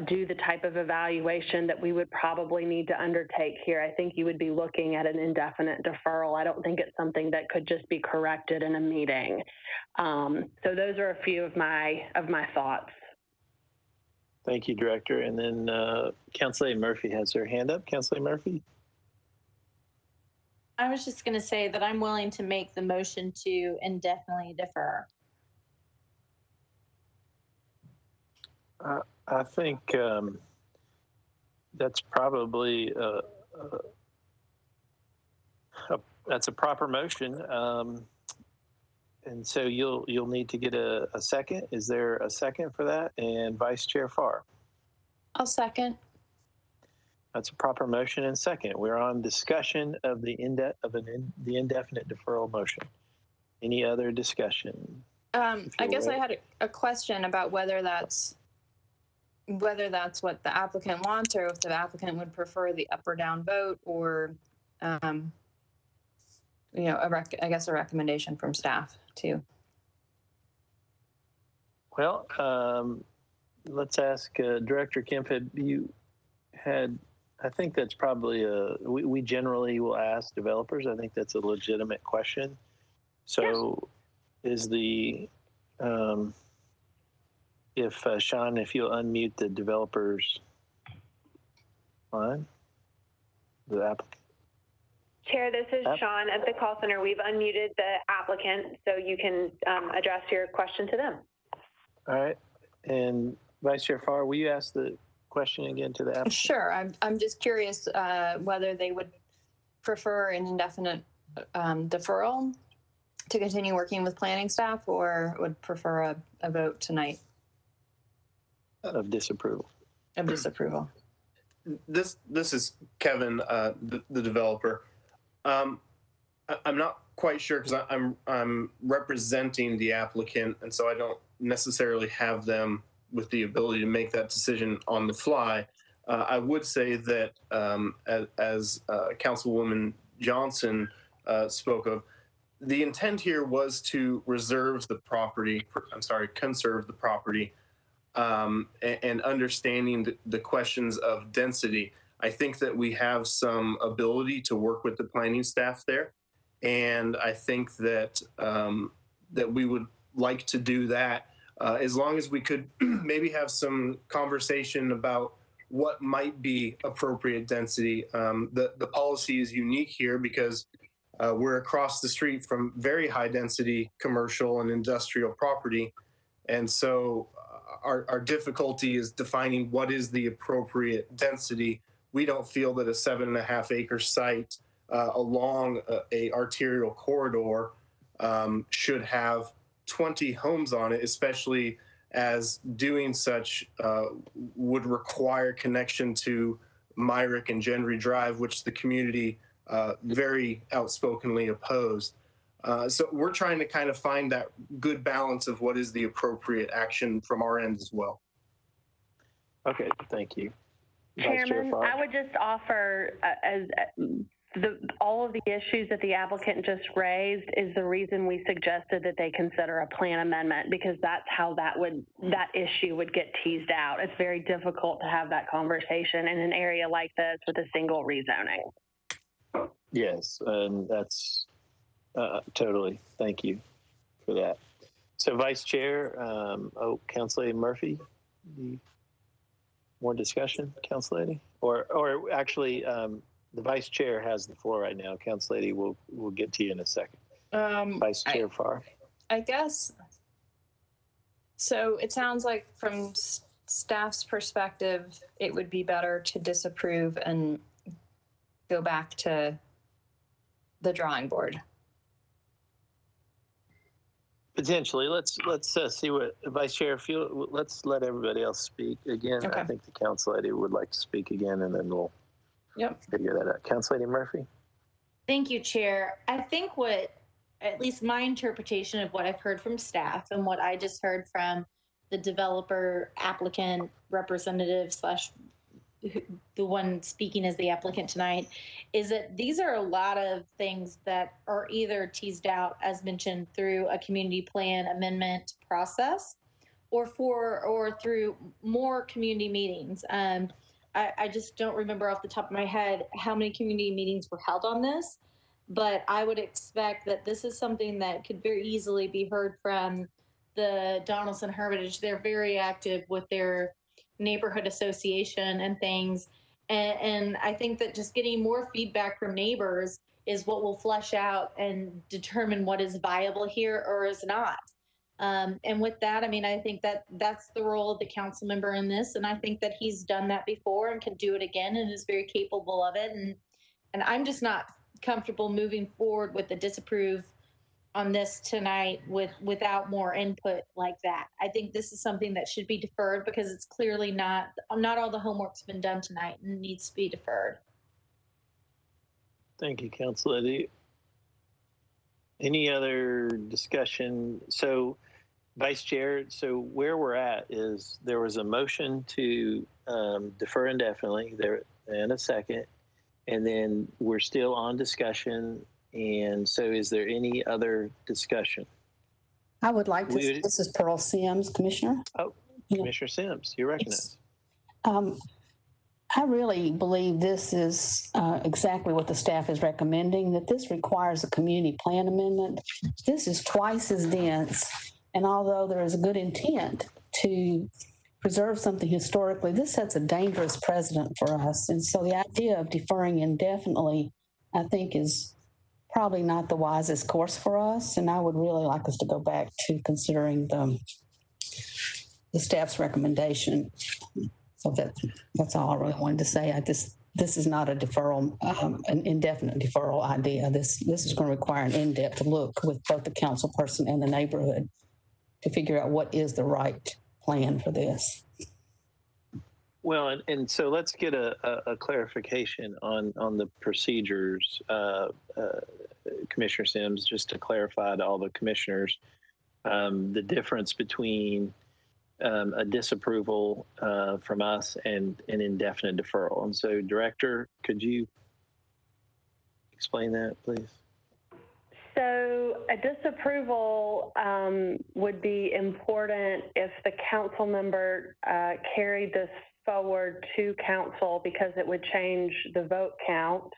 do the type of evaluation that we would probably need to undertake here, I think you would be looking at an indefinite deferral. I don't think it's something that could just be corrected in a meeting. So those are a few of my thoughts. Thank you, Director. And then Councilor Murphy has her hand up. Councilor Murphy. I was just going to say that I'm willing to make the motion to indefinitely defer. I think that's probably that's a proper motion, and so you'll need to get a second. Is there a second for that? And Vice Chair Farr. I'll second. That's a proper motion and second. We're on discussion of the indefinite deferral motion. Any other discussion? I guess I had a question about whether that's what the applicant wants, or if the applicant would prefer the up or down vote, or, I guess a recommendation from staff too. Well, let's ask Director Kemp. I think that's probably we generally will ask developers. I think that's a legitimate question. So is the, Sean, if you'll unmute the developers line, the applicant. Chair, this is Sean at the call center. We've unmuted the applicant, so you can address your question to them. All right. And Vice Chair Farr, will you ask the question again to the applicant? Sure. I'm just curious whether they would prefer an indefinite deferral to continue working with planning staff, or would prefer a vote tonight. Of disapproval. Of disapproval. This is Kevin, the developer. I'm not quite sure, because I'm representing the applicant, and so I don't necessarily have them with the ability to make that decision on the fly. I would say that as Councilwoman Johnson spoke of, the intent here was to conserve the property, and understanding the questions of density. I think that we have some ability to work with the planning staff there, and I think that that we would like to do that as long as we could maybe have some conversation about what might be appropriate density. The policy is unique here because we're across the street from very high density commercial and industrial property, and so our difficulty is defining what is the appropriate density. We don't feel that a 7.5 acre site along a arterial corridor should have 20 homes on it, especially as doing such would require connection to Myrick and Gendry Drive, which the community very outspokenly opposed. So we're trying to kind of find that good balance of what is the appropriate action from our end as well. Okay, thank you. Chairman, I would just offer, all of the issues that the applicant just raised is the reason we suggested that they consider a plan amendment, because that's how that issue would get teased out. It's very difficult to have that conversation in an area like this with a single rezoning. Yes, and that's totally. Thank you for that. So, Vice Chair, Council Lady Murphy, more discussion, Council Lady, or actually. The Vice Chair has the floor right now. Council Lady, we'll get to you in a second. Vice Chair Farr. I guess. So it sounds like from staff's perspective, it would be better to disapprove and go back to the drawing board. Potentially, let's see what Vice Chair feel. Let's let everybody else speak again. Okay. I think the Council Lady would like to speak again, and then we'll. Yep. Figure that out. Council Lady Murphy. Thank you, Chair. I think at least my interpretation of what I've heard from staff and what I just heard from the developer applicant representative / the one speaking as the applicant tonight, is that these are a lot of things that are either teased out, as mentioned, through a community plan amendment process or through more community meetings. I just don't remember off the top of my head how many community meetings were held on this, but I would expect that this is something that could very easily be heard from the Donaldson Hermitage. They're very active with their neighborhood association and things. And I think that just getting more feedback from neighbors is what will flesh out and determine what is viable here or is not. And with that, I mean, I think that that's the role of the council member in this. And I think that he's done that before and can do it again and is very capable of it. And I'm just not comfortable moving forward with the disapprove on this tonight without more input like that. I think this is something that should be deferred because it's clearly not all the homework's been done tonight and needs to be deferred. Thank you, Council Lady. Any other discussion? So, Vice Chair, so where we're at is there was a motion to defer indefinitely there and a second, and then we're still on discussion. And so is there any other discussion? I would like to, this is Pearl Sims, Commissioner. Oh, Commissioner Sims, you're recognized. I really believe this is exactly what the staff is recommending, that this requires a community plan amendment. This is twice as dense, and although there is a good intent to preserve something historically, this sets a dangerous precedent for us. And so the idea of deferring indefinitely, I think, is probably not the wisest course for us, and I would really like us to go back to considering the staff's recommendation. So that's all I really wanted to say. This is not a deferral, an indefinite deferral idea. This is going to require an in-depth look with both the council person and the neighborhood to figure out what is the right plan for this. Well, and so let's get a clarification on the procedures, Commissioner Sims, just to clarify to all the commissioners the difference between a disapproval from us and an indefinite deferral. And so, Director, could you explain that, please? So a disapproval would be important if the council member carried this forward to council, because it would change the vote count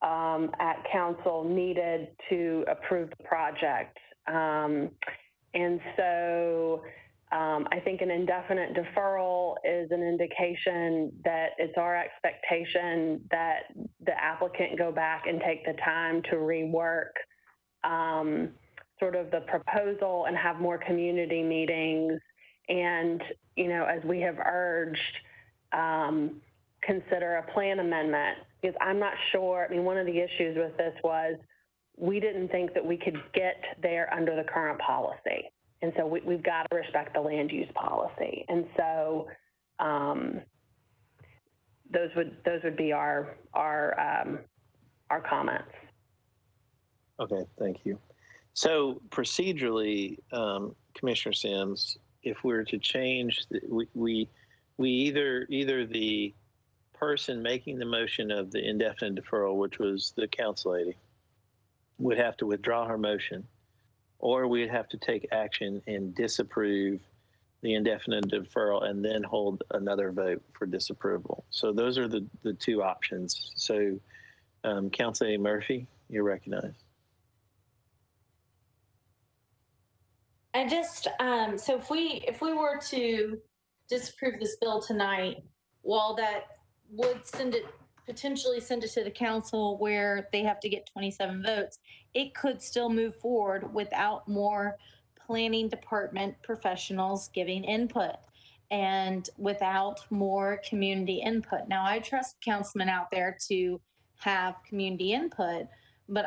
at council needed to approve the project. And so I think an indefinite deferral is an indication that it's our expectation that the applicant go back and take the time to rework sort of the proposal and have more community meetings. And, you know, as we have urged, consider a plan amendment, because I'm not sure. I mean, one of the issues with this was we didn't think that we could get there under the current policy. And so we've got to respect the land use policy. And so those would be our comments. Okay, thank you. So procedurally, Commissioner Sims, if we were to change, we either the person making the motion of the indefinite deferral, which was the council lady, would have to withdraw her motion, or we'd have to take action and disapprove the indefinite deferral and then hold another vote for disapproval. So those are the two options. So Councilor Murphy, you're recognized. I just, so if we were to disapprove this bill tonight, while that would potentially send it to the council where they have to get 27 votes, it could still move forward without more planning department professionals giving input and without more community input. Now, I trust councilmen out there to have community input, but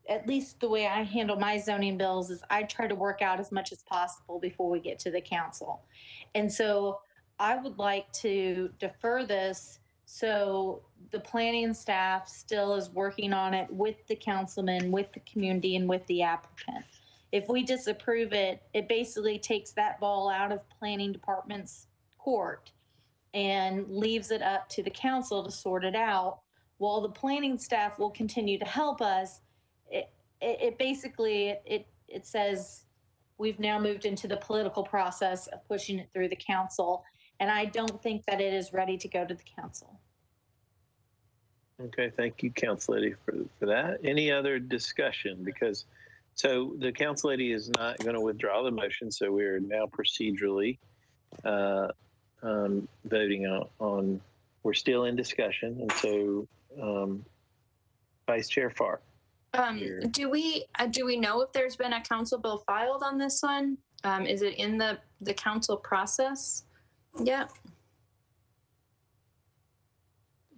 at least the way I handle my zoning bills is I try to work out as much as possible before we get to the council. And so I would like to defer this so the planning staff still is working on it with the councilman, with the community, and with the applicant. If we disapprove it, it basically takes that ball out of planning department's court and leaves it up to the council to sort it out, while the planning staff will continue to help us. It basically says we've now moved into the political process of pushing it through the council, and I don't think that it is ready to go to the council. Okay, thank you, Council Lady, for that. Any other discussion? Because so the Council Lady is not going to withdraw the motion, so we are now procedurally voting on. We're still in discussion, and so Vice Chair Farr. Do we know if there's been a council bill filed on this one? Is it in the council process yet?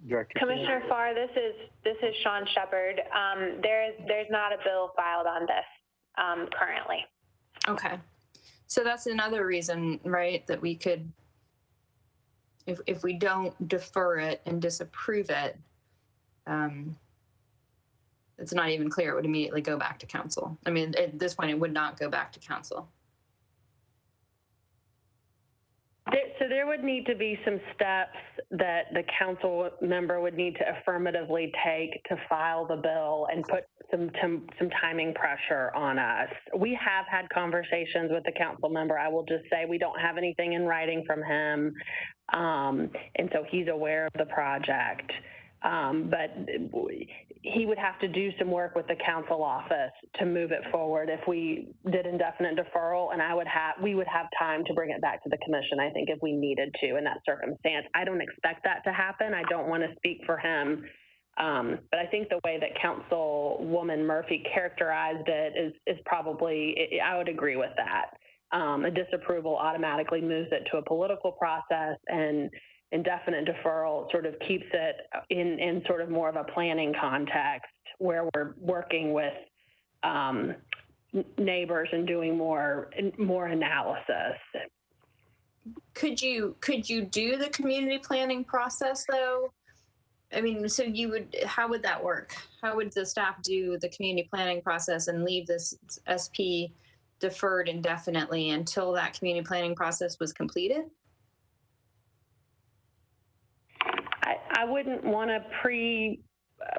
Director Commissioner Farr, this is Sean Shepard. There's not a bill filed on this currently. Okay, so that's another reason, right, that we could, if we don't defer it and disapprove it, it's not even clear it would immediately go back to council. I mean, at this point, it would not go back to council. So there would need to be some steps that the council member would need to affirmatively take to file the bill and put some timing pressure on us. We have had conversations with the council member. I will just say we don't have anything in writing from him. And so he's aware of the project. But he would have to do some work with the council office to move it forward if we did indefinite deferral, and we would have time to bring it back to the commission, I think, if we needed to in that circumstance. I don't expect that to happen. I don't want to speak for him. But I think the way that Councilwoman Murphy characterized it is probably, I would agree with that. A disapproval automatically moves it to a political process, and indefinite deferral sort of keeps it in sort of more of a planning context where we're working with neighbors and doing more analysis. Could you do the community planning process though? I mean, so how would that work? How would the staff do the community planning process and leave this SP deferred indefinitely until that community planning process was completed? I wouldn't want to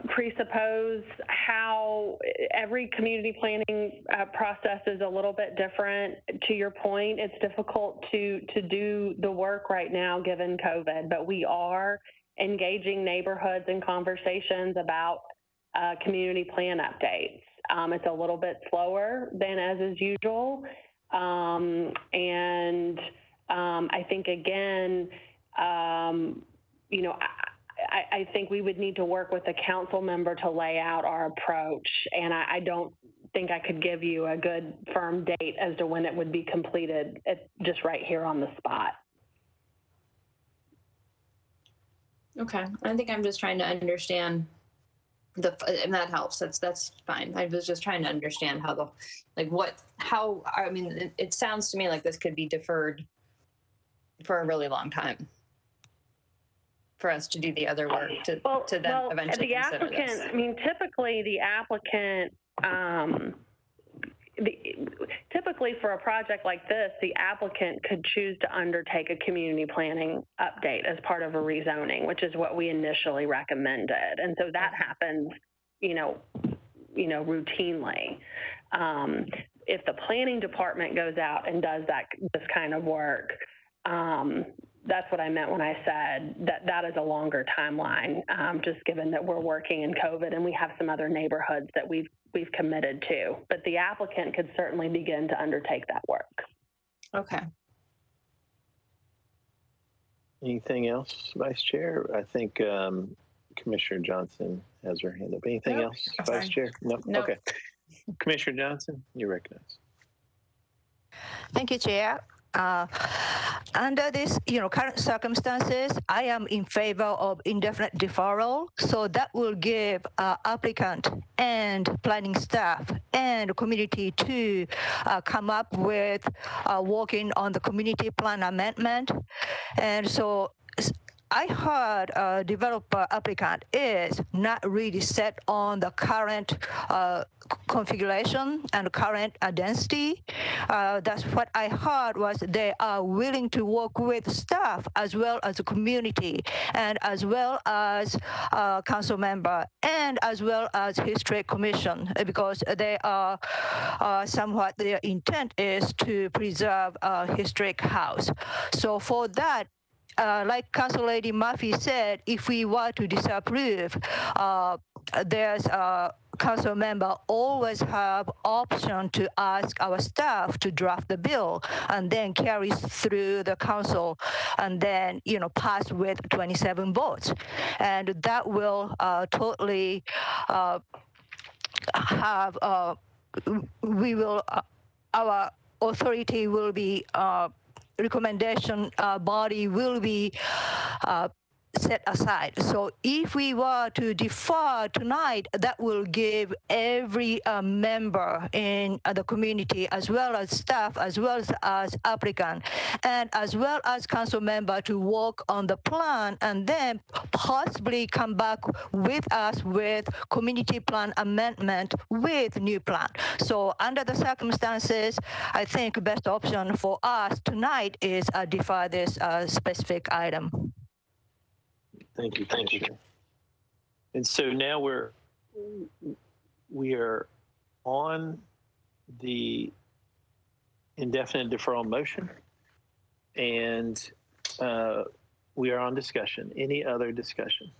presuppose how every community planning process is a little bit different. To your point, it's difficult to do the work right now given COVID, but we are engaging neighborhoods in conversations about community plan updates. It's a little bit slower than as is usual. And I think, again, I think we would need to work with the council member to lay out our approach. And I don't think I could give you a good firm date as to when it would be completed just right here on the spot. Okay, I think I'm just trying to understand and that helps. That's fine. I was just trying to understand how it sounds to me like this could be deferred for a really long time for us to do the other work to then eventually the consider applicant, this. I mean, typically the applicant, typically for a project like this, the applicant could choose to undertake a community planning update as part of a rezoning, which is what we initially recommended. And so that happens, routinely. If the planning department goes out and does this kind of work, that's what I meant when I said that is a longer timeline, just given that we're working in COVID and we have some other neighborhoods that we've committed to. But the applicant could certainly begin to undertake that work. Okay. Anything else, Vice Chair? I think Commissioner Johnson has her hand up. Anything else, Vice Chair? No. Nope. Okay. Commissioner Johnson, you're recognized. Thank you, Chair. Under this, current circumstances, I am in favor of indefinite deferral. So that will give applicant and planning staff and community to come up with working on the community plan amendment. And so I heard developer applicant is not really set on the current configuration and current density. That's what I heard was they are willing to work with staff as well as the community and as well as council member and as well as historic commission, because they are somewhat their intent is to preserve a historic house. So for that, like Council Lady Murphy said, if we were to disapprove, there's a council member always have option to ask our staff to draft the bill and then carry through the council and then, pass with 27 votes. And that will totally have, our authority will be recommendation body will be set aside. So if we were to defer tonight, that will give every member in the community, as well as staff, as well as applicant, and as well as council member to work on the plan and then possibly come back with us with community plan amendment with new plan. So under the circumstances, I think best option for us tonight is defer this specific item. Thank you. Thank you. And so now we are on the indefinite deferral motion, and we are on discussion. Any other discussion?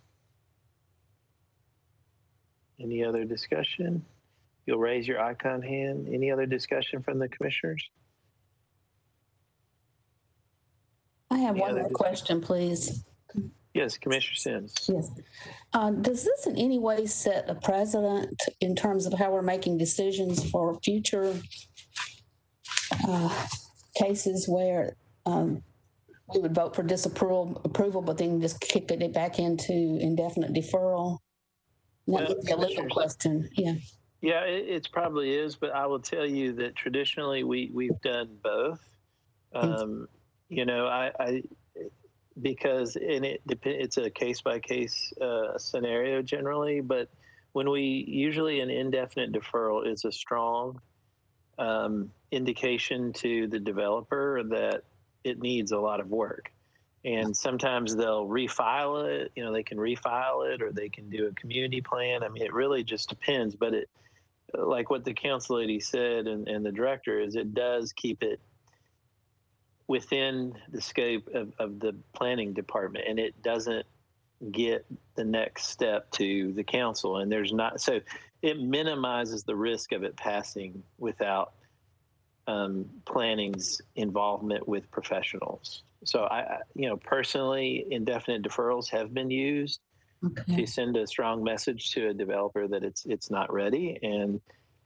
Any other discussion? You'll raise your icon hand. Any other discussion from the commissioners? I have one more question, please. Yes, Commissioner Sims. Yes. Does this in any way set a precedent in terms of how we're making decisions for future cases where we would vote for disapproval, but then just kick it back into indefinite deferral? That would be a legal question. Yeah. Yeah, it probably is, but I will tell you that traditionally we've done both. Because it's a case-by-case scenario generally, but when we usually an indefinite deferral is a strong indication to the developer that it needs a lot of work. And sometimes they'll refile it, they can refile it or they can do a community plan. I mean, it really just depends, but it, like what the council lady said and the director is, it does keep it within the scope of the planning department, and it doesn't get the next step to the council. And there's not, so it minimizes the risk of it passing without planning's involvement with professionals. So I personally, indefinite deferrals have been used to send a strong message to a developer that it's not ready, and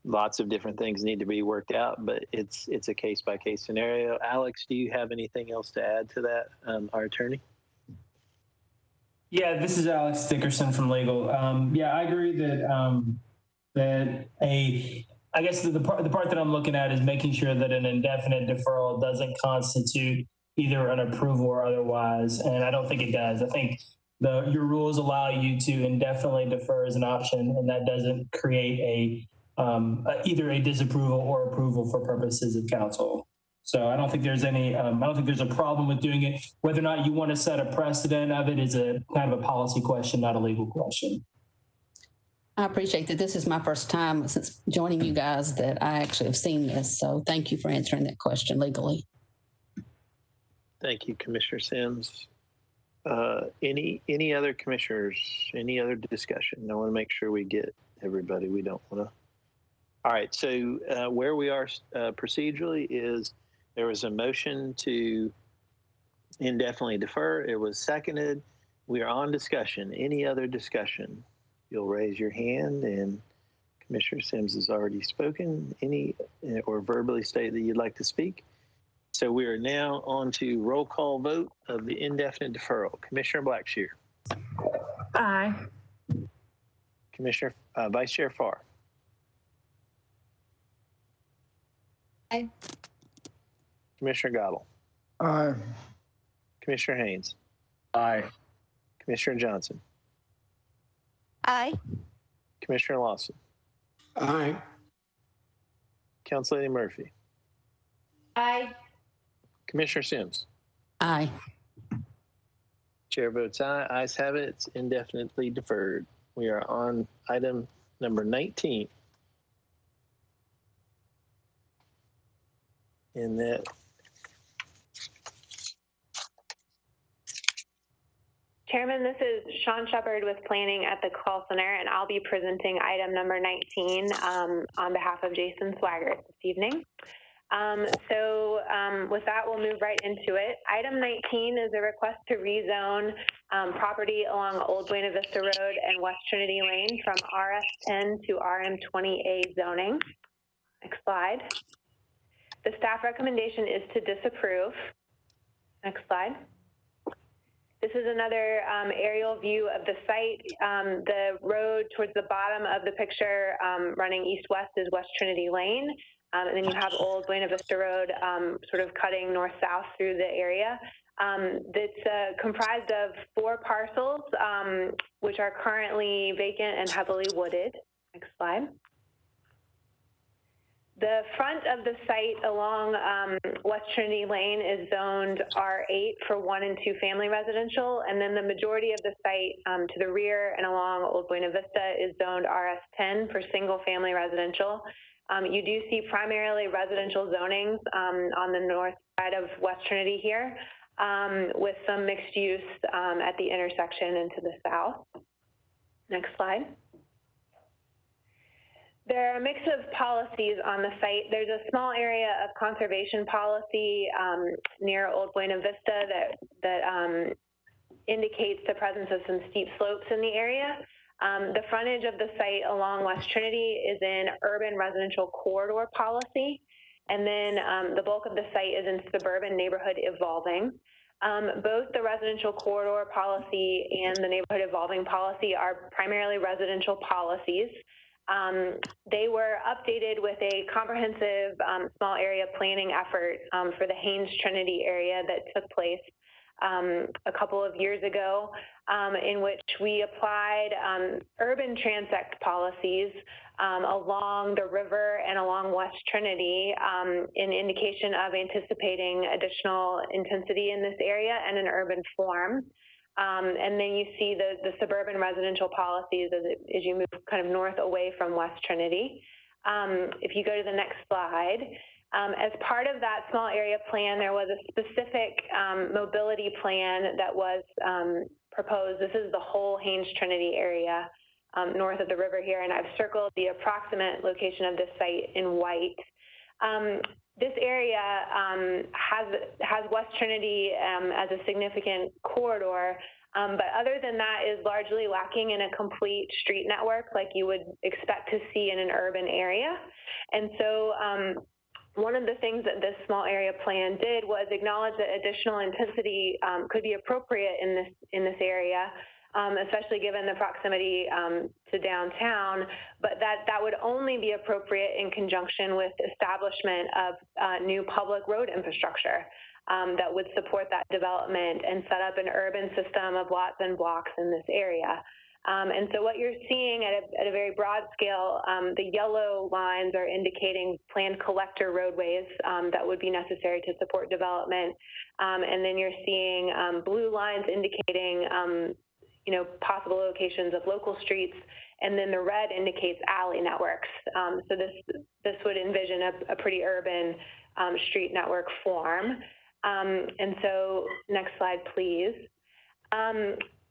lots of different things need to be worked out, but it's a case-by-case scenario. Alex, do you have anything else to add to that, our attorney? Yeah, this is Alex Dickerson from legal. I agree that I guess the part that I'm looking at is making sure that an indefinite deferral doesn't constitute either an approval or otherwise, and I don't think it does. I think your rules allow you to indefinitely defer as an option, and that doesn't create either a disapproval or approval for purposes of council. So I don't think there's any, I don't think there's a problem with doing it. Whether or not you want to set a precedent of it is a kind of a policy question, not a legal question. I appreciate that. This is my first time since joining you guys that I actually have seen this. So thank you for answering that question legally. Thank you, Commissioner Sims. Any other commissioners, any other discussion? I want to make sure we get everybody. We don't want to. All right, so where we are procedurally is there was a motion to indefinitely defer. It was seconded. We are on discussion. Any other discussion? You'll raise your hand, and Commissioner Sims has already spoken. Any or verbally state that you'd like to speak. So we are now on to roll call vote of the indefinite deferral. Commissioner Blackshear. Aye. Commissioner Vice Chair Farr. Aye. Commissioner Gottle. Aye. Commissioner Haynes. Aye. Commissioner Johnson. Aye. Commissioner Lawson. Aye. Council Lady Murphy. Aye. Commissioner Sims. Aye. Chair votes aye. Ayes have it. It's indefinitely deferred. We are on item number 19. In that Chairman, this is Sean Shepard with Planning at the Call Center, and I'll be presenting item number 19 on behalf of Jason Swaggart this evening. With that, we'll move right into it. Item 19 is a request to rezone property along Old Buena Vista Road and West Trinity Lane from RS10 to RM20A zoning. Next slide. The staff recommendation is to disapprove. Next slide. This is another aerial view of the site. The road towards the bottom of the picture running east-west is West Trinity Lane. And then you have Old Buena Vista Road sort of cutting north-south through the area. It's comprised of 4 parcels, which are currently vacant and heavily wooded. Next slide. The front of the site along West Trinity Lane is zoned R8 for 1 and 2 family residential, and then the majority of the site to the rear and along Old Buena Vista is zoned RS10 for single family residential. You do see primarily residential zonings on the north side of West Trinity here, with some mixed use at the intersection and to the south. Next slide. There are a mix of policies on the site. There's a small area of conservation policy near Old Buena Vista that indicates the presence of some steep slopes in the area. The frontage of the site along West Trinity is in urban residential corridor policy, and then the bulk of the site is in suburban neighborhood evolving. Both the residential corridor policy and the neighborhood evolving policy are primarily residential policies. They were updated with a comprehensive small area planning effort for the Haynes Trinity area that took place a couple of years ago, in which we applied urban transect policies along the river and along West Trinity in indication of anticipating additional intensity in this area and an urban form. And then you see the suburban residential policies as you move kind of north away from West Trinity. If you go to the next slide, as part of that small area plan, there was a specific mobility plan that was proposed. This is the whole Haynes Trinity area north of the river here, and I've circled the approximate location of this site in white. This area has West Trinity as a significant corridor, but other than that is largely lacking in a complete street network like you would expect to see in an urban area. And so one of the things that this small area plan did was acknowledge that additional intensity could be appropriate in this area, especially given the proximity to downtown, but that would only be appropriate in conjunction with establishment of new public road infrastructure that would support that development and set up an urban system of lots and blocks in this area. And so what you're seeing at a very broad scale, the yellow lines are indicating planned collector roadways that would be necessary to support development. And then you're seeing blue lines indicating possible locations of local streets, and then the red indicates alley networks. So this would envision a pretty urban street network form. And so next slide, please.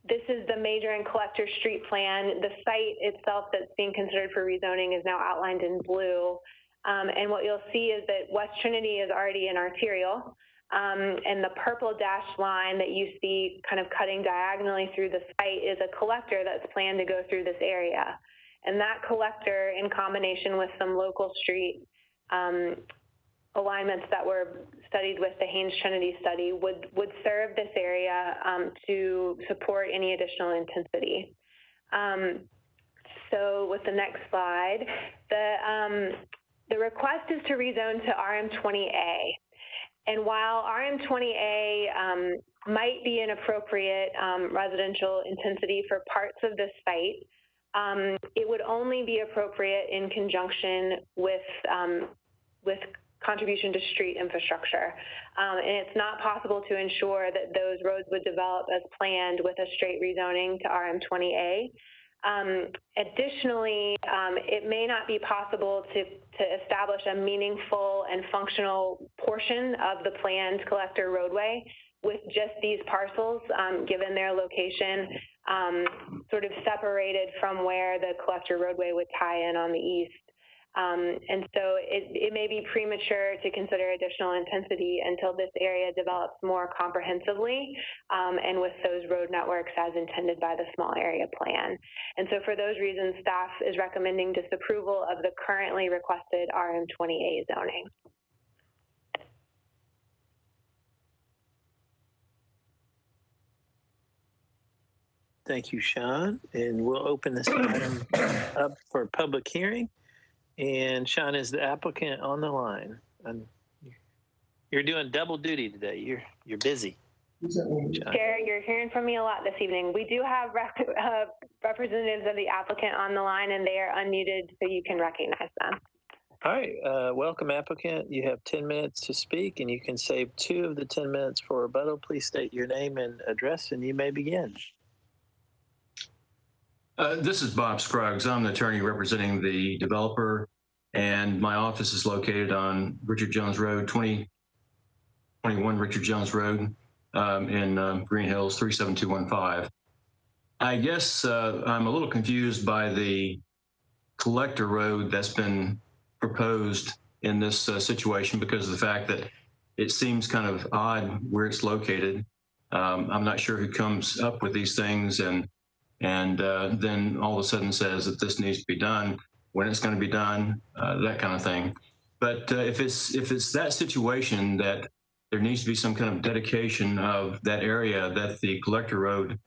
This is the major and collector street plan. The site itself that's being considered for rezoning is now outlined in blue. And what you'll see is that West Trinity is already an arterial. And the purple dashed line that you see kind of cutting diagonally through the site is a collector that's planned to go through this area. And that collector, in combination with some local street alignments that were studied with the Haynes Trinity study, would serve this area to support any additional intensity. So with the next slide, the request is to rezone to RM20A. And while RM20A might be an appropriate residential intensity for parts of this site, it would only be appropriate in conjunction with contribution to street infrastructure. And it's not possible to ensure that those roads would develop as planned with a straight rezoning to RM20A. Additionally, it may not be possible to establish a meaningful and functional portion of the planned collector roadway with just these parcels, given their location, sort of separated from where the collector roadway would tie in on the east. And so it may be premature to consider additional intensity until this area develops more comprehensively and with those road networks as intended by the small area plan. And so for those reasons, staff is recommending disapproval of the currently requested RM20A zoning. Thank you, Sean. And we'll open this item up for public hearing. And Sean is the applicant on the line. You're doing double duty today. You're busy. Chair, you're hearing from me a lot this evening. We do have representatives of the applicant on the line, and they are unmuted, so you can recognize them. All right. Welcome, applicant. You have 10 minutes to speak, and you can save 2 of the 10 minutes for rebuttal. Please state your name and address, and you may begin. This is Bob Scruggs. I'm the attorney representing the developer, and my office is located on Richard Jones Road, 2021 Richard Jones Road in Green Hills, 37215. I guess I'm a little confused by the collector road that's been proposed in this situation because of the fact that it seems kind of odd where it's located. I'm not sure who comes up with these things and then all of a sudden says that this needs to be done, when it's going to be done, that kind of thing. But if it's that situation that there needs to be some kind of dedication of that area that the collector road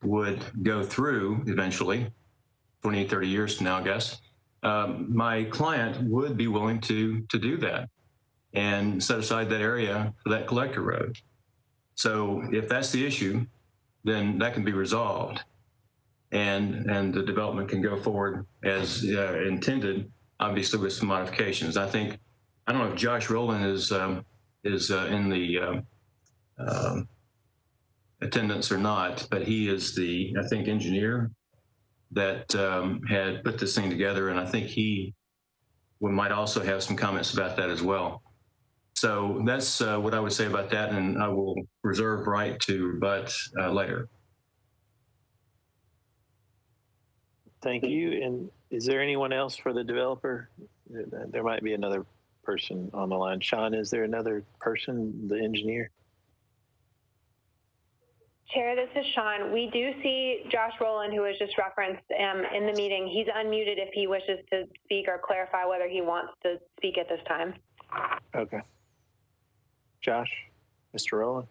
would go through eventually, 20, 30 years from now, I guess, my client would be willing to do that and set aside that area for that collector road. So if that's the issue, then that can be resolved. And the development can go forward as intended, obviously with some modifications. I don't know if Josh Rowland is in the attendance or not, but he is the, I think, engineer that had put this thing together, and I think we might also have some comments about that as well. So that's what I would say about that, and I will reserve right to rebut later. Thank you. And is there anyone else for the developer? There might be another person on the line. Sean, is there another person, the engineer? Chair, this is Sean. We do see Josh Rowland, who was just referenced in the meeting. He's unmuted if he wishes to speak or clarify whether he wants to speak at this time. Okay. Josh, Mr. Rowland,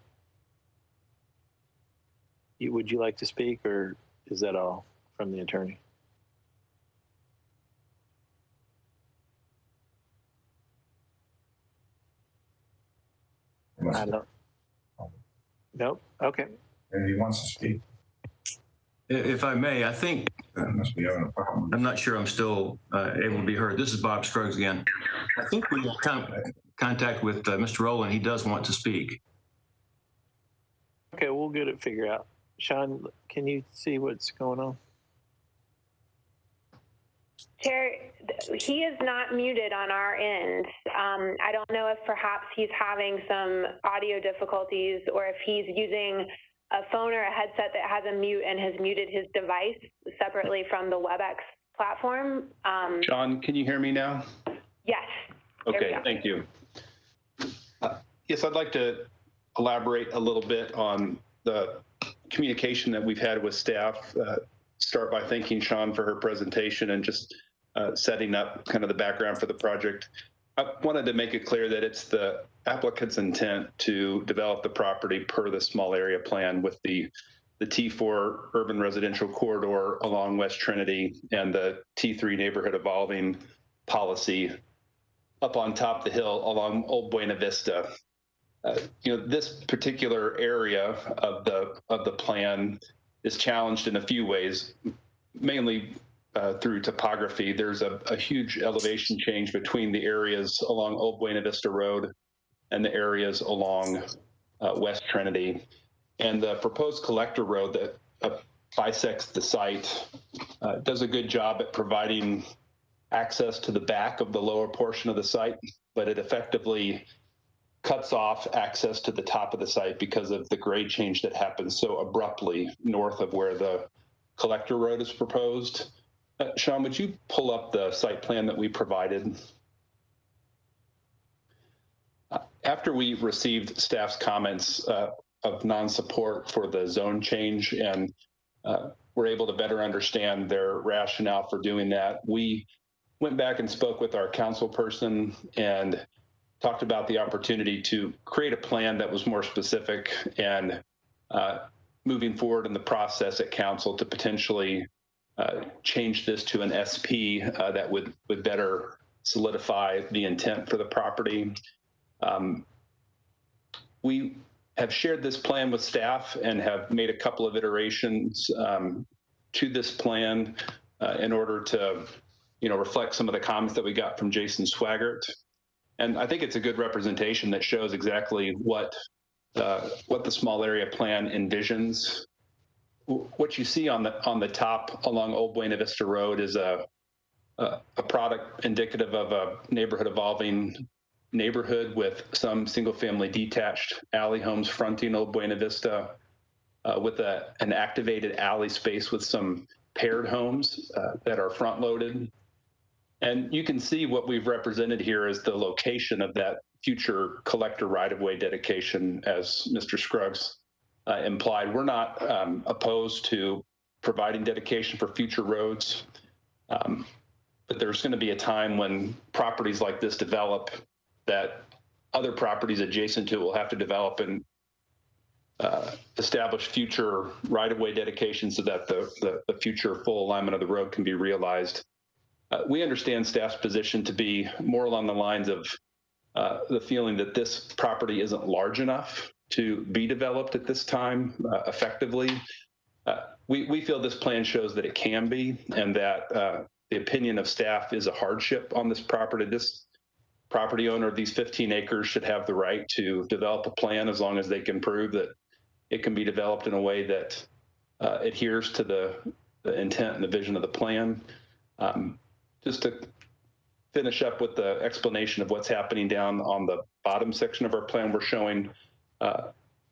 would you like to speak, or is that all from the attorney? I don't. Nope. Okay. And he wants to speak. If I may, I think, I'm not sure I'm still able to be heard. This is Bob Scruggs again. I think we have contact with Mr. Rowland. He does want to speak. Okay, we'll get it figured out. Sean, can you see what's going on? Chair, he is not muted on our end. I don't know if perhaps he's having some audio difficulties or if he's using a phone or a headset that has a mute and has muted his device separately from the WebEx platform. Sean, can you hear me now? Yes. Okay, thank you. Yes, I'd like to elaborate a little bit on the communication that we've had with staff. Start by thanking Sean for her presentation and just setting up kind of the background for the project. I wanted to make it clear that it's the applicant's intent to develop the property per the small area plan with the T4 urban residential corridor along West Trinity and the T3 neighborhood evolving policy up on top of the hill along Old Buena Vista. This particular area of the plan is challenged in a few ways, mainly through topography. There's a huge elevation change between the areas along Old Buena Vista Road and the areas along West Trinity. And the proposed collector road that bisects the site does a good job at providing access to the back of the lower portion of the site, but it effectively cuts off access to the top of the site because of the grade change that happens so abruptly north of where the collector road is proposed. Sean, would you pull up the site plan that we provided? After we received staff's comments of non-support for the zone change and were able to better understand their rationale for doing that, we went back and spoke with our council person and talked about the opportunity to create a plan that was more specific and moving forward in the process at council to potentially change this to an SP that would better solidify the intent for the property. We have shared this plan with staff and have made a couple of iterations to this plan in order to reflect some of the comments that we got from Jason Swaggart. And I think it's a good representation that shows exactly what the small area plan envisions. What you see on the top along Old Buena Vista Road is a product indicative of a neighborhood evolving neighborhood with some single family detached alley homes fronting Old Buena Vista with an activated alley space with some paired homes that are front loaded. And you can see what we've represented here as the location of that future collector right-of-way dedication, as Mr. Scruggs implied. We're not opposed to providing dedication for future roads, but there's going to be a time when properties like this develop that other properties adjacent to it will have to develop and establish future right-of-way dedications so that the future full alignment of the road can be realized. We understand staff's position to be more along the lines of the feeling that this property isn't large enough to be developed at this time effectively. We feel this plan shows that it can be, and that the opinion of staff is a hardship on this property. This property owner of these 15 acres should have the right to develop a plan as long as they can prove that it can be developed in a way that adheres to the intent and the vision of the plan. Just to finish up with the explanation of what's happening down on the bottom section of our plan, we're showing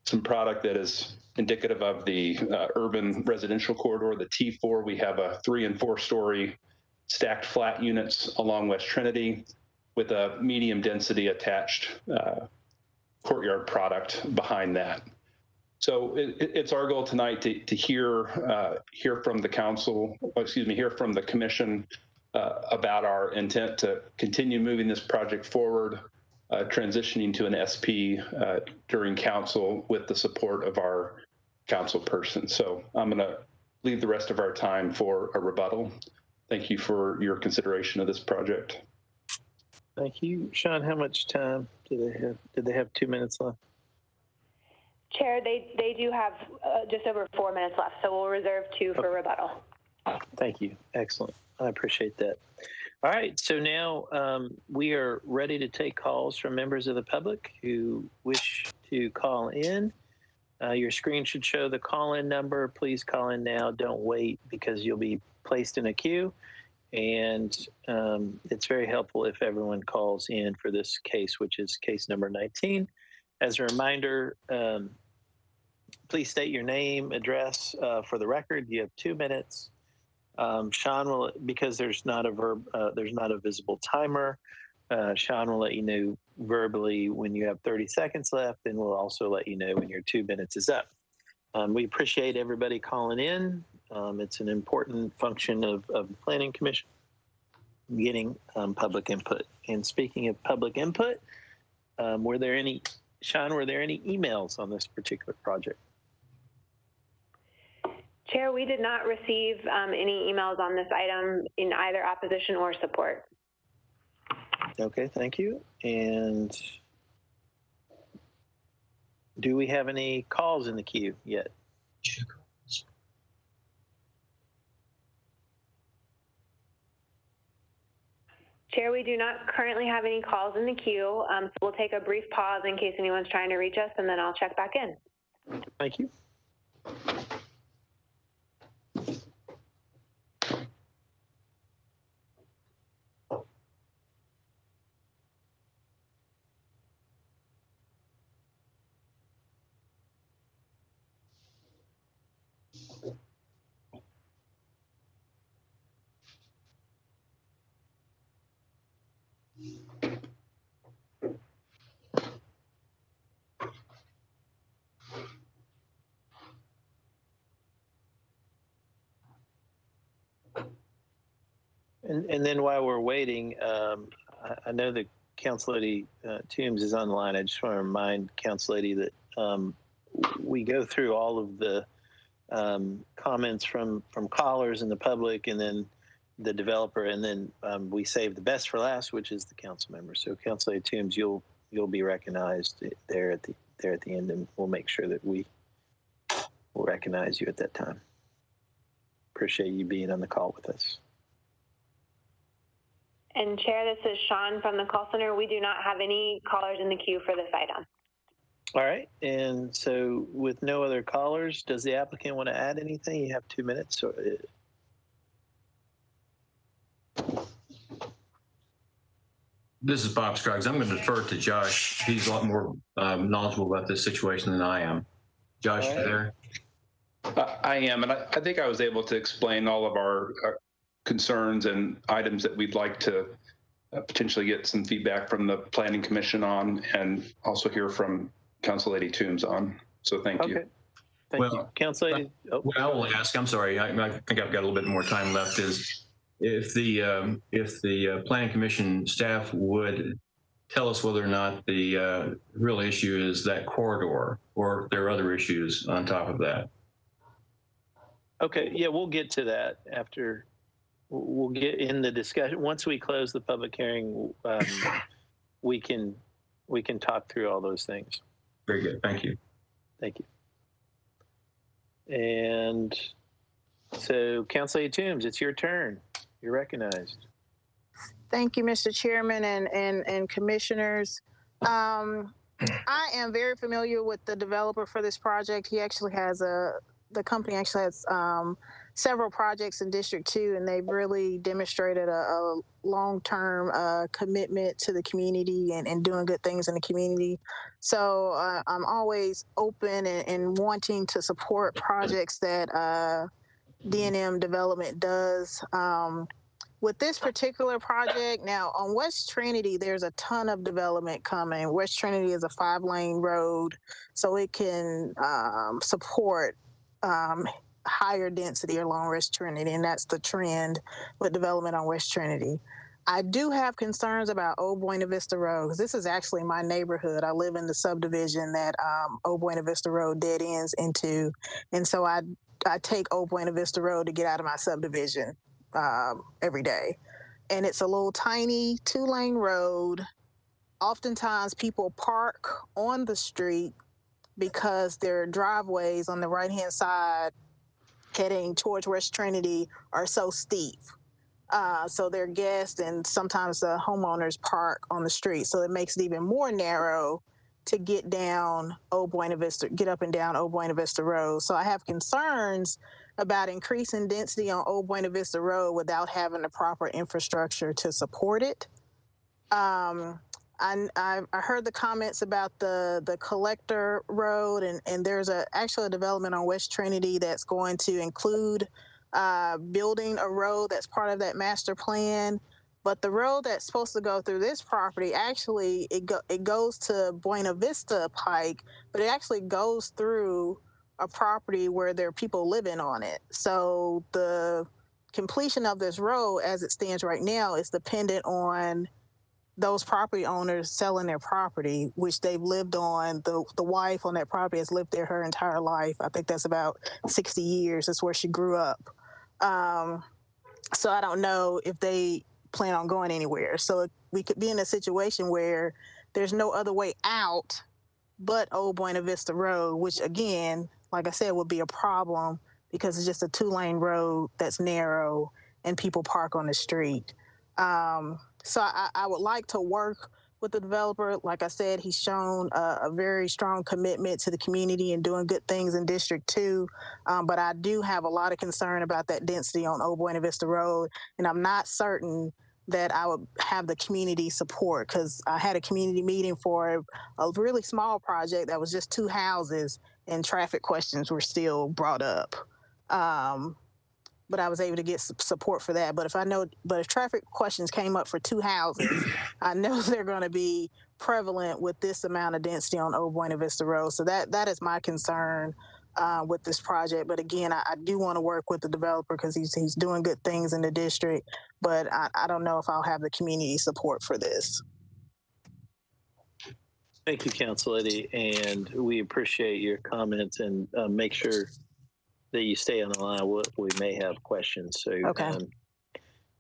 some product that is indicative of the urban residential corridor, the T4. We have a 3- and 4-story stacked flat units along West Trinity with a medium density attached courtyard product behind that. So it's our goal tonight to hear from the council, hear from the commission about our intent to continue moving this project forward, transitioning to an SP during council with the support of our council person. So I'm going to leave the rest of our time for a rebuttal. Thank you for your consideration of this project. Thank you. Sean, how much time do they have? Did they have 2 minutes left? Chair, they do have just over 4 minutes left, so we'll reserve 2 for rebuttal. Thank you. Excellent. I appreciate that. All right, so now we are ready to take calls from members of the public who wish to call in. Your screen should show the call-in number. Please call in now. Don't wait, because you'll be placed in a queue. And it's very helpful if everyone calls in for this case, which is case number 19. As a reminder, please state your name, address for the record. You have 2 minutes. Sean will, because there's not a visible timer, Sean will let you know verbally when you have 30 seconds left, and we'll also let you know when your 2 minutes is up. We appreciate everybody calling in. It's an important function of the Planning Commission, getting public input. And speaking of public input, were there any emails on this particular project? Chair, we did not receive any emails on this item in either opposition or support. Okay, thank you. And do we have any calls in the queue yet? Chair, we do not currently have any calls in the queue, so we'll take a brief pause in case anyone's trying to reach us, and then I'll check back in. Thank you. And then while we're waiting, I know that Council Lady Toombs is on the line. I just want to remind Council Lady that we go through all of the comments from callers and the public, and then the developer, and then we save the best for last, which is the council member. So Council Lady Toombs, you'll be recognized there at the end, and we'll make sure that we will recognize you at that time. Appreciate you being on the call with us. And Chair, this is Sean from the call center. We do not have any callers in the queue for this item. All right, and so with no other callers, does the applicant want to add anything? You have 2 minutes. So This is Bob Scruggs. I'm going to defer to Josh. He's a lot more knowledgeable about this situation than I am. Josh, you there? I am, and I think I was able to explain all of our concerns and items that we'd like to potentially get some feedback from the Planning Commission on, and also hear from Council Lady Toombs on. So thank you. Thank you. Council Lady. What I will ask, I'm sorry, I think I've got a little bit more time left, is if the Planning Commission staff would tell us whether or not the real issue is that corridor, or if there are other issues on top of that. Okay, yeah, we'll get to that after. We'll get in the discussion. Once we close the public hearing, we can talk through all those things. Very good. Thank you. Thank you. And so, Council Lady Toombs, it's your turn. You're recognized. Thank you, Mr. Chairman and commissioners. I am very familiar with the developer for this project. He actually has the company actually has several projects in District 2, and they've really demonstrated a long-term commitment to the community and doing good things in the community. So I'm always open and wanting to support projects that D&M Development does. With this particular project, now on West Trinity, there's a ton of development coming. West Trinity is a 5-lane road, so it can support higher density along West Trinity, and that's the trend with development on West Trinity. I do have concerns about Old Buena Vista Road, because this is actually my neighborhood. I live in the subdivision that Old Buena Vista Road dead ends into, and so I take Old Buena Vista Road to get out of my subdivision every day. And it's a little tiny 2-lane road. Oftentimes people park on the street because their driveways on the right-hand side heading towards West Trinity are so steep. So their guests and sometimes the homeowners park on the street. So it makes it even more narrow to get down Old Buena Vista, get up and down Old Buena Vista Road. So I have concerns about increasing density on Old Buena Vista Road without having the proper infrastructure to support it. I heard the comments about the collector road, and there's actually a development on West Trinity that's going to include building a road that's part of that master plan. But the road that's supposed to go through this property, actually, it goes to Buena Vista Pike, but it actually goes through a property where there are people living on it. So the completion of this road, as it stands right now, is dependent on those property owners selling their property, which they've lived on. The wife on that property has lived there her entire life. I think that's about 60 years. That's where she grew up. So I don't know if they plan on going anywhere. So we could be in a situation where there's no other way out but Old Buena Vista Road, which again, like I said, would be a problem because it's just a 2-lane road that's narrow and people park on the street. So I would like to work with the developer. Like I said, he's shown a very strong commitment to the community and doing good things in District 2. But I do have a lot of concern about that density on Old Buena Vista Road. And I'm not certain that I would have the community support, because I had a community meeting for a really small project that was just 2 houses and traffic questions were still brought up. But I was able to get support for that. But if traffic questions came up for 2 houses, I know they're going to be prevalent with this amount of density on Old Buena Vista Road. So that is my concern with this project. But again, I do want to work with the developer because he's doing good things in the district. But I don't know if I'll have the community support for this. Thank you, Council Lady, and we appreciate your comments, and make sure that you stay on the line. We may have questions, so okay.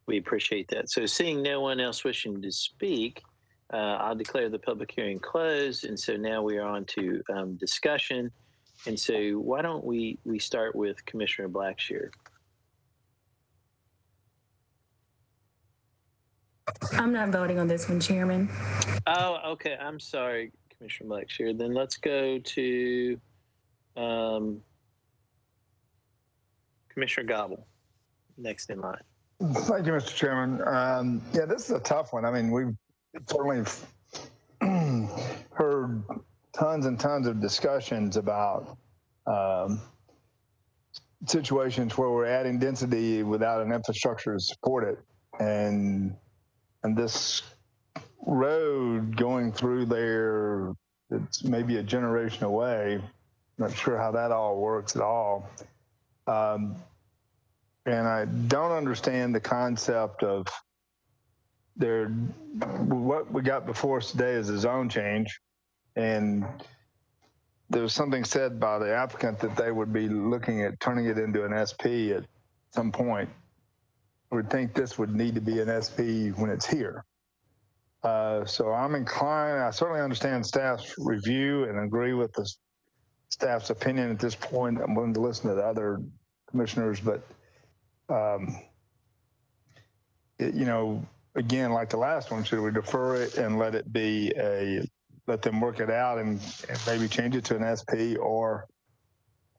We appreciate that. So seeing no one else wishing to speak, I'll declare the public hearing closed, and so now we are on to discussion. And so why don't we start with Commissioner Blackshear? I'm not voting on this one, Chairman. Oh, okay. I'm sorry, Commissioner Blackshear. Then let's go to Commissioner Gobble, next in line. Thank you, Mr. Chairman. Yeah, this is a tough one. I mean, we've certainly heard tons and tons of discussions about situations where we're adding density without an infrastructure to support it. And this road going through there, it's maybe a generation away. Not sure how that all works at all. And I don't understand the concept of what we got before us today is a zone change. And there was something said by the applicant that they would be looking at turning it into an SP at some point. I would think this would need to be an SP when it's here. So I'm inclined, I certainly understand staff's review and agree with the staff's opinion at this point. I'm willing to listen to the other commissioners, but again, like the last one, should we defer it and let them work it out and maybe change it to an SP, or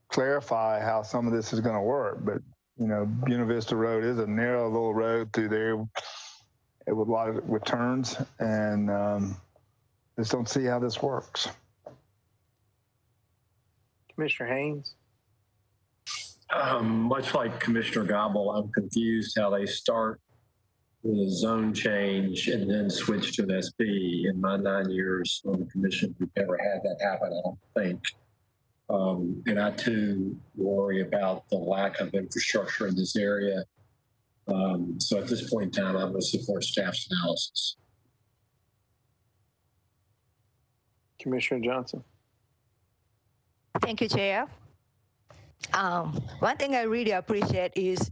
clarify how some of this is going to work? But Buena Vista Road is a narrow little road through there with a lot of turns, and just don't see how this works. Commissioner Haynes? Much like Commissioner Gobble, I'm confused how they start with a zone change and then switch to an SP. In my 9 years on the commission, we've never had that happen, I don't think. And I too worry about the lack of infrastructure in this area. So at this point in time, I'm going to support staff's analysis. Commissioner Johnson. Thank you, Chair. One thing I really appreciate is,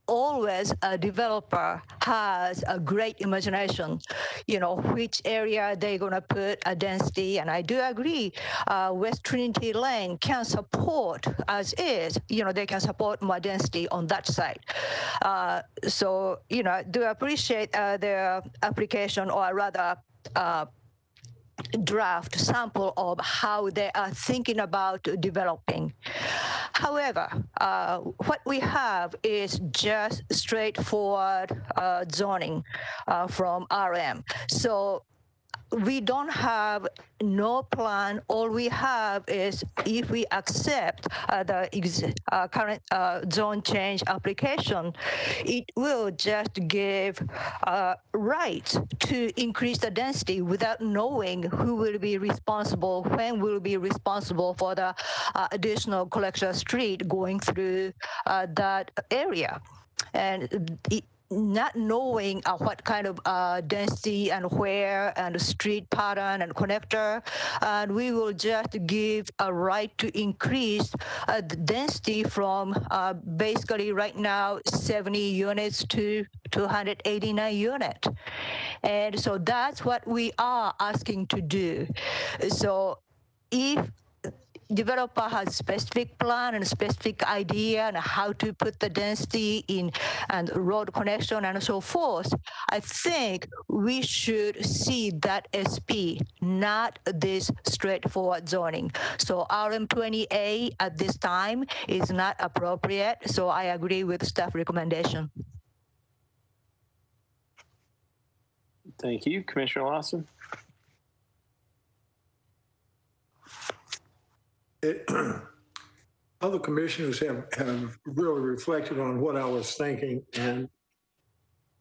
always a developer has a great imagination, which area they're going to put a density. And I do agree, West Trinity Lane can support as is, they can support more density on that side. So, I do appreciate their application, or rather, draft sample of how they are thinking about developing. However, what we have is just straightforward zoning from RM. So we don't have no plan. All we have is, if we accept the current zone change application, it will just give rights to increase the density without knowing who will be responsible, when will be responsible for the additional collection street going through that area. And not knowing what kind of density and where and street pattern and connector, and we will just give a right to increase the density from basically right now 70 units to 289 units. And so that's what we are asking to do. So if developer has specific plan and specific idea and how to put the density in and road connection and so forth, I think we should see that SP, not this straightforward zoning. So RM20A at this time is not appropriate. So I agree with staff recommendation. Thank you. Commissioner Lawson. Other commissioners have really reflected on what I was thinking, and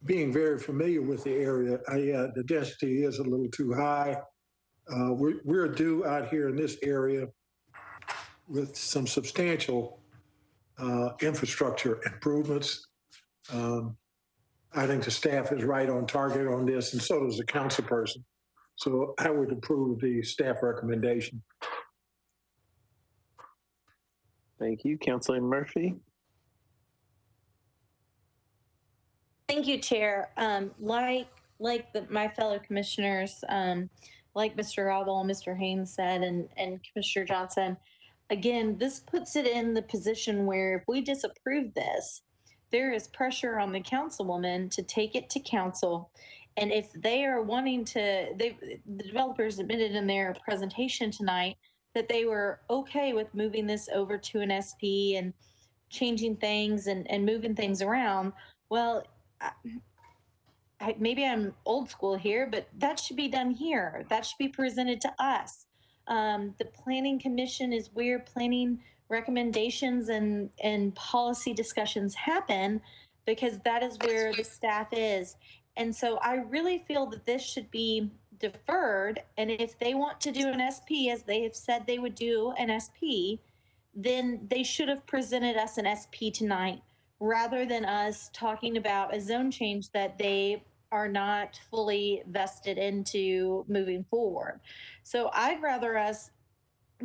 being very familiar with the area, the density is a little too high. We're due out here in this area with some substantial infrastructure improvements. I think the staff is right on target on this, and so does the council person. So I would approve the staff recommendation. Thank you. Councilor Murphy. Thank you, Chair. My fellow commissioners, like Mr. Robel and Mr. Haynes said, and Commissioner Johnson, again, this puts it in the position where if we disapprove this, there is pressure on the councilwoman to take it to council. And if they are wanting to, the developers admitted in their presentation tonight that they were okay with moving this over to an SP and changing things and moving things around. Well, maybe I'm old school here, but that should be done here. That should be presented to us. The Planning Commission is where planning recommendations and policy discussions happen, because that is where the staff is. And so I really feel that this should be deferred. And if they want to do an SP, as they have said they would do an SP, then they should have presented us an SP tonight, rather than us talking about a zone change that they are not fully vested into moving forward. So I'd rather us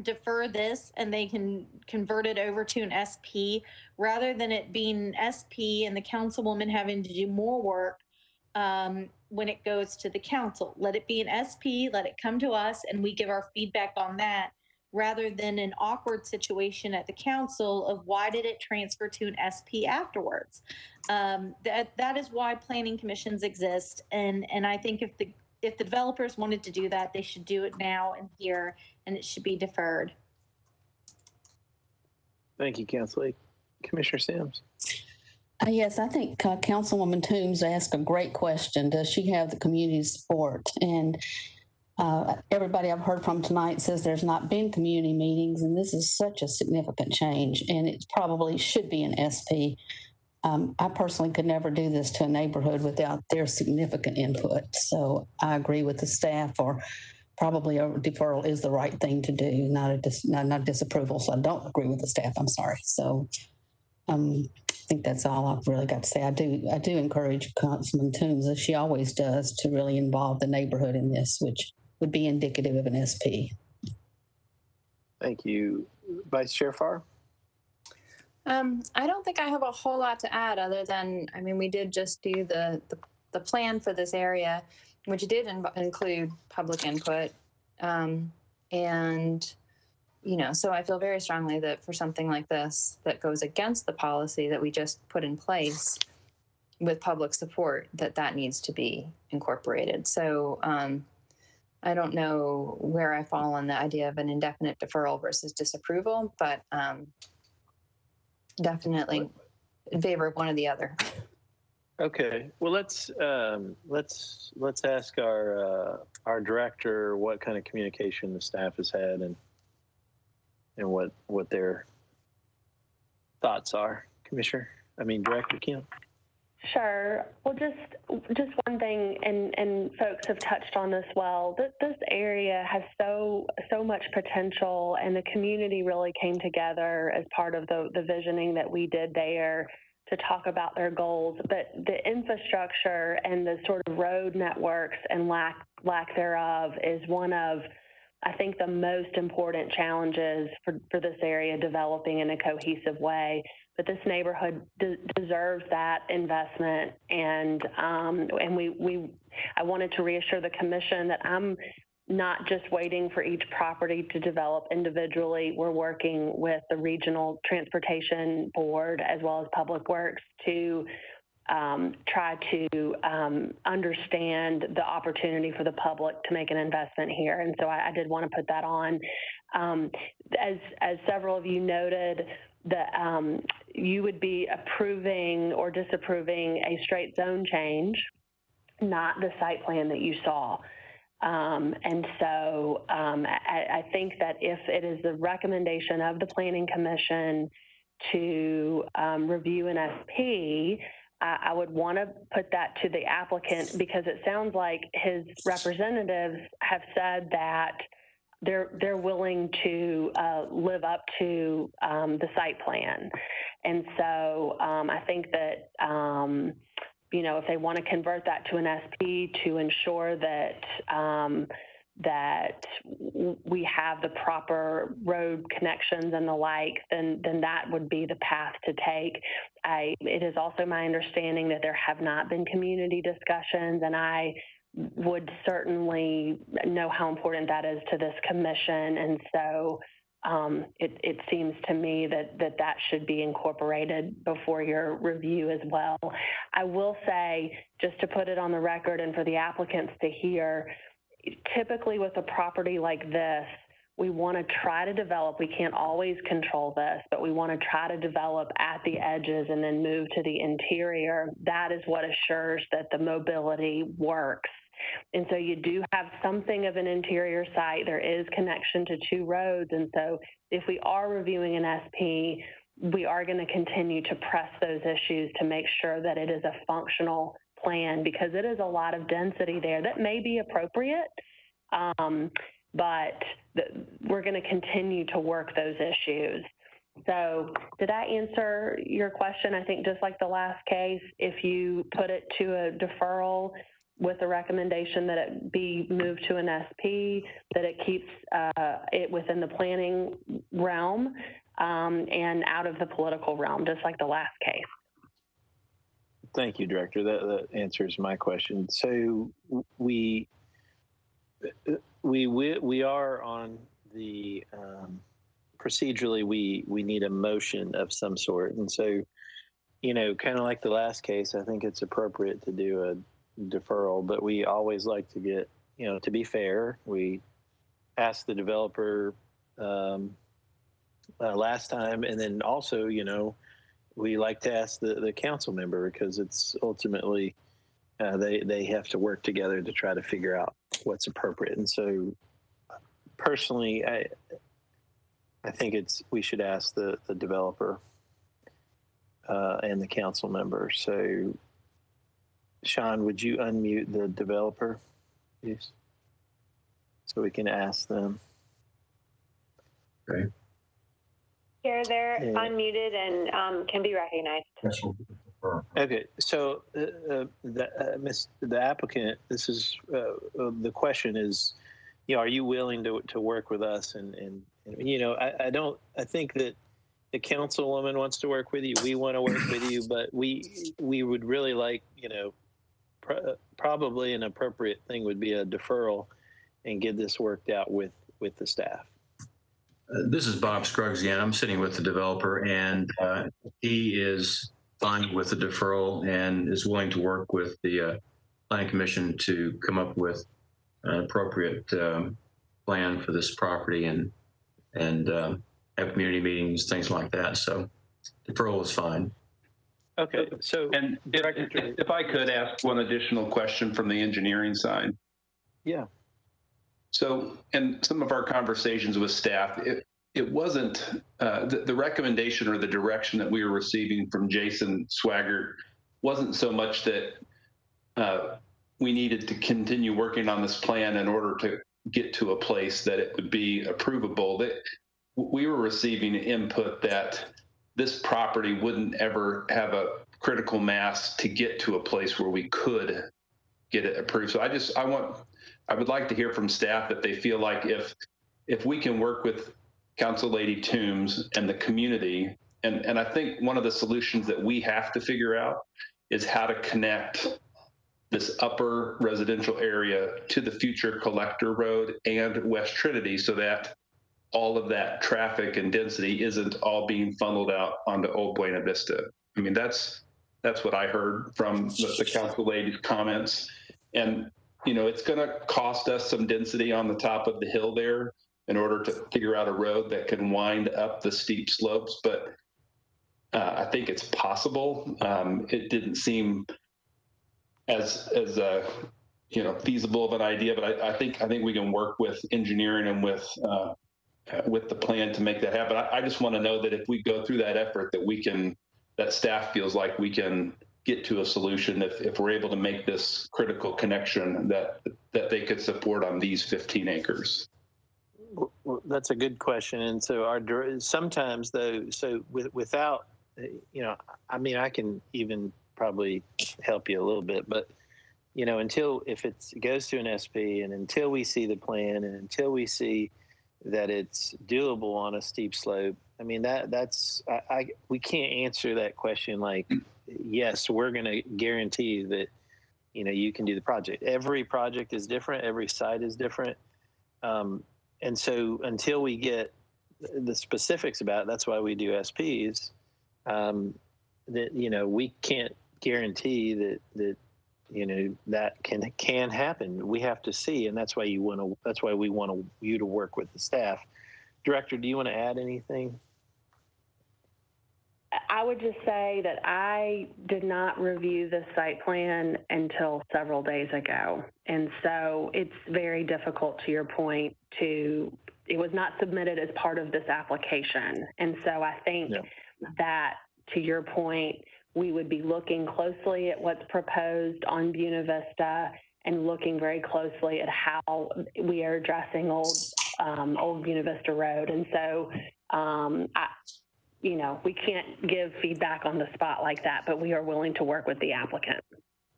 defer this and they can convert it over to an SP, rather than it being an SP and the councilwoman having to do more work when it goes to the council. Let it be an SP, let it come to us, and we give our feedback on that, rather than an awkward situation at the council of why did it transfer to an SP afterwards. That is why planning commissions exist, and I think if the developers wanted to do that, they should do it now and here, and it should be deferred. Thank you, Councilor. Commissioner Sims. Yes, I think Councilwoman Toombs asked a great question. Does she have the community support? And everybody I've heard from tonight says there's not been community meetings, and this is such a significant change, and it probably should be an SP. I personally could never do this to a neighborhood without their significant input. So I agree with the staff, or probably a deferral is the right thing to do, not disapproval. So I don't agree with the staff. I'm sorry. So I think that's all I've really got to say. I do encourage Councilman Toombs, as she always does, to really involve the neighborhood in this, which would be indicative of an SP. Thank you. Vice Chair Farr. I don't think I have a whole lot to add other than, I mean, we did just do the plan for this area, which did include public input. And, you know, so I feel very strongly that for something like this that goes against the policy that we just put in place with public support, that needs to be incorporated. So I don't know where I fall on the idea of an indefinite deferral versus disapproval, but definitely in favor of one or the other. Okay. Well, let's ask our director what kind of communication the staff has had and what their thoughts are. Director Kim. Sure. Well, just one thing, and folks have touched on this well. This area has so much potential, and the community really came together as part of the visioning that we did there to talk about their goals. But the infrastructure and the sort of road networks and lack thereof is one of, I think, the most important challenges for this area developing in a cohesive way. But this neighborhood deserves that investment, and I wanted to reassure the commission that I'm not just waiting for each property to develop individually. We're working with the Regional Transportation Board as well as Public Works to try to understand the opportunity for the public to make an investment here. And so I did want to put that on. As several of you noted, that you would be approving or disapproving a straight zone change, not the site plan that you saw. And so I think that if it is the recommendation of the Planning Commission to review an SP, I would want to put that to the applicant, because it sounds like his representatives have said that they're willing to live up to the site plan. And so I think that, if they want to convert that to an SP to ensure that that we have the proper road connections and the like, then that would be the path to take. It is also my understanding that there have not been community discussions, and I would certainly know how important that is to this commission. And so it seems to me that should be incorporated before your review as well. I will say, just to put it on the record and for the applicants to hear, typically with a property like this, we want to try to develop, we can't always control this, but we want to try to develop at the edges and then move to the interior. That is what assures that the mobility works. And so you do have something of an interior site. There is connection to two roads. And so if we are reviewing an SP, we are going to continue to press those issues to make sure that it is a functional plan, because it is a lot of density there that may be appropriate, but we're going to continue to work those issues. So did I answer your question? I think just like the last case, if you put it to a deferral with the recommendation that it be moved to an SP, that it keeps it within the planning realm and out of the political realm, just like the last case. Thank you, Director. That answers my question. So we are on the procedurally we need a motion of some sort, and so kind of like the last case, I think it's appropriate to do a deferral, but we always like to get to be fair. We asked the developer last time, and then also we like to ask the council member, because it's ultimately they have to work together to try to figure out what's appropriate. And so personally, I think we should ask the developer and the council member. So Sean, would you unmute the developer, please, so we can ask them? Okay. Here, they're unmuted and can be recognized. Okay, so the applicant, this is the question is, are you willing to work with us? And I think that the councilwoman wants to work with you. We want to work with you, but we would really like, probably an appropriate thing would be a deferral and get this worked out with the staff. This is Bob Scruggs again. I'm sitting with the developer, and he is fine with the deferral and is willing to work with the Planning Commission to come up with an appropriate plan for this property and have community meetings, things like that. So deferral is fine. Okay. So, and if I could ask one additional question from the engineering side. Yeah. So, in some of our conversations with staff, it wasn't the recommendation or the direction that we were receiving from Jason Swaggart wasn't so much that we needed to continue working on this plan in order to get to a place that it would be approvable. That we were receiving input that this property wouldn't ever have a critical mass to get to a place where we could get it approved. So I would like to hear from staff that they feel like if we can work with Council Lady Toombs and the community, and I think one of the solutions that we have to figure out is how to connect this upper residential area to the future Collector Road and West Trinity so that all of that traffic and density isn't all being funneled out onto Old Buena Vista. I mean, that's what I heard from the Council Lady's comments. And it's going to cost us some density on the top of the hill there in order to figure out a road that can wind up the steep slopes. But I think it's possible. It didn't seem as feasible of an idea, but I think we can work with engineering and with the plan to make that happen. I just want to know that if we go through that effort, that staff feels like we can get to a solution if we're able to make this critical connection that they could support on these 15 acres. Well, that's a good question. And so sometimes though, so without, I can even probably help you a little bit, but if it goes to an SP and until we see the plan and until we see that it's doable on a steep slope, I mean, we can't answer that question like, yes, we're going to guarantee that, you can do the project. Every project is different. Every site is different. And so until we get the specifics about it, that's why we do SPs, that, we can't guarantee that that can happen. We have to see. And that's why we want you to work with the staff. Director, do you want to add anything? I would just say that I did not review the site plan until several days ago. And so it's very difficult, to your point, it was not submitted as part of this application. And so I think that, to your point, we would be looking closely at what's proposed on Buena Vista and looking very closely at how we are addressing old Buena Vista Road. And so we can't give feedback on the spot like that, but we are willing to work with the applicant.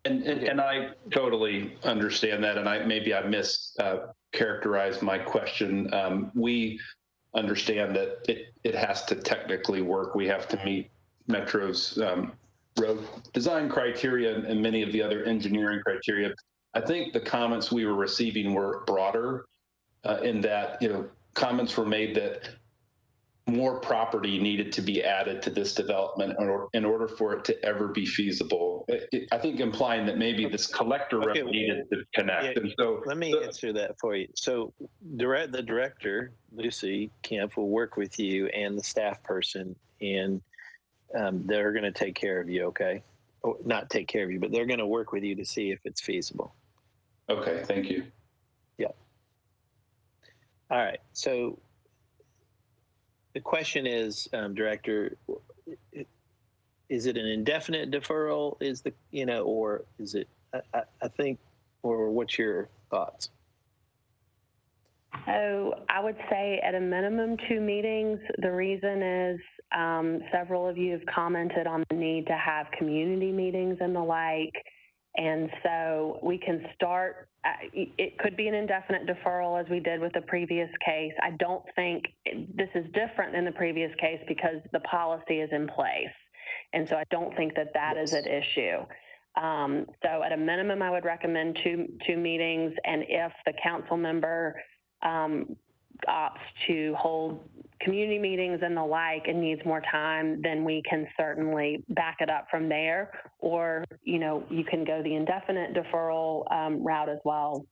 And I totally understand that, and I mischaracterized my question. We understand that it has to technically work. We have to meet Metro's road design criteria and many of the other engineering criteria. I think the comments we were receiving were broader in that comments were made that more property needed to be added to this development in order for it to ever be feasible. I think implying that maybe this collector road needed to connect. Yeah, and so let me answer that for you. So the director, Lucy Kemp, will work with you and the staff person, and they're going to take care of you, okay? Or not take care of you, but they're going to work with you to see if it's feasible. Okay, thank you. Yeah. All right, so the question is, Director, is it an indefinite deferral? Or is it, I think, or what's your thoughts? So I would say at a minimum 2 meetings. The reason is several of you have commented on the need to have community meetings and the like. And so we can start, it could be an indefinite deferral as we did with the previous case. I don't think this is different than the previous case because the policy is in place. And so I don't think that that is at issue. So at a minimum, I would recommend two meetings. And if the council member opts to hold community meetings and the like and needs more time, then we can certainly back it up from there. Or, you know, you can go the indefinite deferral route as well.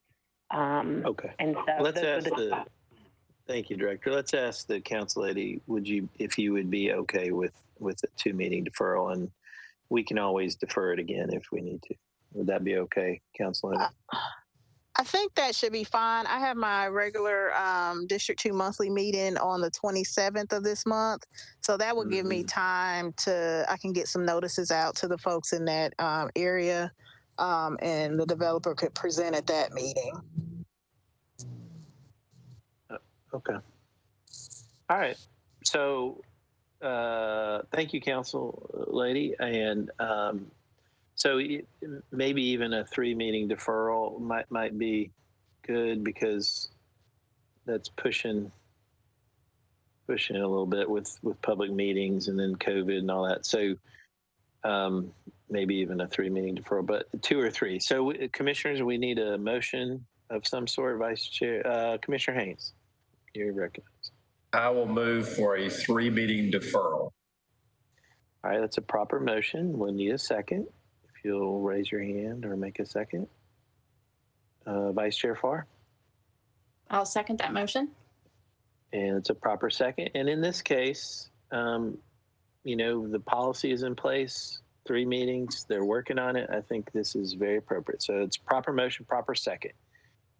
Okay. And so well, let's ask thank you, Director. Let's ask the council lady, if you would be okay with a 2-meeting deferral, and we can always defer it again if we need to. Would that be okay, council lady? I think that should be fine. I have my regular District 2 monthly meeting on the 27th of this month. So that will give me time I can get some notices out to the folks in that area, and the developer could present at that meeting. Okay. All right. So thank you, council lady. And so maybe even a 3-meeting deferral might be good, because that's pushing a little bit with public meetings and then COVID and all that. So maybe even a 3-meeting deferral, but 2 or 3. So commissioners, we need a motion of some sort. Vice Chair, Commissioner Haynes, you're recognized. I will move for a 3-meeting deferral. All right, that's a proper motion. We'll need a second. If you'll raise your hand or make a second. Vice Chair Farr? I'll second that motion. And it's a proper second. And in this case, you know, the policy is in place, 3 meetings, they're working on it. I think this is very appropriate. So it's proper motion, proper second.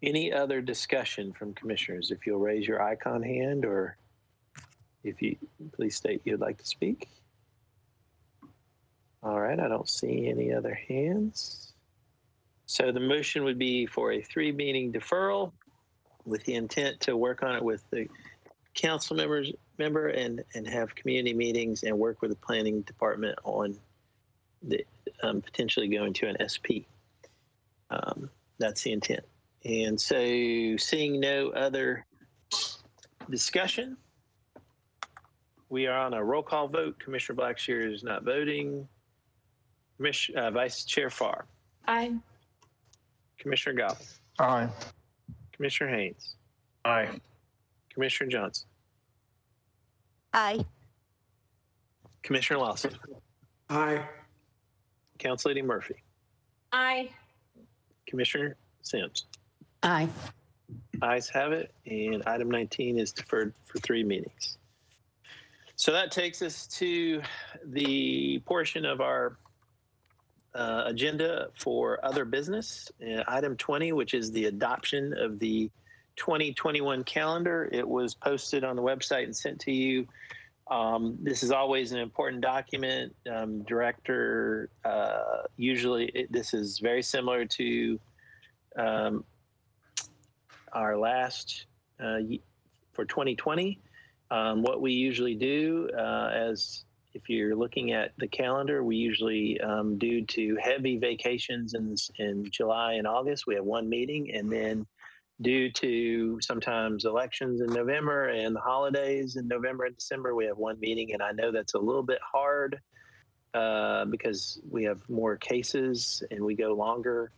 Any other discussion from commissioners? If you'll raise your icon hand, or if you please state you'd like to speak. All right, I don't see any other hands. So the motion would be for a 3-meeting deferral with the intent to work on it with the council member and have community meetings and work with the planning department on the potentially going to an SP. That's the intent. And so seeing no other discussion, we are on a roll call vote. Commissioner Blackshear is not voting. Vice Chair Farr. Aye. Commissioner Gall. Aye. Commissioner Haynes. Aye. Commissioner Johnson. Aye. Commissioner Lawson. Aye. Council Lady Murphy. Aye. Commissioner Sims. Aye. Ayes have it, and item 19 is deferred for 3 meetings. So that takes us to the portion of our agenda for other business. Item 20, which is the adoption of the 2021 calendar. It was posted on the website and sent to you. This is always an important document. Director, usually this is very similar to our last for 2020. What we usually do, as if you're looking at the calendar, we usually, due to heavy vacations in July and August, we have 1 meeting, and then due to sometimes elections in November and the holidays in November and December, we have 1 meeting. And I know that's a little bit hard because we have more cases and we go longer.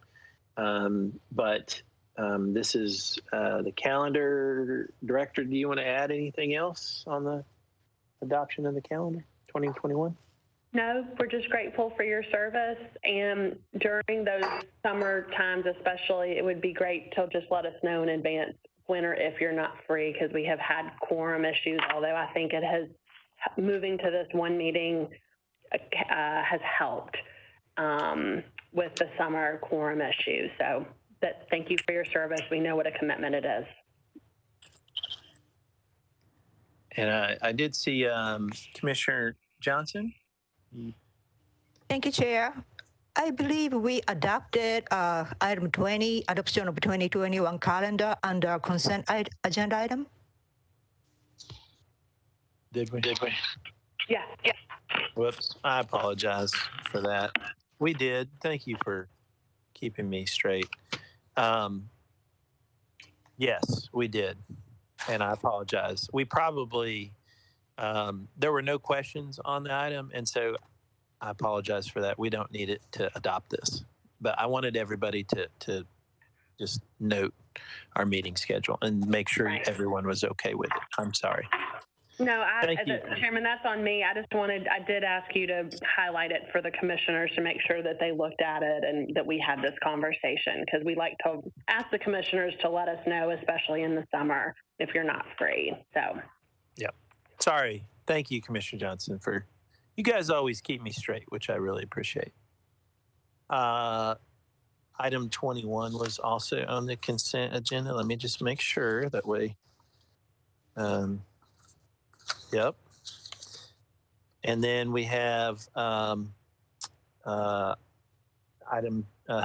But this is the calendar. Director, do you want to add anything else on the adoption of the calendar 2021? No, we're just grateful for your service. And during those summer times especially, it would be great to just let us know in advance when or if you're not free, because we have had quorum issues, although I think it has, moving to this 1 meeting has helped with the summer quorum issues. So thank you for your service. We know what a commitment it is. And I did see Commissioner Johnson. Thank you, Chair. I believe we adopted item 20, adoption of 2021 calendar under consent agenda item. Did we? Yeah. Whoops, I apologize for that. We did. Thank you for keeping me straight. Yes, we did. And I apologize. We probably, there were no questions on the item. And so I apologize for that. We don't need it to adopt this. But I wanted everybody to just note our meeting schedule and make sure everyone was okay with it. I'm sorry. No, Thank you. Chairman, that's on me. I did ask you to highlight it for the commissioners to make sure that they looked at it and that we had this conversation, because we like to ask the commissioners to let us know, especially in the summer, if you're not free. So. Yep. Sorry. Thank you, Commissioner Johnson, you guys always keep me straight, which I really appreciate. Item 21 was also on the consent agenda. Let me just make sure that way. Yep. And then we have item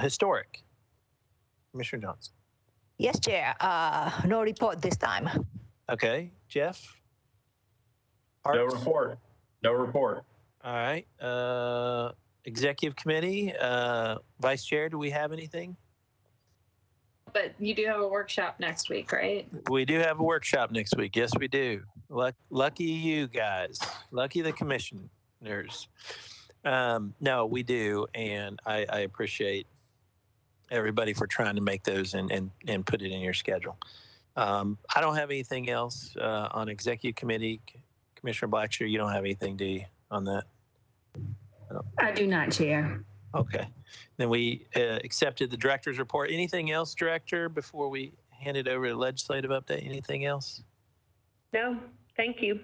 historic. Commissioner Johnson. Yes, Chair. No report this time. Okay. Jeff? No report. No report. All right. Executive Committee, Vice Chair, do we have anything? But you do have a workshop next week, right? We do have a workshop next week. Yes, we do. Lucky you guys. Lucky the commissioners. No, we do. And I appreciate everybody for trying to make those and put it in your schedule. I don't have anything else on Executive Committee. Commissioner Blackshear, you don't have anything, do you, on that? I do not, Chair. Okay. Then we accepted the director's report. Anything else, Director, before we hand it over to legislative update? Anything else? No, thank you.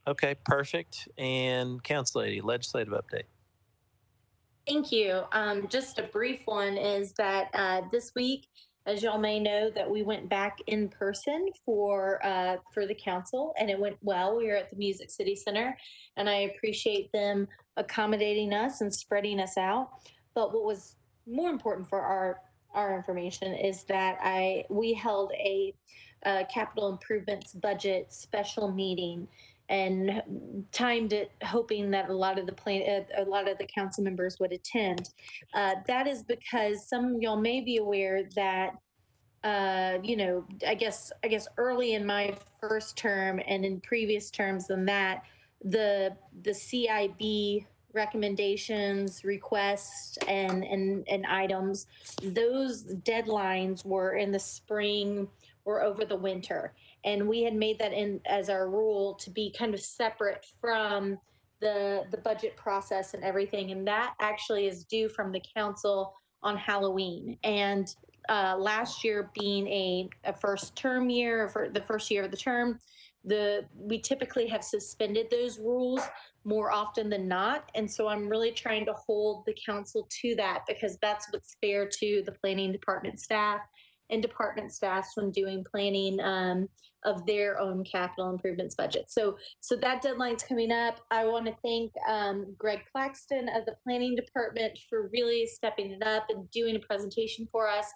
Okay, perfect. And Council Lady, legislative update. Thank you. Just a brief one is that this week, as y'all may know, that we went back in person for the council, and it went well. We were at the Music City Center, and I appreciate them accommodating us and spreading us out. But what was more important for our information is that we held a capital improvements budget special meeting and timed it hoping that a lot of the council members would attend. That is because some of y'all may be aware that I guess early in my first term and in previous terms than that, the CIB recommendations, requests, and items, those deadlines were in the spring or over the winter. And we had made that in as our rule to be kind of separate from the budget process and everything. And that actually is due from the council on Halloween. And last year being a first term year, for the first year of the term, we typically have suspended those rules more often than not. And so I'm really trying to hold the council to that, because that's what's fair to the planning department staff and department staffs when doing planning of their own capital improvements budget. So that deadline's coming up. I want to thank Greg Claxton of the planning department for really stepping it up and doing a presentation for us.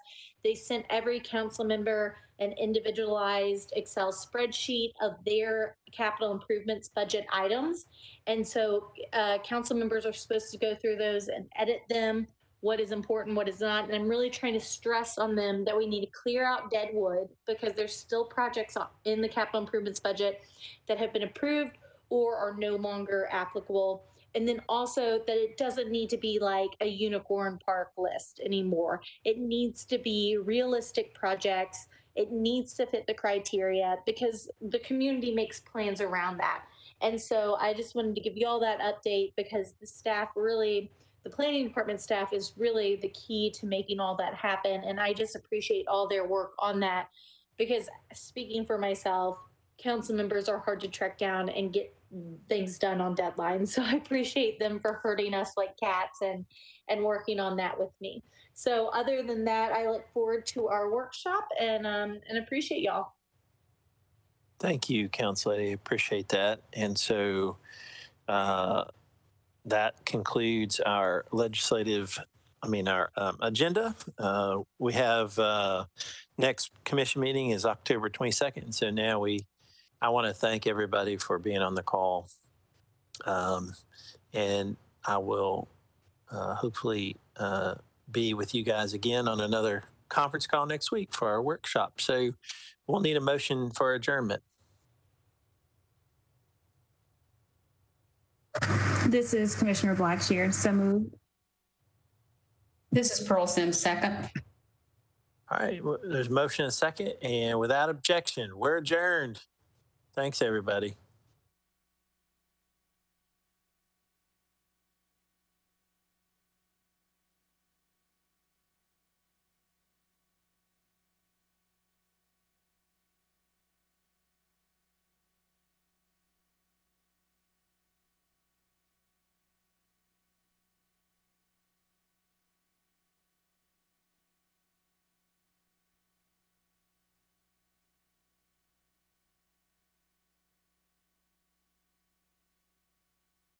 They sent every council member an individualized Excel spreadsheet of their capital improvements budget items. And so council members are supposed to go through those and edit them, what is important, what is not. And I'm really trying to stress on them that we need to clear out dead wood, because there's still projects in the capital improvements budget that have been approved or are no longer applicable. And then also that it doesn't need to be like a unicorn park list anymore. It needs to be realistic projects. It needs to fit the criteria, because the community makes plans around that. And so I just wanted to give you all that update, because the staff really, the planning department staff is really the key to making all that happen. And I just appreciate all their work on that, because speaking for myself, council members are hard to track down and get things done on deadlines. So I appreciate them for herding us like cats and working on that with me. So other than that, I look forward to our workshop and appreciate y'all. Thank you, Council Lady. Appreciate that. And so that concludes our our agenda. We have next commission meeting is October 22nd. And so now I want to thank everybody for being on the call. And I will hopefully be with you guys again on another conference call next week for our workshop. So we'll need a motion for adjournment. This is Commissioner Blackshear. So moved. This is Pearl Sims, second. All right, well, there's motion and second, and without objection, we're adjourned. Thanks, everybody.